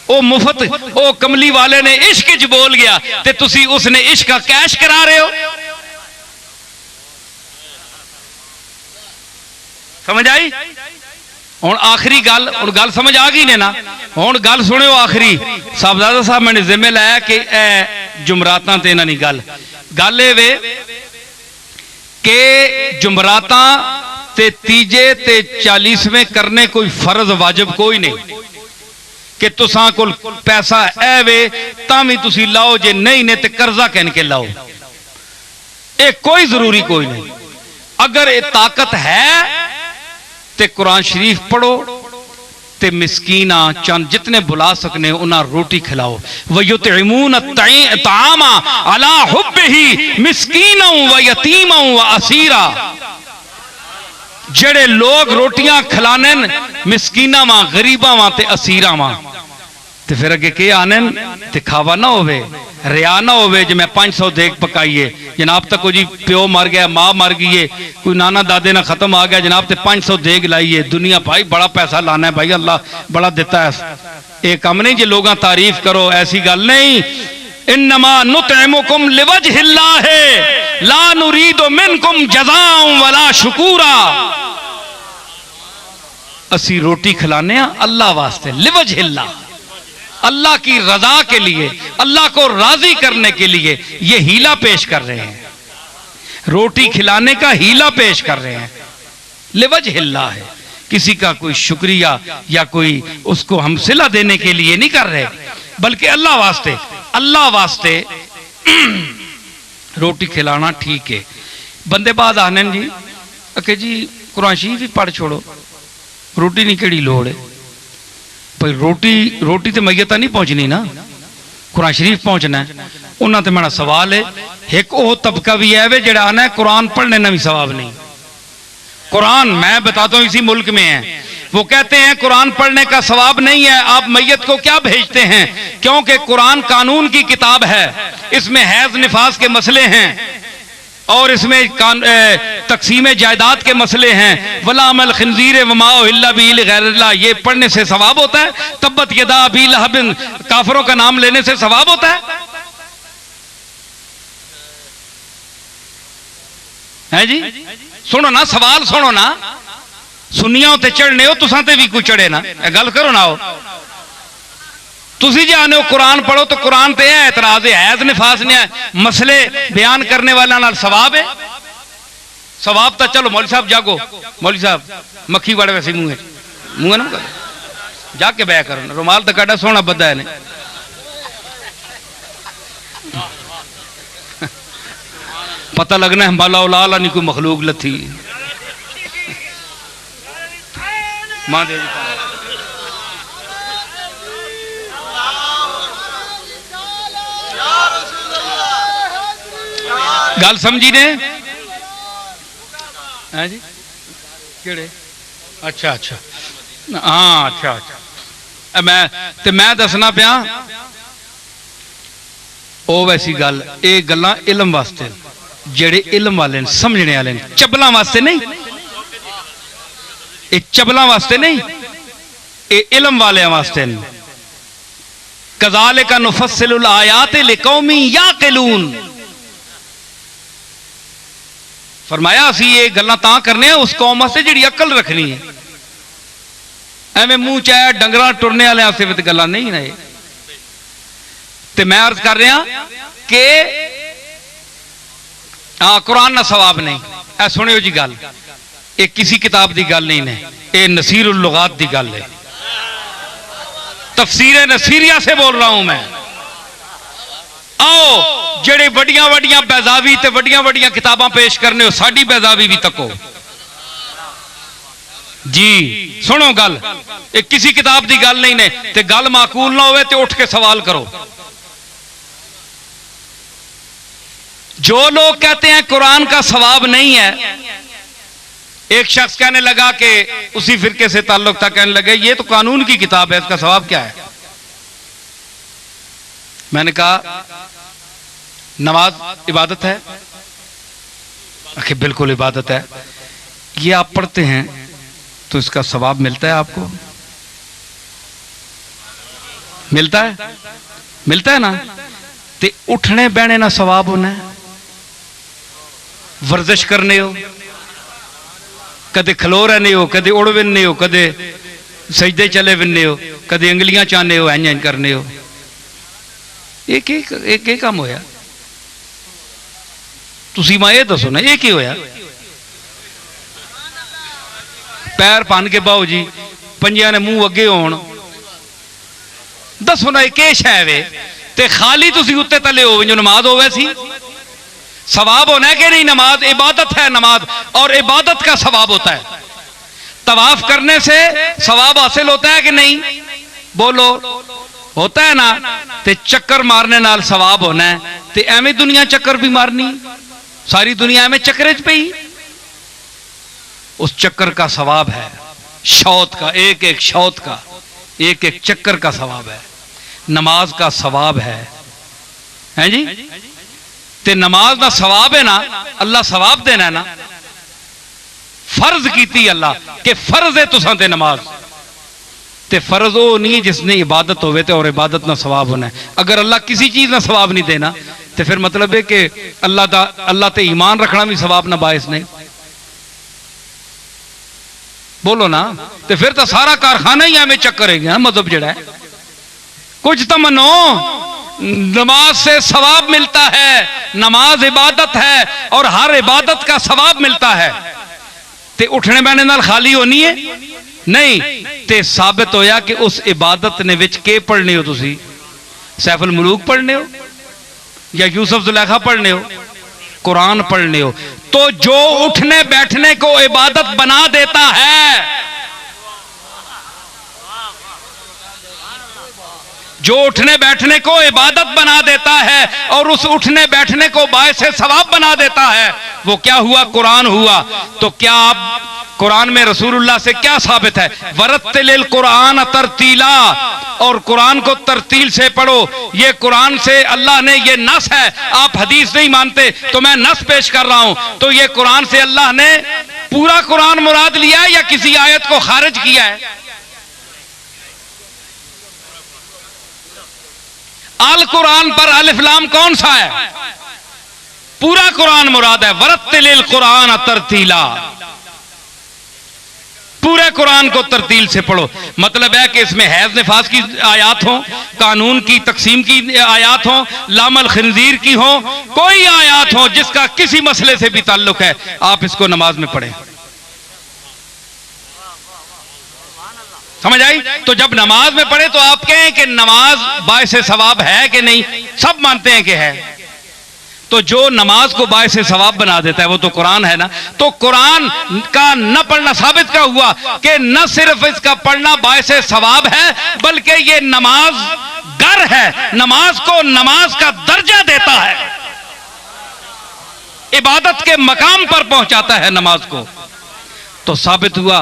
ओ मुफ्त ओ कमली वाले ने इश्क च बोल गया ते तुसी उसने इश्क का कैश करा रहे हो। समझ आई? हुण आखिरी गल, हुण गल समझ आ गई ने ना? हुण गल सुनियो आखिरी। साहबजादा साहब मैंने जिम्मे लाया कि जुमरातां ते इन्हां दी गल ए वे कि जुमरातां ते तीजे ते 40वें करने कोई फर्ज वाजिब कोई नहीं कि तुसां कोल पैसा है वे तां भी तुसी लाओ, जे नहीं ने ते कर्जा कहन के लाओ। ये कोई जरूरी कोई नहीं। अगर ये ताकत है ते कुरान शरीफ पढ़ो ते मिस्कीना चंद जितने बुला सकने उन्हें रोटी खिलाओ। वयुतइमून तामा अला हुब्बिही मिस्कीना व यतीमा व असीरा। जड़े लोग रोटियां खिलाने मिस्कीना वा, गरीबा वा ते असीरा वा, ते फिर अगे के आने ते खावा ना होवे, रिया ना होवे। जे मैं 500 देग पकाइए जनाब तक जी प्यो मर गया, मां मर गई है, कोई नाना दादे ना खत्म आ गया जनाब ते 500 देग लाइए। दुनिया भाई बड़ा पैसा लाना है भाई, अल्लाह बड़ा देता है। ये काम नहीं जे लोग तारीफ करो, ऐसी गल नहीं। इन्नमा नुतइमुकुम लिवजहिल्लाह ला नुरीदु मिनकुम जज़ाअन वला शुकूरा। असी रोटी खिलाने अल्लाह वास्ते, लिवजहिल्लाह, अल्लाह की रजा के लिए, अल्लाह को राजी करने के लिए ये हीला पेश कर रहे हैं। रोटी खिलाने का हीला पेश कर रहे हैं, लिवजहिल्लाह है। किसी का कोई शुक्रिया या कोई उसको हम सिला देने के लिए नहीं कर रहे, बल्कि अल्लाह वास्ते, अल्लाह वास्ते रोटी खिलाना ठीक है। बंदे बाद आने जी अके जी कुरान शरीफ भी पढ़ छोड़ो, रोटी नहीं केड़ी लोड़ है भाई। रोटी तो मैयत नहीं पहुंचनी ना, कुरान शरीफ पहुंचना है। उन्होंने तो मेरा सवाल है, एक वो तबका भी है वे जड़ा आना है कुरान पढ़ने ना भी सवाब नहीं। कुरान मैं बताता हूँ इसी मुल्क में है, वो कहते हैं कुरान पढ़ने का सवाब नहीं है, आप मैयत को क्या भेजते हैं? क्योंकि कुरान कानून की किताब है, इसमें हैज निफास के मसले हैं और इसमें तकसीम जायदाद के मसले हैं। वला अमल खिंजीर वमा इल्ला बिल गैरिल्लाह, ये पढ़ने से सवाब होता है? तब्बत यदा अबी लहब, काफिरों का नाम लेने से सवाब होता है जी? सुनो ना, सवाल सुनो ना। सुनिया ते चढ़ने हो, तुसा ते भी कोई चढ़े ना, गल करो ना। हो तुसी जे आने हो कुरान पढ़ो तो कुरान ते है एतराज है, हैज निफास ने मसले बयान करने वाला नाल सवाब है। सवाब तो चलो मौलवी साहब जागो, मौलवी साहब मक्खी बड़े वैसे मुंह ना जाके बह करो, रुमाल तो काटा सोना बदा है ने। पता लगना है बाला उलाला नहीं कोई मखलूक लथी। मां दे गल समझी ने? है जी केड़े? अच्छा अच्छा हाँ अच्छा अच्छा। मैं दसना पिया ओ वैसी गल, ये गल्लां इलम वास्ते, जेड़े इलम वाले समझने वाले, चबलों वास्ते नहीं। ये चबलों वास्ते नहीं, ये इलम वाले वास्ते। कज़ालिका नुफ़स्सिलुल आयाति लिक़ौमिन याक़िलून। फरमाया असी ये गल्लां तां करने उस कौम वास्ते जिहड़ी अकल रखनी है। एवें मुंह चाहे डंगरां टुरने वाले वास्ते भी गल्लां नहीं ने। ते मैं अर्ज कर रहा कि हाँ कुरान ना सवाब नहीं। ऐ सुनियो जी गल, ये किसी किताब की गल नहीं है, ये नसीरुल लुगात की गल है। तफसीर नसीरिया से बोल रहा हूं मैं। आओ जेड़े वड्डियां वड्डियां बैजावी ते वड्डियां वड्डियां किताबां पेश करने हो, साडी बैजावी भी तको जी। सुनो गल, ये किसी किताब की गल नहीं ने, ते गल माकूल ना होवे ते उठ के सवाल करो। जो लोग कहते हैं कुरान का सवाब नहीं है, एक शख्स कहने लगा कि उसी फिरके से ताल्लुक था, कहने लगे ये तो कानून की किताब है, इसका सवाब क्या है? मैंने कहा नमाज इबादत है। आखिर बिल्कुल इबादत है। ये आप पढ़ते हैं तो इसका सवाब मिलता है आपको? मिलता है? मिलता है ना? ते उठने बहने ना सवाब होना है, वर्जिश करने हो, कदे खलो रहने हो, कदे उड़ विनने हो, कदे सजदे चले विनने हो, कदे अंगलियां चाहने हो, इंज करने हो। एक एक काम होया। तुसी मैं ये दसो ना, एक ही होया। पैर भन के बाओ जी, पंजियां ने मुंह अगे होण, दसो ना एक शै वे ते खाली तुसी उत्ते तले हो जो नमाज होवे सी, सवाब होना है कि नहीं? नमाज इबादत है, नमाज और इबादत का सवाब होता है। तवाफ करने से सवाब हासिल होता है कि नहीं? बोलो, होता है ना? ते चक्कर मारने नाल सवाब होना है, ते एवें दुनिया चक्कर भी मारनी, सारी दुनिया एवें चक्कर च पई, उस चक्कर का सवाब है। शौत का, एक एक शौत का, एक एक चक्कर का सवाब है। नमाज का सवाब है जी। ते नमाज का सवाब है ना, अल्लाह सवाब देना है ना। फर्ज कीती अल्लाह कि फर्ज है तुसां ते नमाज, ते फर्ज वो नहीं जिसने इबादत होवे ते और इबादत ना सवाब होना है। अगर अल्लाह किसी चीज ना सवाब नहीं देना तो फिर मतलब है कि अल्लाह ते ईमान रखना भी सवाब ना बायस नहीं। बोलो ना, तो फिर तो सारा कारखाना ही हमें चक्कर है ना, मतलब जड़ा है। कुछ तो मनो, नमाज से सवाब मिलता है, नमाज इबादत है और हर इबादत का सवाब मिलता है। ते उठने बैठने नाल खाली होनी है नहीं, ते साबित होया कि उस इबादत ने विच के पढ़ने हो तुसी? सैफुल मुलूक पढ़ने हो या यूसुफ जुलेखा पढ़ने हो? कुरान पढ़ने हो। तो जो उठने बैठने को इबादत बना देता है, जो उठने बैठने को इबादत बना देता है और उस उठने बैठने को बायस सवाब बना देता है, वो क्या हुआ? कुरान हुआ। तो क्या आप कुरान में रसूलुल्लाह से क्या साबित है? वरत्तिलिल कुरान तरतीला, और कुरान को तरतील से पढ़ो। ये कुरान से अल्लाह ने, ये नस है, आप हदीस नहीं मानते तो मैं नस पेश कर रहा हूं। तो ये कुरान से अल्लाह ने पूरा कुरान मुराद लिया है या किसी आयत को खारिज किया है? अल कुरान पर अलिफ लाम कौन सा है? पूरा कुरान मुराद है। वरत्तिलिल कुरान तरतीला, पूरे कुरान को तरतील से पढ़ो। मतलब है कि इसमें हैज निफास की आयात हो, कानून की तकसीम की आयात हो, लामल खिंजीर की हो, कोई आयात हो जिसका किसी मसले से भी ताल्लुक है, आप इसको नमाज में पढ़ें। समझ आई? तो जब नमाज में पढ़े तो आप कहें कि नमाज बायस सवाब है कि नहीं? सब मानते हैं कि है। तो जो नमाज को बायस सवाब बना देता है वो तो कुरान है ना। तो कुरान का न पढ़ना साबित क्या हुआ कि न सिर्फ इसका पढ़ना बायस सवाब है, बल्कि ये नमाज गर है, नमाज को नमाज का दर्जा देता है, इबादत के मकाम पर पहुंचाता है नमाज को। तो साबित हुआ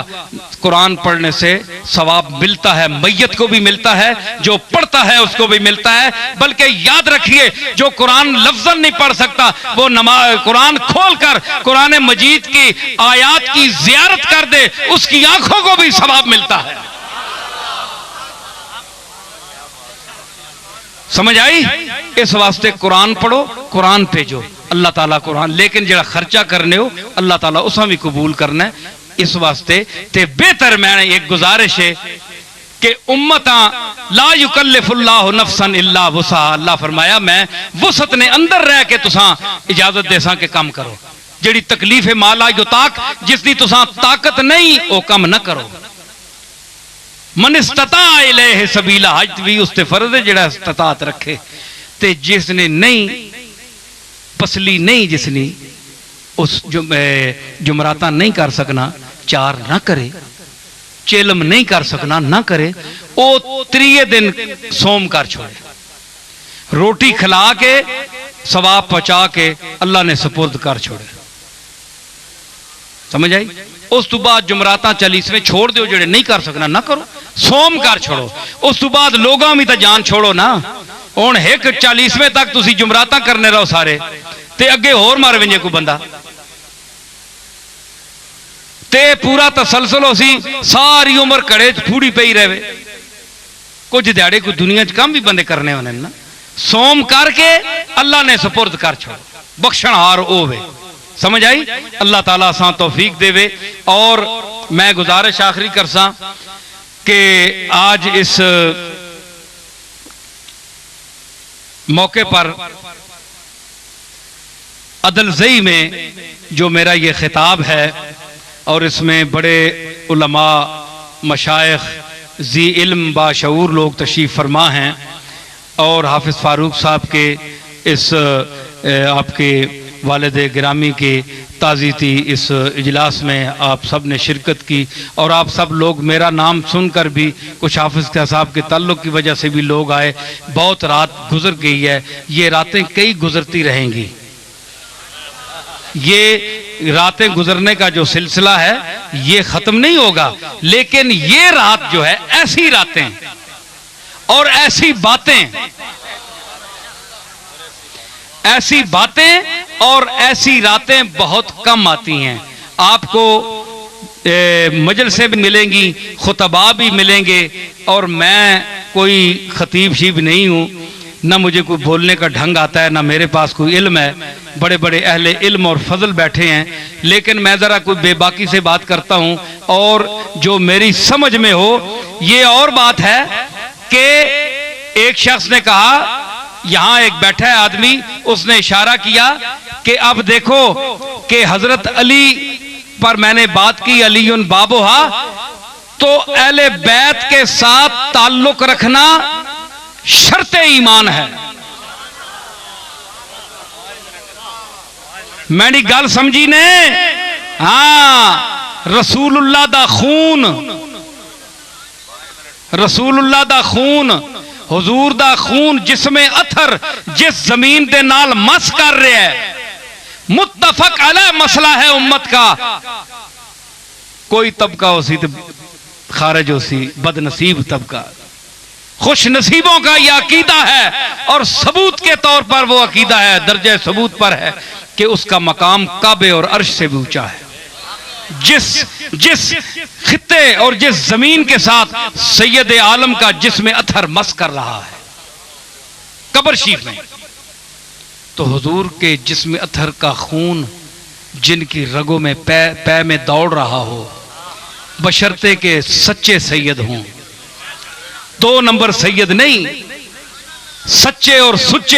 कुरान पढ़ने से सवाब मिलता है, मैयत को भी मिलता है, जो पढ़ता है उसको भी मिलता है। बल्कि याद रखिए, जो कुरान लफ्ज़न नहीं पढ़ सकता वो नमाज कुरान खोलकर कुरान मजीद की आयात की जियारत कर दे, उसकी आंखों को भी सवाब मिलता है। समझ आई? इस वास्ते कुरान पढ़ो, कुरान भेजो, अल्लाह ताला कुरान, लेकिन जरा खर्चा करने हो अल्लाह ताला उसा भी कबूल करना है। इस वास्ते ते बेहतर मैंने एक गुजारिश है कि उम्मता ला युकल्लिफुल्लाहु नफ्सन इल्ला वुसा, अल्लाह फरमाया मैं वुसत ने अंदर रह के तुसा इजाजत देसा के काम करो। जिहड़ी तकलीफ है माला युताक, जिसदी तुसा ताकत नहीं वो काम न करो। मन इस्तता इलैहि सबीला, हज भी उसते फर्ज है जिहड़ा इस्तात रखे, ते जिसने नहीं पसली नहीं, जिसने उस जुमराता नहीं कर सकना, चार ना करे, चेलम नहीं कर सकना ना करे, वो त्रीये दिन सोम कर छोड़े। रोटी खिला के सवाब पहुंचा के अल्लाह ने सुपुर्द कर छोड़े। समझ आई? उस तो बाद जुमराता 40वें छोड़ दो, जेड़े नहीं कर सकना ना करो, सोम कर छोड़ो। उस तो बाद लोगों में तो जान छोड़ो ना। हुण एक 40वें तक तुसी जुमराता करने रहो सारे, ते अगे होर मार वेंजे कोई बंदा, ते पूरा तसलसल हो सी, सारी उम्र घड़े फूड़ी पई रहे। कुछ दिहाड़े कोई दुनिया च काम भी बंदे करने होने ना। सोम करके अल्लाह ने सुपुर्द कर छोड़ो, बख्शणहार होवे। समझ आई? अल्लाह ताला सा तौफीक देवे। और मैं गुजारिश आखिरी करसा कि आज इस मौके पर अदलजई में जो मेरा ये खिताब है, और इसमें बड़े उलमा, मशाइख, जी इल्म, बाशऊर लोग तशरीफ़ फरमा हैं, और हाफिज़ फारूक साहब के इस आपके वालिद गिरामी के ताज़ीती इस इजलास में आप सब ने शिरकत की। और आप सब लोग मेरा नाम सुनकर भी, कुछ हाफिज़ साहब के ताल्लुक़ की वजह से भी लोग आए। बहुत रात गुजर गई है, ये रातें कई गुजरती रहेंगी। ये रातें गुजरने का जो सिलसिला है ये ख़त्म नहीं होगा, लेकिन ये रात जो है, ऐसी रातें और ऐसी बातें और ऐसी रातें बहुत कम आती हैं। आपको मजलिसें भी मिलेंगी, खुतबा भी मिलेंगे, और मैं कोई खतीब शीब नहीं हूँ, ना मुझे कोई बोलने का ढंग आता है, ना मेरे पास कोई इल्म है। बड़े बड़े अहले इल्म और फजल बैठे हैं, लेकिन मैं ज़रा कोई बेबाकी से बात करता हूँ, और जो मेरी समझ में हो। ये और बात है कि एक शख्स ने कहा, यहाँ एक बैठा है आदमी, उसने इशारा किया कि अब देखो कि हजरत अली पर मैंने बात की, अलीयुन बाबोहा, तो अहले बैत के साथ ताल्लुक रखना शर्ते ईमान है। मेरी गल समझी ने? हाँ, रसूलुल्लाह दा खून, रसूलुल्लाह दा खून, हुजूर दा खून जिसमें अथर जिस जमीन दे नाल मस कर रहा है, मुत्तफक अलैह मसला है उम्मत का। कोई तबका हो सी तो खारिज हो सी, बदनसीब तबका, खुश नसीबों का यह अकीदा है, और सबूत के तौर पर वो अकीदा है, दर्जे सबूत पर है कि उसका मकाम काबे और अर्श से भी ऊंचा है। जिस खित्ते और जिस जमीन के साथ सैयद आलम का जिसमें अथर मस कर रहा है कब्र शरीफ में, तो हुजूर के जिसमें अथर का खून जिनकी रगों में पै में दौड़ रहा हो, बशर्ते के सच्चे सैयद हों। 2 नंबर सैयद नहीं, सच्चे और सुच्चे